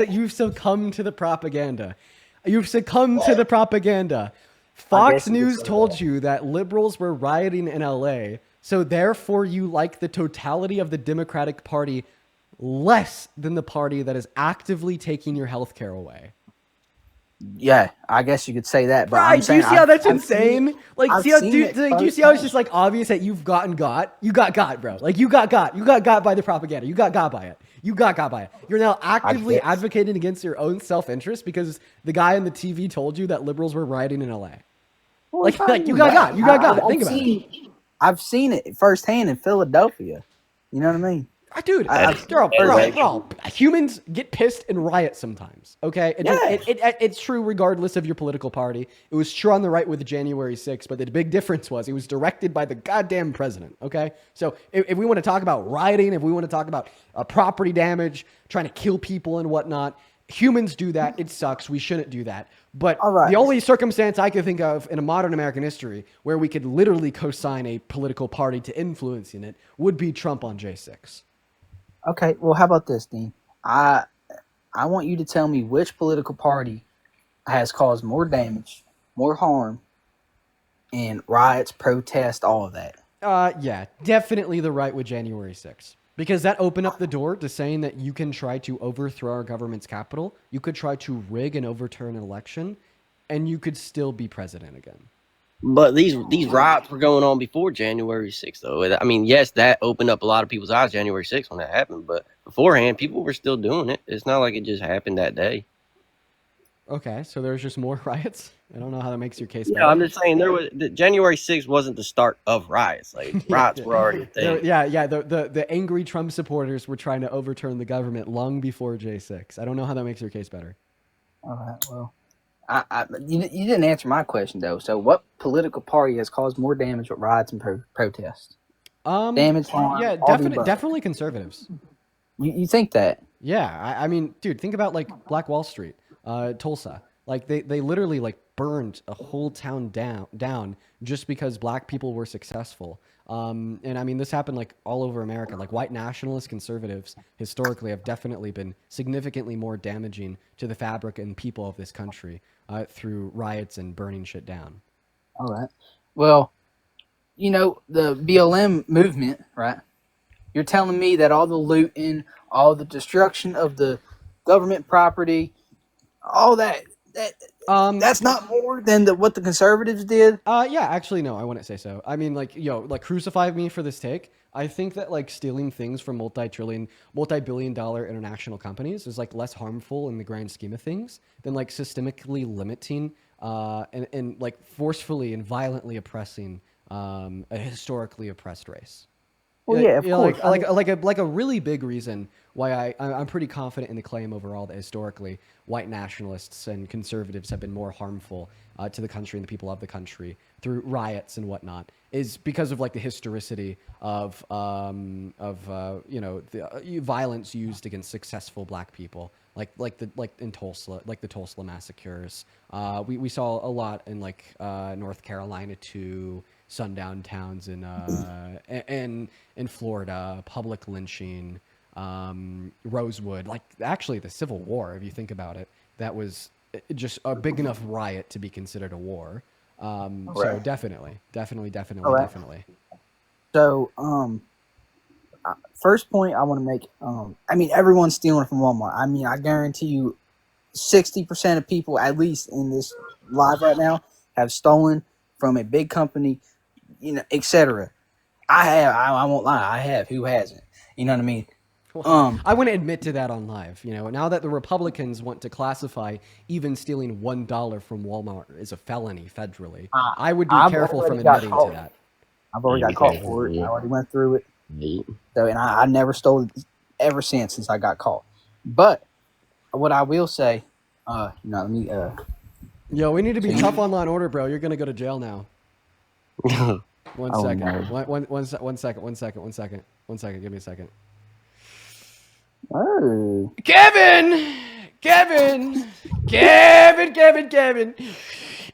you've succumbed to the propaganda. You've succumbed to the propaganda. Fox News told you that liberals were rioting in LA, so therefore you like the totality of the Democratic Party less than the party that is actively taking your health care away. Yeah, I guess you could say that. But right, I'm saying, do you see how that's I've insane? Seen, like, I've see how, seen do it you see how it's just like obvious that you've got? You got got, bro. Like you got got by the propaganda. You got got by it. You got got by it. You're now actively advocating against your own self-interest because the guy on the TV told you that liberals were rioting in LA. Well, like you got got. You got got. Think about it. I've seen it firsthand in Philadelphia. You know what I mean? Dude, bro, humans get pissed and riot sometimes, okay? It's true regardless of your political party. It was true on the right with January 6th, but the big difference was it was directed by the goddamn president, okay? So if we want to talk about rioting, if we want to talk about property damage, trying to kill people and whatnot, humans do that. It sucks. We shouldn't do that. But the only circumstance I could think of in a modern American history where we could literally co-sign a political party to influencing it would be Trump on J6. Okay, well, how about this, Dean? I want you to tell me which political party has caused more damage, more harm, and riots, protests, all of that. Yeah, definitely the right with January 6th. Because that opened up the door to saying that you can try to overthrow our government's capital, you could try to rig and overturn an election, and you could still be president again. But these riots were going on before January 6th, though. I mean, yes, that opened up a lot of people's eyes January 6th when that happened, but beforehand, people were still doing it. It's not like it just happened that day. Okay, so there's just more riots? I don't know how that makes your case better. Yeah, I'm just saying January 6th wasn't the start of riots. Like riots were already a thing. Yeah. The angry Trump supporters were trying to overturn the government long before J6. I don't know how that makes your case better. All right, well. You didn't answer my question though. So, what political party has caused more damage with riots and protests? Damage, harm, yeah, definitely conservatives. You think that? Yeah, I mean, dude, think about like Black Wall Street, Tulsa. Like they literally like burned a whole town down just because black people were successful. And I mean, this happened like all over America. Like white nationalist conservatives historically have definitely been significantly more damaging to the fabric and people of this country through riots and burning shit down. All right. Well, you know, the BLM movement, right? You're telling me that all the looting, all the destruction of the government property, all that's not more than what the conservatives did? Yeah, actually, no, I wouldn't say so. I mean, like, crucify me for this take. I think that like stealing things from multi-billion-dollar international companies is like less harmful in the grand scheme of things than like systemically limiting and like forcefully and violently oppressing a historically oppressed race. Well, yeah, of course. Like a really big reason why I'm pretty confident in the claim overall that historically white nationalists and conservatives have been more harmful to the country and the people of the country through riots and whatnot is because of like the historicity of the violence used against successful black people, like in Tulsa, like the Tulsa massacres. We saw a lot in like North Carolina too. Sundown towns in Florida, public lynching, Rosewood, like actually the Civil War, if you think about it, that was just a big enough riot to be considered a war. So definitely. So, first point I want to make, I mean, everyone's stealing from Walmart. I mean, I guarantee you 60% of people, at least in this live right now, have stolen from a big company, etc. I won't lie, I have. Who hasn't? You know what I mean? I wouldn't admit to that on live. Now that the Republicans want to classify even stealing $1 from Walmart as a felony federally, I would be careful from admitting to that. I've already got caught for it. I already went through it. So, and I never stole it ever since I got caught. But what I will say, let me. Yo, we need to be tough on Law and Order, bro. You're gonna go to jail now. One second. One second. Give me a second. Oh. Kevin!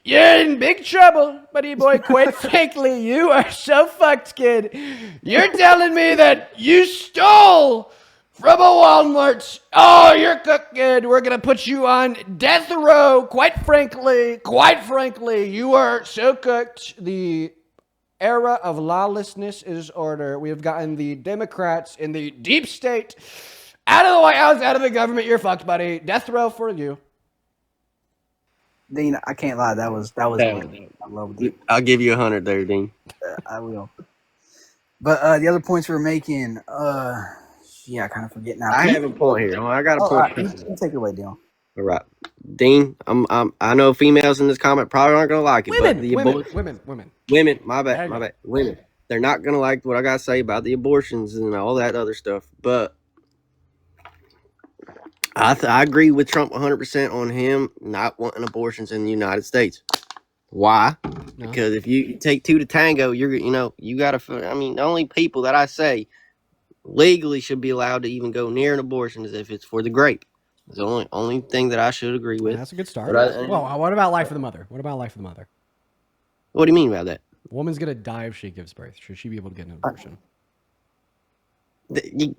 You're in big trouble, buddy boy. Quite frankly, you are so fucked, kid. You're telling me that you stole from a Walmart. Oh, you're cooked, kid. We're going to put you on death row. Quite frankly, you are so cooked. The era of lawlessness is order. We have gotten the Democrats in the deep state out of the White House, out of the government. You're fucked, buddy. Death row for you. Dean, I can't lie. That was. I love it. I'll give you 100 there, Dean. I will. But the other points we're making, I kind of forget now. I have a point here. I got a point. You take it away, Dean. All right, Dean. I know females in this comment probably aren't gonna like it, women. My bad. Women. They're not gonna like what I gotta say about the abortions and all that other stuff, but I agree with Trump 100% on him not wanting abortions in the United States. Why? No. Because if you take two to tango, you gotta. I mean, the only people that I say legally should be allowed to even go near an abortion is if it's for the grape. It's the only thing that I should agree with. That's a good start. Well, what about life of the mother? What do you mean by that? A woman's gonna die if she gives birth. Should she be able to get an abortion? You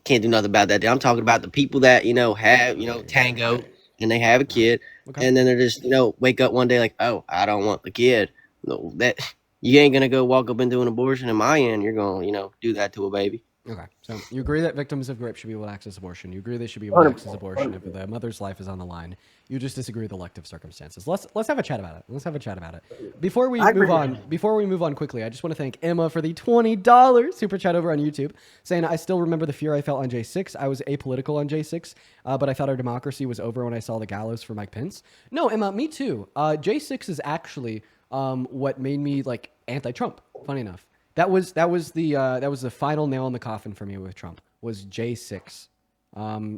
can't do nothing about that. I'm talking about the people that have tango and they have a kid, and then they're just wake up one day like, oh, I don't want the kid. No, that you ain't gonna go walk up and do an abortion in my end. You're gonna do that to a baby. Okay, so you agree that victims of rape should be able to access abortion. You agree they should be able to access abortion if the mother's life is on the line. You just disagree with elective circumstances. Let's have a chat about it. Before we move on quickly, I just want to thank Emma for the $20 super chat over on YouTube, saying I still remember the fear I felt on J6. I was apolitical on J6, but I thought our democracy was over when I saw the gallows for Mike Pence. No, Emma, me too. J6 is actually what made me like anti-Trump. Funny enough. That was the final nail in the coffin for me with Trump was J6.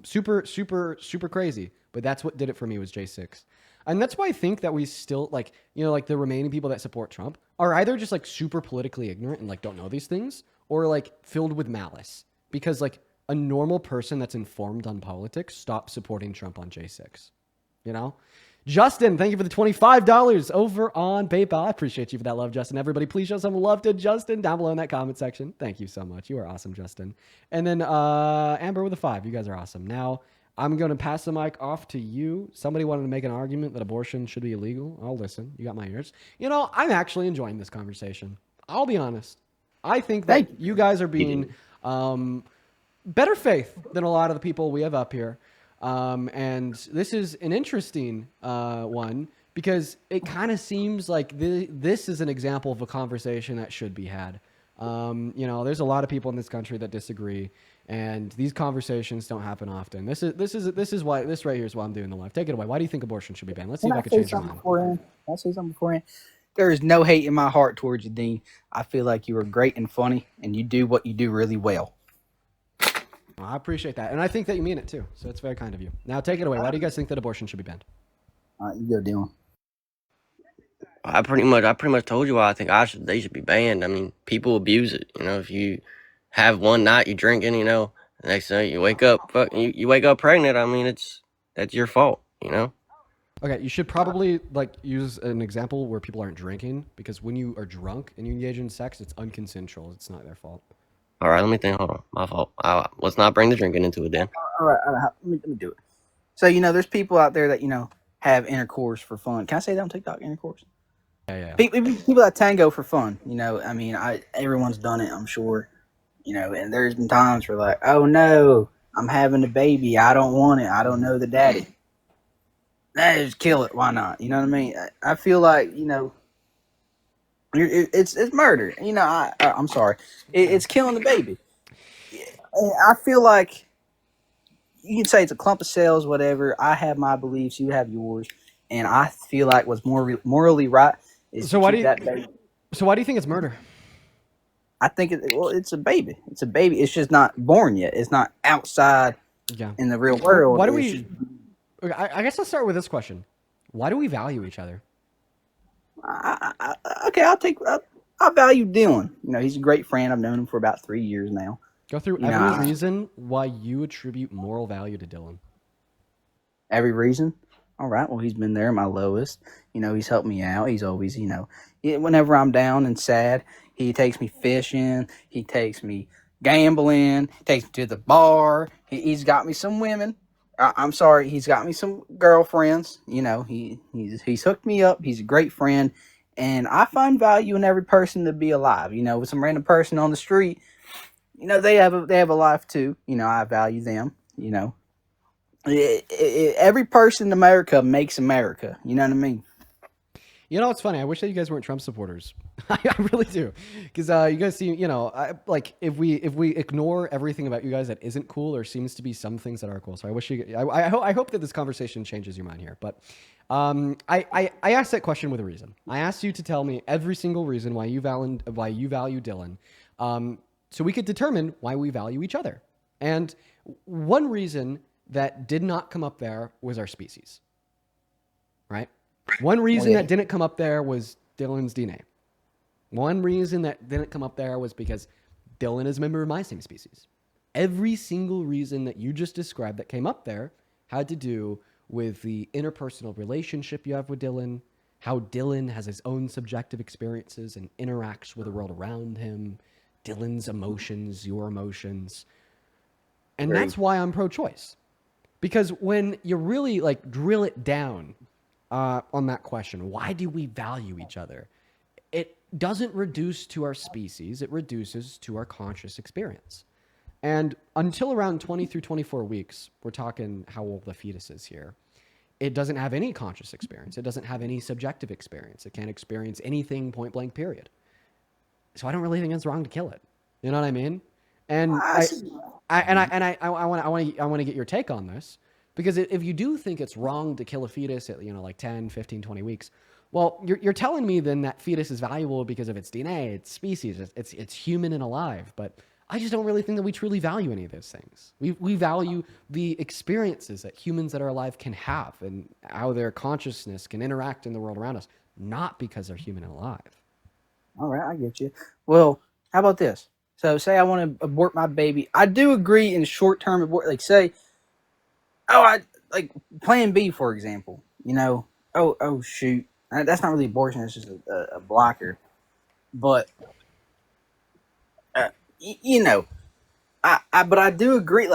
Super crazy, but that's what did it for me was J6. And that's why I think that we still like the remaining people that support Trump are either just like super politically ignorant and like don't know these things or like filled with malice because like a normal person that's informed on politics stops supporting Trump on J6. Justin, thank you for the $25 over on PayPal. I appreciate you for that love, Justin. Everybody, please show some love to Justin down below in that comment section. Thank you so much. You are awesome, Justin. And then Amber with a 5. You guys are awesome. Now, I'm going to pass the mic off to you. Somebody wanted to make an argument that abortion should be illegal. I'll listen. You got my ears. I'm actually enjoying this conversation. I'll be honest. I think that you guys are being better faith than a lot of the people we have up here. And this is an interesting one because it kind of seems like this is an example of a conversation that should be had. There's a lot of people in this country that disagree, and these conversations don't happen often. This is why this right here is why I'm doing the live. Take it away. Why do you think abortion should be banned? Let's see if I can change your mind. Can I say something beforehand? there is no hate in my heart towards you, Dean. I feel like you are great and funny, and you do what you do really well. Well, I appreciate that, and I think that you mean it too. So it's very kind of you. Now take it away. Why do you guys think that abortion should be banned? All right, you go, Dylan. I pretty much told you why I think they should be banned. I mean, people abuse it. You know, if you have one night you drinking, you know, the next night you wake up, you wake up pregnant. I mean, that's your fault. You know. Okay, you should probably like use an example where people aren't drinking, because when you are drunk and you engage in sex, it's unconsensual. It's not their fault. All right, let me think. Hold on, my fault. Let's not bring the drinking into it then. All right, let me do it. So, there's people out there that, have intercourse for fun. Can I say that on TikTok, intercourse? Yeah. People that tango for fun, I mean, everyone's done it, I'm sure, and there's been times where like, oh no, I'm having a baby. I don't want it. I don't know the daddy. Just kill it. Why not? You know what I mean? I feel like, it's murder. I'm sorry. It's killing the baby. I feel like you can say it's a clump of cells, whatever. I have my beliefs. You have yours. And I feel like what's morally right is So why do you think it's murder? I think it's a baby. It's a baby. It's just not born yet. It's not outside in the real world. Why do we? I guess let's start with this question: why do we value each other? Okay, I value Dylan. He's a great friend. I've known him for about 3 years now. Go through every reason why you attribute moral value to Dylan. Every reason? All right. Well, he's been there at my lowest. He's helped me out. He's always, whenever I'm down and sad, he takes me fishing. He takes me gambling. Takes me to the bar. He's got me some women. I'm sorry. He's got me some girlfriends. He's hooked me up. He's a great friend. And I find value in every person to be alive. With some random person on the street, they have a life too. I value them. Every person in America makes America. You know what I mean? It's funny. I wish that you guys weren't Trump supporters. I really do, because you guys seem, like if we ignore everything about you guys that isn't cool, there seems to be some things that are cool. So I wish I hope that this conversation changes your mind here. But I asked that question with a reason. I asked you to tell me every single reason why you value Dylan, so we could determine why we value each other. And one reason that did not come up there was our species, right? One reason that didn't come up there was Dylan's DNA. One reason that didn't come up there was because Dylan is a member of my same species. Every single reason that you just described that came up there had to do with the interpersonal relationship you have with Dylan, how Dylan has his own subjective experiences and interacts with the world around him, Dylan's emotions, your emotions. And that's why I'm pro-choice. Because when you really drill it down on that question, why do we value each other? It doesn't reduce to our species, it reduces to our conscious experience. And until around 20 through 24 weeks, we're talking how old the fetus is here, it doesn't have any conscious experience. It doesn't have any subjective experience. It can't experience anything point blank, period. So I don't really think it's wrong to kill it. You know what I mean? And I want to get your take on this, because if you do think it's wrong to kill a fetus at 10, 15, 20 weeks, well, you're telling me then that fetus is valuable because of its DNA, its species, it's human and alive. But I just don't really think that we truly value any of those things. We value the experiences that humans that are alive can have and how their consciousness can interact in the world around us, not because they're human and alive. All right, I get you. Well, how about this? So say I want to abort my baby. I do agree in short-term abort, say, plan B, for example, oh shoot. That's not really abortion. It's just a blocker. But, but I do agree.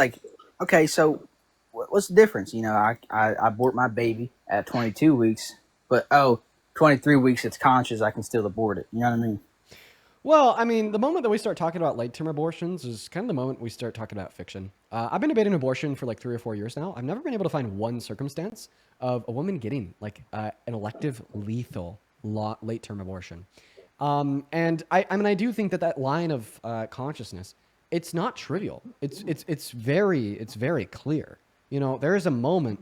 Okay, so what's the difference? I abort my baby at 22 weeks, but 23 weeks it's conscious. I can still abort it. You know what I mean? Well, I mean, the moment that we start talking about late-term abortions is kind of the moment we start talking about fiction. I've been debating abortion for 3 or 4 years now. I've never been able to find one circumstance of a woman getting an elective lethal late-term abortion. And I do think that line of consciousness, it's not trivial. It's very clear. There is a moment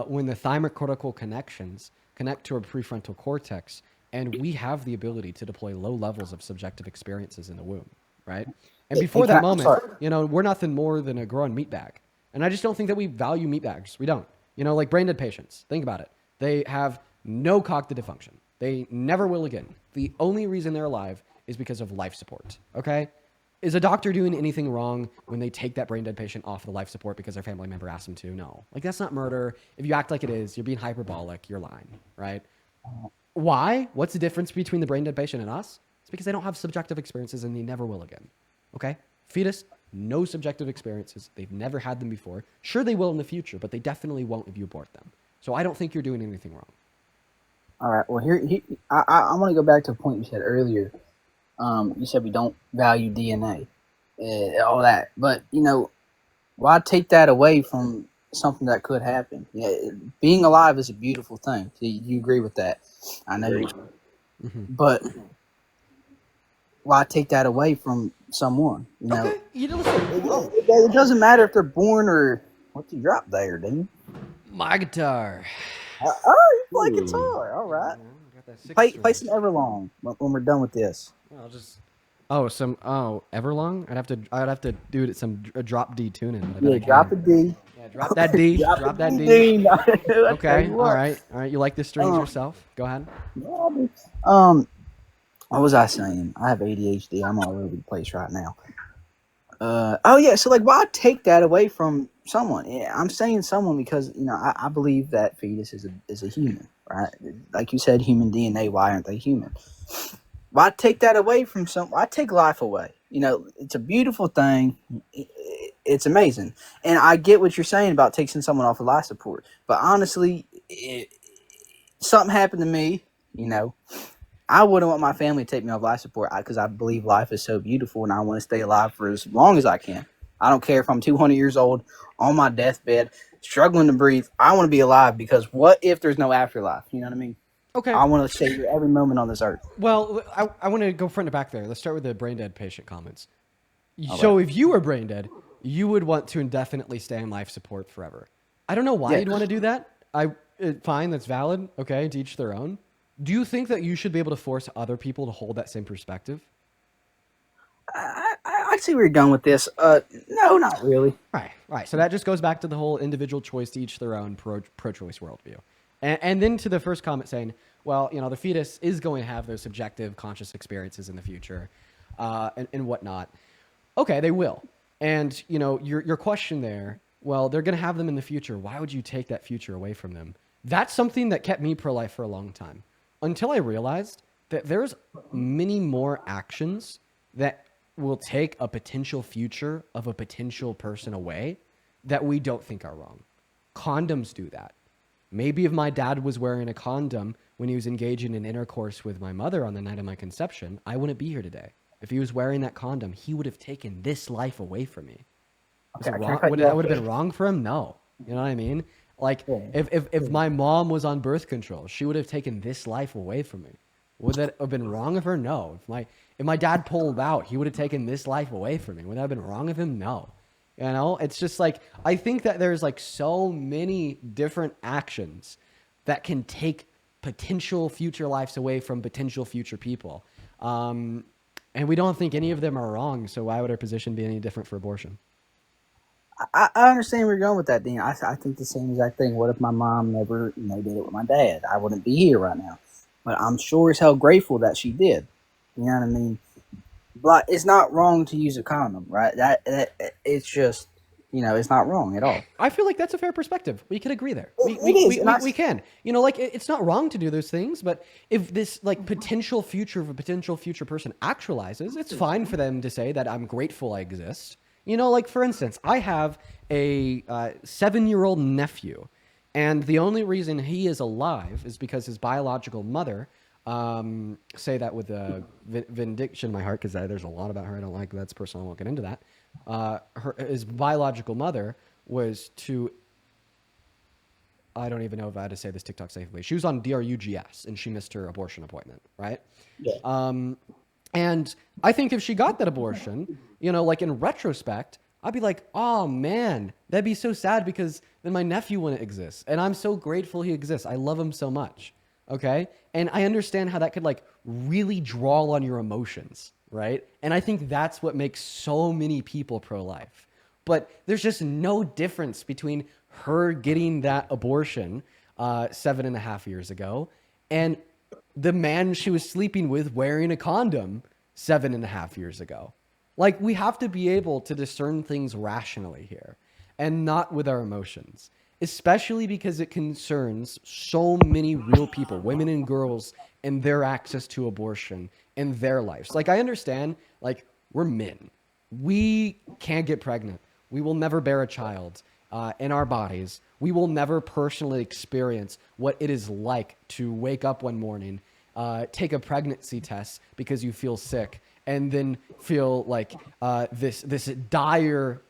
when the thymocortical connections connect to our prefrontal cortex, and we have the ability to deploy low levels of subjective experiences in the womb, right? And Hey, before can that I'm moment, sorry. we're nothing more than a growing meat bag. And I just don't think that we value meat bags. We don't. Like brain dead patients. Think about it. They have no cognitive function. They never will again. The only reason they're alive is because of life support. Okay? Is a doctor doing anything wrong when they take that brain dead patient off the life support because their family member asked them to? No. Like, that's not murder. If you act like it is, you're being hyperbolic. You're lying, right? Why? What's the difference between the brain dead patient and us? It's because they don't have subjective experiences and they never will again. Okay? Fetus, no subjective experiences. They've never had them before. Sure, they will in the future, but they definitely won't if you abort them. So I don't think you're doing anything wrong. All right. Well, I want to go back to a point you said earlier. You said we don't value DNA, all that, but why take that away from something that could happen? Yeah, being alive is a beautiful thing. You agree with that? I know you. But why take that away from someone? Okay, it doesn't matter if they're born or what you drop there, dude. My guitar. Oh, you play guitar. All right. Play some Everlong when we're done with this. I'll just. Everlong. I'd have to do it at some drop D tuning. But I bet I can. Drop a D. Yeah, drop that D. drop that D. Okay. All right. You like the strings yourself? Go ahead. Yeah, what was I saying? I have ADHD. I'm all over the place right now. So why take that away from someone? Yeah, I'm saying someone because I believe that fetus is a human, right? Like you said, human DNA. Why aren't they human? Why take that away from some? Why take life away? It's a beautiful thing. It's amazing, and I get what you're saying about taking someone off of life support. But honestly, something happened to me. I wouldn't want my family to take me off life support because I believe life is so beautiful and I want to stay alive for as long as I can. I don't care if I'm 200 years old, on my deathbed, struggling to breathe. I want to be alive because what if there's no afterlife? You know what I mean? Okay. I want to savor every moment on this earth. Well, I want to go front to back there. Let's start with the brain dead patient comments. So if you were brain dead, you would want to indefinitely stay on life support forever. I don't know why you'd want to do that. Fine, that's valid. Okay, to each their own. Do you think that you should be able to force other people to hold that same perspective? I see where you're going with this. No, not really. Right. So that just goes back to the whole individual choice to each their own pro-choice worldview. And then to the first comment saying, well, the fetus is going to have those subjective conscious experiences in the future and whatnot. Okay, they will. And, your question there, well, they're going to have them in the future. Why would you take that future away from them? That's something that kept me pro-life for a long time. Until I realized that there's many more actions that will take a potential future of a potential person away that we don't think are wrong. Condoms do that. Maybe if my dad was wearing a condom when he was engaging in intercourse with my mother on the night of my conception, I wouldn't be here today. If he was wearing that condom, he would have taken this life away from me. Would it have been wrong for him? No. You know what I mean? Like, if my mom was on birth control, she would have taken this life away from me. Would that have been wrong of her? No. If my dad pulled out, he would have taken this life away from me. Would that have been wrong of him? No. It's just like, I think that there's like so many different actions that can take potential future lives away from potential future people. And we don't think any of them are wrong. So why would our position be any different for abortion? I understand where you're going with that, Dean. I think the same exact thing. What if my mom never did it with my dad? I wouldn't be here right now. But I'm sure as hell grateful that she did. You know what I mean? But it's not wrong to use a condom, right? That it's just, it's not wrong at all. I feel like that's a fair perspective. We can agree there. We can. It's not wrong to do those things, but if this potential future of a potential future person actualizes, it's fine for them to say that I'm grateful I exist. For instance, I have a 7-year-old nephew, and the only reason he is alive is because his biological mother, say that with a vindication in my heart, because there's a lot about her I don't like. That's personal. I won't get into that. His biological mother was to, I don't even know if I had to say this TikTok safely. She was on DRUGS, and she missed her abortion appointment, right? Yeah. And I think if she got that abortion, in retrospect, I'd be like, oh man, that'd be so sad because then my nephew wouldn't exist. And I'm so grateful he exists. I love him so much. Okay. And I understand how that could like really draw on your emotions, right? And I think that's what makes so many people pro-life. But there's just no difference between her getting that abortion 7.5 years ago and the man she was sleeping with wearing a condom 7.5 years ago. Like, we have to be able to discern things rationally here and not with our emotions, especially because it concerns so many real people, women and girls, and their access to abortion in their lives. Like, I understand, like, we're men. We can't get pregnant. We will never bear a child in our bodies. We will never personally experience what it is like to wake up one morning, take a pregnancy test because you feel sick, and then feel like this dire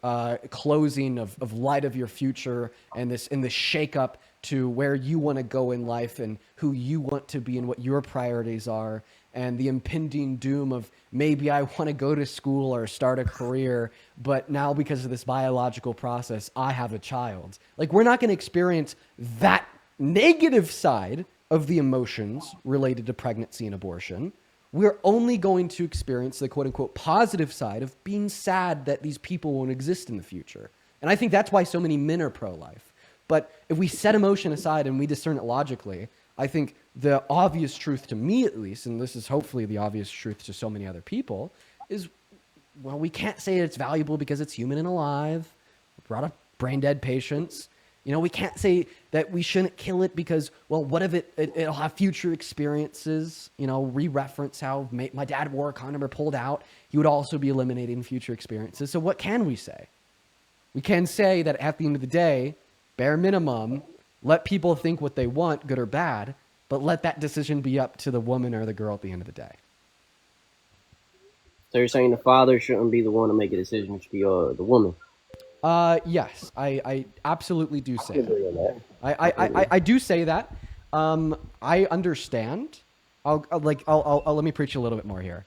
closing of light of your future, and this shakeup to where you want to go in life and who you want to be and what your priorities are, and the impending doom of maybe I want to go to school or start a career, but now because of this biological process, I have a child. Like, we're not going to experience that negative side of the emotions related to pregnancy and abortion. We're only going to experience the quote unquote positive side of being sad that these people won't exist in the future. And I think that's why so many men are pro-life. But if we set emotion aside and we discern it logically, I think the obvious truth to me, at least, and this is hopefully the obvious truth to so many other people, is, well, we can't say it's valuable because it's human and alive. We brought up brain dead patients. You know, we can't say that we shouldn't kill it because, well, what if it'll have future experiences? You know, re-reference how my dad wore a condom or pulled out. He would also be eliminating future experiences. So what can we say? We can say that at the end of the day, bare minimum, let people think what they want, good or bad, but let that decision be up to the woman or the girl at the end of the day. So you're saying the father shouldn't be the one to make a decision, it should be the woman? Yes, I absolutely do say I agree that. on that. I do say that. I understand. I'll let me preach a little bit more here.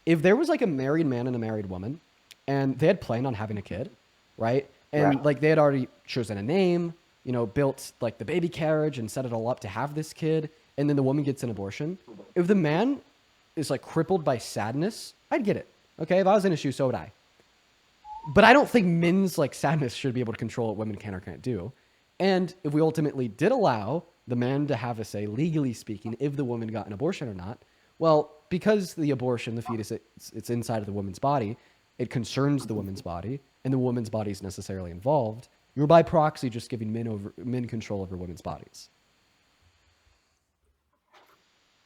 If there was like a married man and a married woman, and they had planned on having a kid, right? And Right. like they had already chosen a name, you know, built like the baby carriage and set it all up to have this kid, and then the woman gets an abortion. If the man is like crippled by sadness, I'd get it. Okay, if I was in a shoe, so would I. But I don't think men's like sadness should be able to control what women can or can't do. And if we ultimately did allow the man to have a say, legally speaking, if the woman got an abortion or not, well, because the abortion, the fetus, it's inside of the woman's body, it concerns the woman's body, and the woman's body is necessarily involved. You're by proxy just giving men control over women's bodies.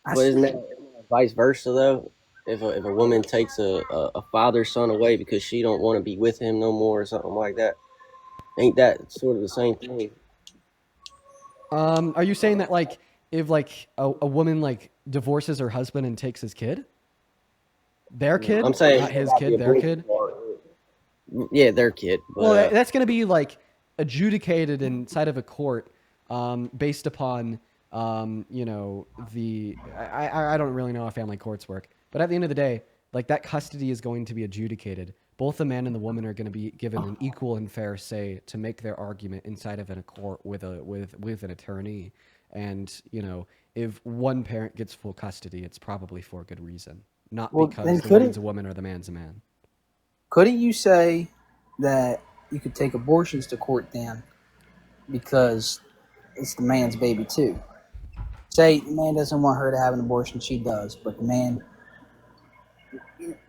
But isn't that vice versa though? If a woman takes a father's son away because she don't want to be with him no more or something like that, ain't that sort of the same thing? Are you saying that like if like a woman like divorces her husband and takes his kid? Their kid? I'm saying Not his about kid, the their abortion kid? part. Yeah, their kid. But, Well, that's going to be like adjudicated inside of a court based upon, you know, I don't really know how family courts work. But at the end of the day, like that custody is going to be adjudicated. Both the man and the woman are going to be given an equal and fair say to make their argument inside of a court with an attorney. And, you know, if one parent gets full custody, it's probably for a good reason, not Well, because then the couldn't woman's a woman or the man's a man. couldn't you say that you could take abortions to court then because it's the man's baby too? Say the man doesn't want her to have an abortion, she does, but the man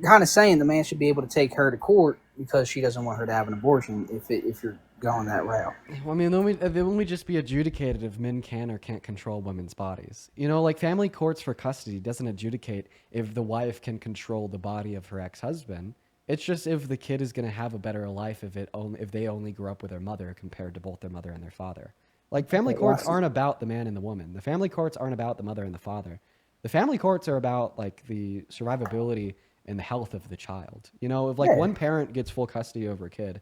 kind of saying the man should be able to take her to court because she doesn't want her to have an abortion if you're going that route. Well, I mean, then we just be adjudicated if men can or can't control women's bodies. You know, like family courts for custody doesn't adjudicate if the wife can control the body of her ex-husband. It's just if the kid is going to have a better life if they only grew up with their mother compared to both their mother and their father. Like family courts aren't about the man and the woman. The family courts aren't about the mother and the father. The family courts are about like the survivability and the health of the child. You know, if like one parent gets full custody over a kid,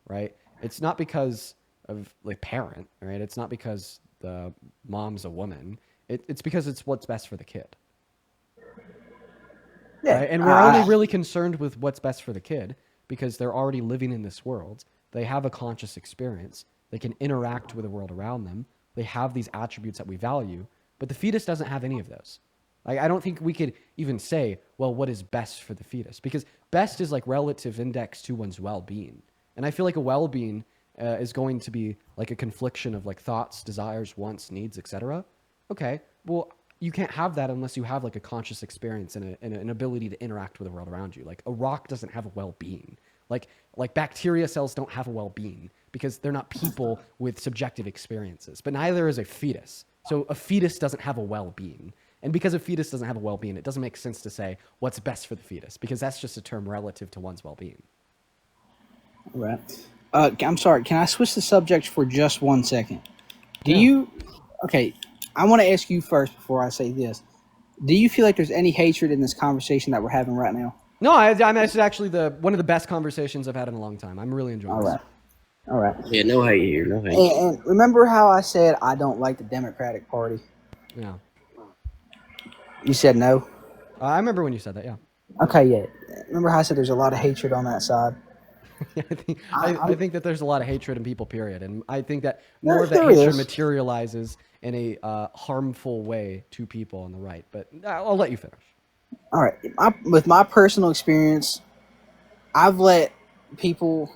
right? It's not because of like parent, right? It's not because the mom's a woman. It's because it's what's best for the kid. Yeah. Right? And we're only really concerned with what's best for the kid because they're already living in this world. They have a conscious experience. They can interact with the world around them. They have these attributes that we value. but the fetus doesn't have any of those. Like, I don't think we could even say, well, what is best for the fetus? Because best is like relative index to one's well-being. And I feel like a well-being is going to be like a confliction of like thoughts, desires, wants, needs, etc. Okay, well, you can't have that unless you have like a conscious experience and an ability to interact with the world around you. Like a rock doesn't have a well-being. Like bacteria cells don't have a well-being because they're not people with subjective experiences. But neither is a fetus. So a fetus doesn't have a well-being. And because a fetus doesn't have a well-being, it doesn't make sense to say what's best for the fetus, because that's just a term relative to one's well-being. All right. I'm sorry. Can I switch the subject for just 1 second? Okay, I want to ask you first before I say this. Do you feel like there's any hatred in this conversation that we're having right now? No, it's actually one of the best conversations I've had in a long time. I'm really enjoying this. All right. Yeah, no hate here. No hate. And remember how I said I don't like the Democratic Party? Yeah. You said no? I remember when you said that, yeah. Okay, yeah. Remember how I said there's a lot of hatred on that side? I think that there's a lot of hatred in people, period. And I think that No, more of that there hatred is. materializes in a harmful way to people on the right. But I'll let you finish. All right. With my personal experience, I've let people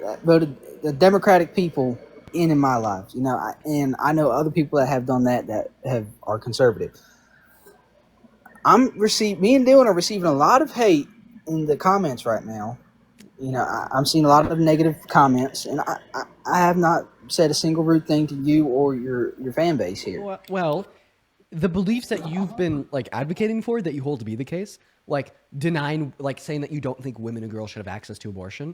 that voted the Democratic people in my life, you know, and I know other people that have done that are conservative. Me and Dylan are receiving a lot of hate in the comments right now. You know, I'm seeing a lot of negative comments, and I have not said a single rude thing to you or your fan base here. Well, the beliefs that you've been like advocating for, that you hold to be the case, like denying, like saying that you don't think women and girls should have access to abortion,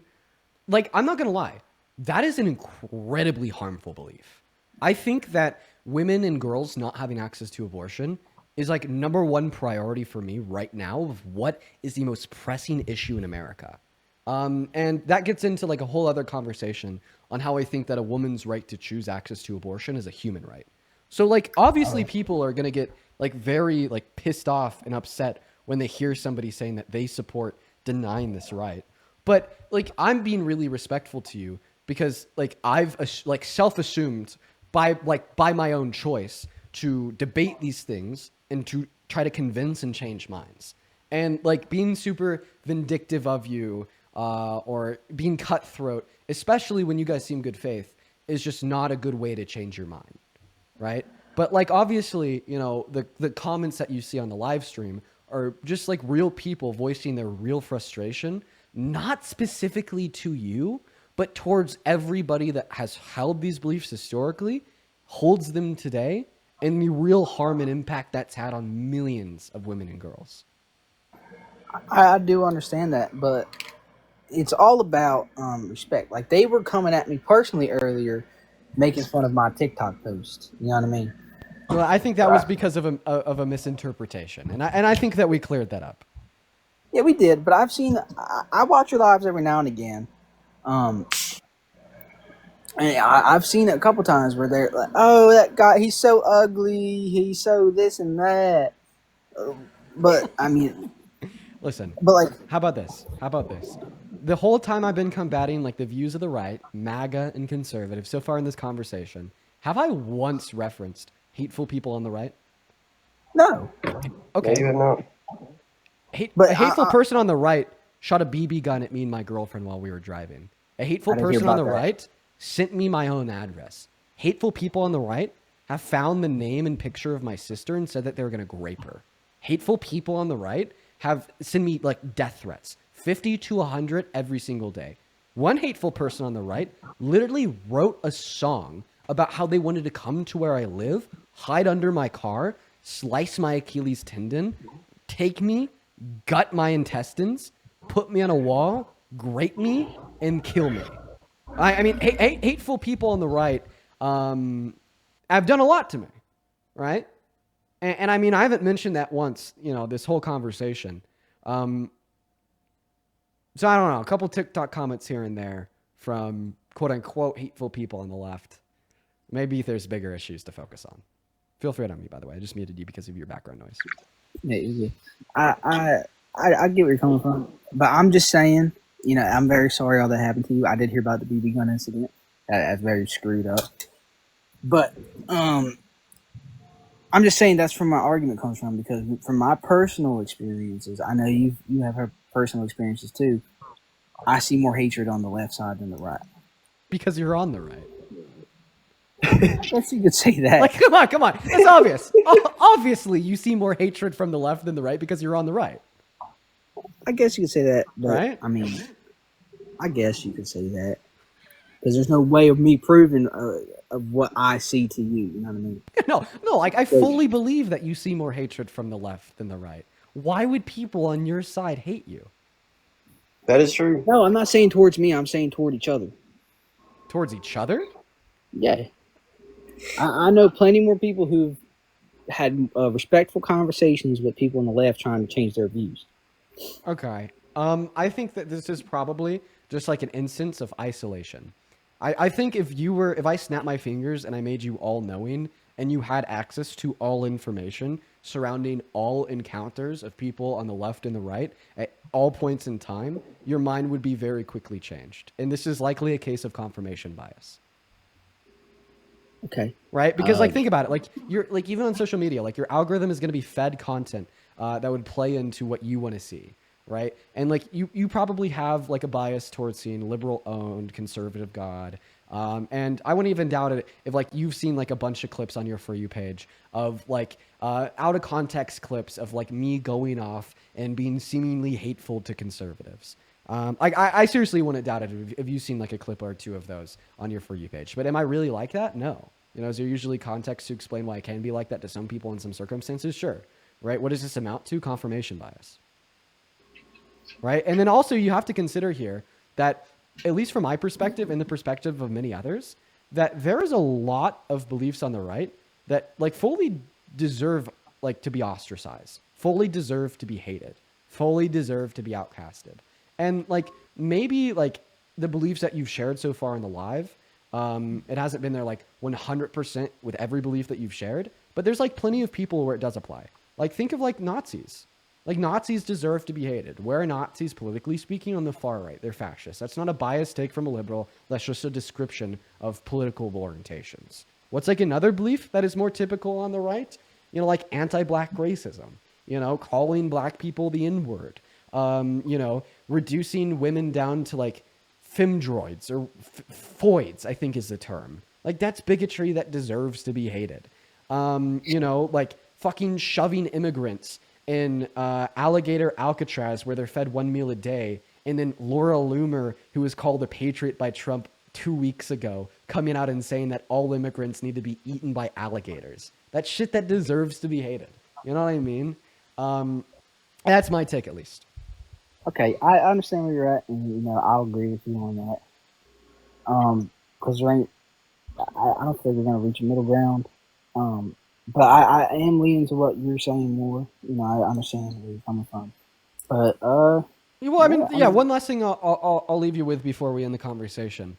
like, I'm not gonna lie, that is an incredibly harmful belief. I think that women and girls not having access to abortion is like number one priority for me right now of what is the most pressing issue in America. And that gets into like a whole other conversation on how I think that a woman's right to choose access to abortion is a human right. So like, obviously people are going to get like very like pissed off and upset when they hear somebody saying that they support denying this right. But like, I'm being really respectful to you because like I've like self-assumed by my own choice to debate these things and to try to convince and change minds. And like being super vindictive of you or being cutthroat, especially when you guys seem good faith, is just not a good way to change your mind, right? But like, obviously, you know, the comments that you see on the live stream are just like real people voicing their real frustration, not specifically to you, but towards everybody that has held these beliefs historically, holds them today, and the real harm and impact that's had on millions of women and girls. I do understand that, but it's all about respect. Like, they were coming at me personally earlier, making fun of my TikTok post. You know what I mean? Well, I think that was because of a misinterpretation, and I think that we cleared that up. Yeah, we did. But I watch your lives every now and again. And I've seen it a couple times where they're like, "Oh, that guy, he's so ugly. He's so this and that." But I mean, listen. But like, how about this? The whole time I've been combating like the views of the right, MAGA and conservative, so far in this conversation, have I once referenced hateful people on the right? No. Okay. Maybe not. A hateful person on the right shot a BB gun at me and my girlfriend while we were driving. A hateful person on the right sent me my own address. Hateful people on the right have found the name and picture of my sister and said that they were going to rape her. Hateful people on the right have sent me like death threats, 50 to 100 every single day. One hateful person on the right literally wrote a song about how they wanted to come to where I live, hide under my car, slice my Achilles tendon, take me, gut my intestines, put me on a wall, grate me, and kill me. I mean, hateful people on the right have done a lot to me, right? And I mean, I haven't mentioned that once, you know, this whole conversation. So I don't know, a couple TikTok comments here and there from quote-unquote hateful people on the left. Maybe there's bigger issues to focus on. Feel free to unmute, by the way. I just muted you because of your background noise. yeah, easy. I get where you're coming from, but I'm just saying, you know, I'm very sorry all that happened to you. I did hear about the BB gun incident. That's very screwed up. But I'm just saying that's where my argument comes from, because from my personal experiences, I know you have her personal experiences too. I see more hatred on the left side than the right. Because you're on the right. I guess you could say that. Like, come on. It's obvious. Obviously, you see more hatred from the left than the right because you're on the right. I guess you could say that, but Right? I mean, I guess you could say that because there's no way of me proving of what I see to you. You know what I mean? No. Like, I fully believe that you see more hatred from the left than the right. Why would people on your side hate you? That is true. No, I'm not saying towards me. I'm saying toward each other. Towards each other? Yeah. I know plenty more people who've had respectful conversations with people on the left trying to change their views. Okay. I think that this is probably just like an instance of isolation. I think if I snapped my fingers and I made you all knowing and you had access to all information surrounding all encounters of people on the left and the right at all points in time, your mind would be very quickly changed. And this is likely a case of confirmation bias. Okay. Right? Because think about it. Like you're like even on social media, like your algorithm is going to be fed content that would play into what you want to see. Right? And like you probably have like a bias towards seeing liberal owned conservative God. And I wouldn't even doubt it if like you've seen like a bunch of clips on your For You page of like out of context clips of like me going off and being seemingly hateful to conservatives. I seriously wouldn't doubt it if you've seen like a clip or two of those on your For You page. But am I really like that? No. You know, is there usually context to explain why I can be like that to some people in some circumstances? Sure. Right? What does this amount to? Confirmation bias. Right? And then also you have to consider here that, at least from my perspective and the perspective of many others, that there is a lot of beliefs on the right that like fully deserve like to be ostracized, fully deserve to be hated, fully deserve to be outcasted. And like maybe like the beliefs that you've shared so far in the live, it hasn't been there like 100% with every belief that you've shared, but there's like plenty of people where it does apply. Like think of like Nazis. Like Nazis deserve to be hated. Where are Nazis, politically speaking, on the far right? They're fascists. That's not a biased take from a liberal. That's just a description of political orientations. What's like another belief that is more typical on the right? You know, like anti-black racism. You know, calling black people the N-word. You know, reducing women down to like femdroids or foids, I think is the term. Like that's bigotry that deserves to be hated. You know, like fucking shoving immigrants in Alligator Alcatraz where they're fed one meal a day, and then Laura Loomer, who was called a patriot by Trump 2 weeks ago, coming out and saying that all immigrants need to be eaten by alligators. That's shit that deserves to be hated. You know what I mean? That's my take, at least. Okay, I understand where you're at, and you know I'll agree with you on that. Because I don't think we're gonna reach a middle ground. But I am leaning to what you're saying more. You know, I understand where you're coming from. But well, I mean, one last thing I'll leave you with before we end the conversation.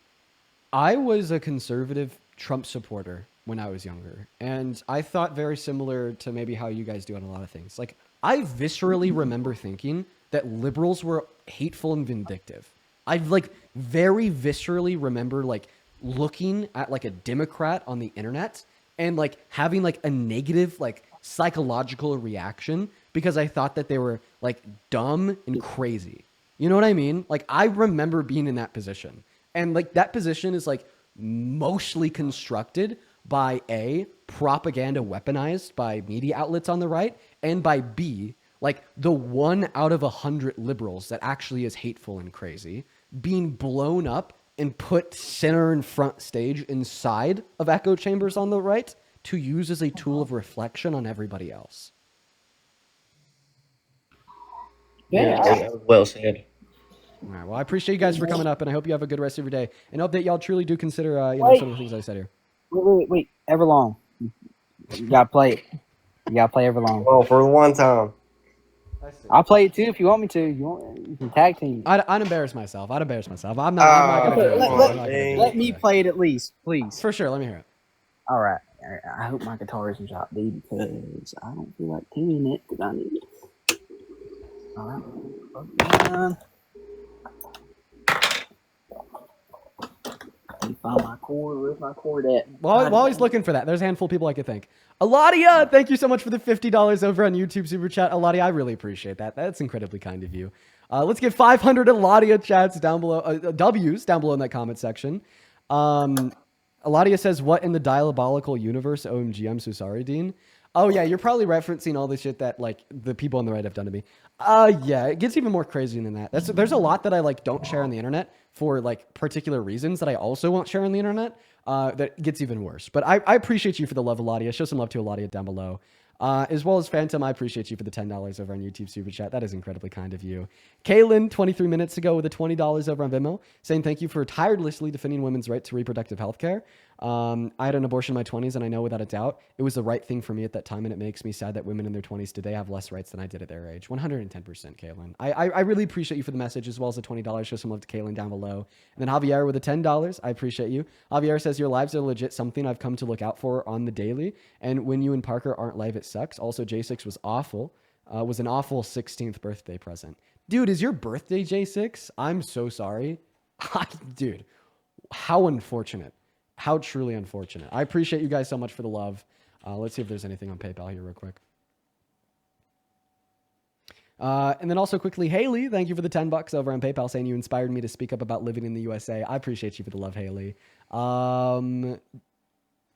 I was a conservative Trump supporter when I was younger, and I thought very similar to maybe how you guys do on a lot of things. Like, I viscerally remember thinking that liberals were hateful and vindictive. I like very viscerally remember like looking at like a Democrat on the internet and like having like a negative like psychological reaction because I thought that they were like dumb and crazy. You know what I mean? Like I remember being in that position. And like that position is like mostly constructed by A, propaganda weaponized by media outlets on the right, and by B, like the 1 out of 100 liberals that actually is hateful and crazy being blown up and put center and front stage inside of echo chambers on the right to use as a tool of reflection on everybody else. Yeah, well said. All right. Well, I appreciate you guys for coming up, and I hope you have a good rest of your day. And hope that y'all truly do consider, some of the things I said here. Wait. Everlong. You gotta play it. You gotta play Everlong. Oh, for one time. I'll play it too if you want me to. You can tag team. I'd embarrass myself. I'm not gonna do it. Let me play it at least, please. For sure. Let me hear it. All right. I hope my guitar isn't shot, dude, because I don't feel like tuning it because I need it. All right. find my cord. Where's my cord at? While he's looking for that, there's a handful of people I could thank. Aladia, thank you so much for the $50 over on YouTube Super Chat. Aladia, I really appreciate that. That's incredibly kind of you. Let's get 500 Aladia chats down below, W's down below in that comment section. Aladia says, what in the diabolical universe? OMG, I'm so sorry, Dean. Oh, yeah, you're probably referencing all the shit that, like, the people on the right have done to me. Yeah, it gets even more crazy than that. There's a lot that I, like, don't share on the internet for, like, particular reasons that I also won't share on the internet that gets even worse. But I appreciate you for the love, Aladia. Show some love to Aladia down below. As well as Phantom, I appreciate you for the $10 over on YouTube Super Chat. That is incredibly kind of you. Kaylin, 23 minutes ago with the $20 over on Venmo, saying thank you for tirelessly defending women's right to reproductive health care. I had an abortion in my 20s, and I know without a doubt it was the right thing for me at that time, and it makes me sad that women in their 20s today have less rights than I did at their age. 110%, Kaylin. I really appreciate you for the message, as well as the $20. Show some love to Kaylin down below. And then Javier with the $10. I appreciate you. Javier says, your lives are legit something I've come to look out for on the daily, and when you and Parker aren't live, it sucks. Also, J6 was awful. Was an awful 16th birthday present. Dude, is your birthday J6? I'm so sorry. Dude, how unfortunate. How truly unfortunate. I appreciate you guys so much for the love. Let's see if there's anything on PayPal here real quick. And then also quickly, Haley, thank you for the $10 over on PayPal, saying you inspired me to speak up about living in the USA. I appreciate you for the love, Haley.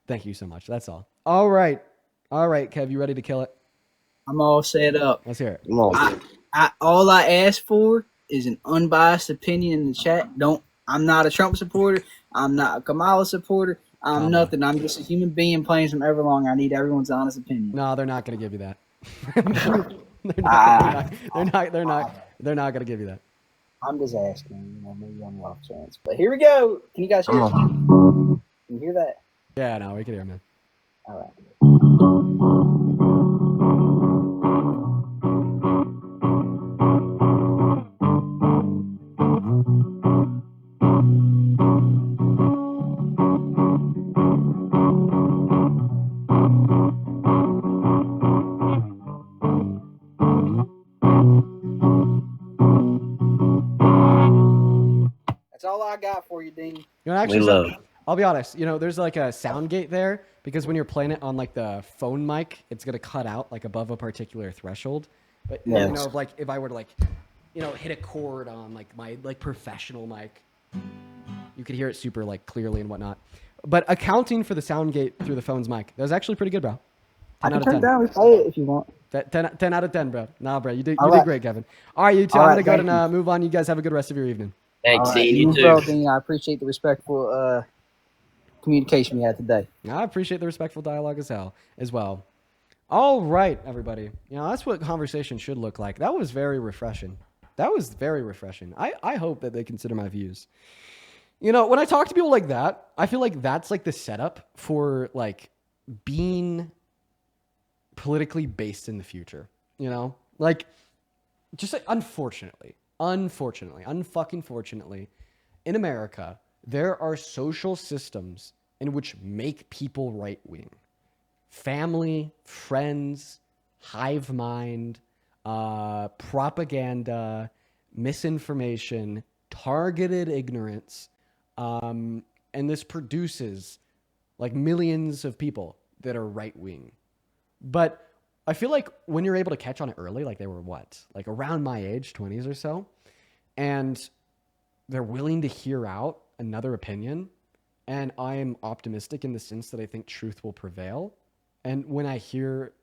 Thank you so much. That's all. All right, Kev, you ready to kill it? I'm all set up. Let's hear it. All I ask for is an unbiased opinion in the chat. I'm not a Trump supporter. I'm not a Kamala supporter. I'm nothing. I'm just a human being playing some Everlong. I need everyone's honest opinion. No, they're not going to give you that. They're not going to give you that. I'm just asking. Maybe I'm off chance. But here we go. Can you guys hear it? Can you hear that? Yeah, no, we can hear it, man. All right. That's all I got for you, Dean. You know, actually, I'll be honest. You know, there's like a sound gate there because when you're playing it on like the phone mic, it's gonna cut out like above a particular threshold. But you know, like if I were to like, you know, hit a chord on like my like professional mic, you could hear it super like clearly and whatnot. But accounting for the sound gate through the phone's mic, that was actually pretty good, bro. 10 I can out of turn 10. down replay it if you want. 10 out of 10, bro. Nah, bro, you did All right. great, Kevin. All right, you two. All I'm right, gonna go thank and move on. You guys have a good rest of your evening. Thanks, All right, Dean. You too. well, Dean, I appreciate the respectful communication we had today. I appreciate the respectful dialogue as well. All right, everybody. You know, that's what conversation should look like. That was very refreshing. I hope that they consider my views. You know, when I talk to people like that, I feel like that's like the setup for like being politically based in the future. You know, like just like unfortunately, unfucking fortunately, in America, there are social systems in which make people right wing. Family, friends, hive mind, propaganda, misinformation, targeted ignorance, and this produces like millions of people that are right wing. But I feel like when you're able to catch on it early, like they were like around my age, 20s or so, and they're willing to hear out another opinion, and I am optimistic in the sense that I think truth will prevail. And when I hear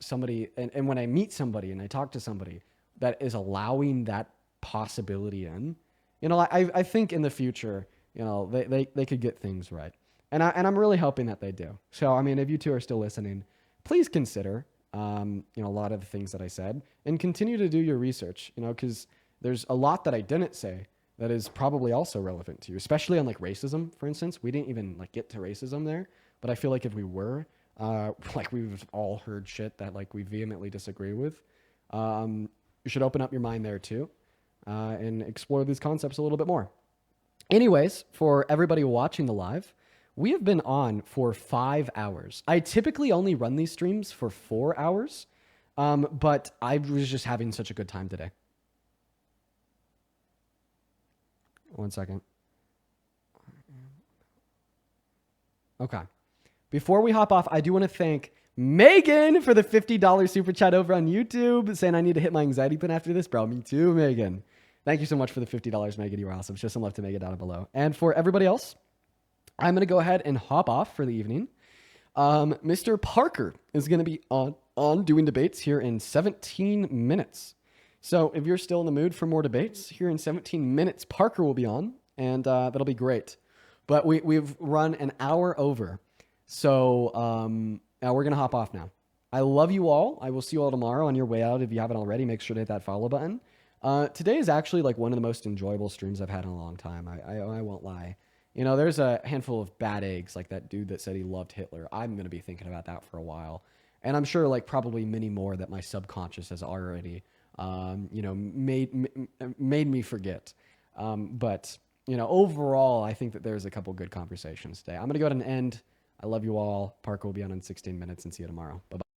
somebody, and when I meet somebody and I talk to somebody that is allowing that possibility in, you know, I think in the future, you know, they could get things right. And I'm really hoping that they do. So, I mean, if you two are still listening, please consider, you know, a lot of the things that I said and continue to do your research, you know, because there's a lot that I didn't say that is probably also relevant to you, especially on like racism, for instance. We didn't even like get to racism there, but I feel like if we were, like we've all heard shit that like we vehemently disagree with. You should open up your mind there too, and explore these concepts a little bit more. Anyways, for everybody watching the live, we have been on for 5 hours. I typically only run these streams for 4 hours, but I was just having such a good time today. 1 second. Okay. Before we hop off, I do want to thank Megan for the $50 super chat over on YouTube, saying I need to hit my anxiety pin after this. Bro, me too, Megan. Thank you so much for the $50, Megan. You're awesome. Show some love to Megan down below. And for everybody else, I'm going to go ahead and hop off for the evening. Mr. Parker is going to be on doing debates here in 17 minutes. So if you're still in the mood for more debates, here in 17 minutes, Parker will be on, and that'll be great. But we've run an hour over. So now we're going to hop off now. I love you all. I will see you all tomorrow on your way out. If you haven't already, make sure to hit that follow button. Today is actually like one of the most enjoyable streams I've had in a long time. I won't lie. You know, there's a handful of bad eggs, like that dude that said he loved Hitler. I'm going to be thinking about that for a while. And I'm sure like probably many more that my subconscious has already, made me forget. But, you know, overall, I think that there's a couple good conversations today. I'm going to go ahead and end. I love you all. Parker will be on in 16 minutes and see you tomorrow. Bye-bye.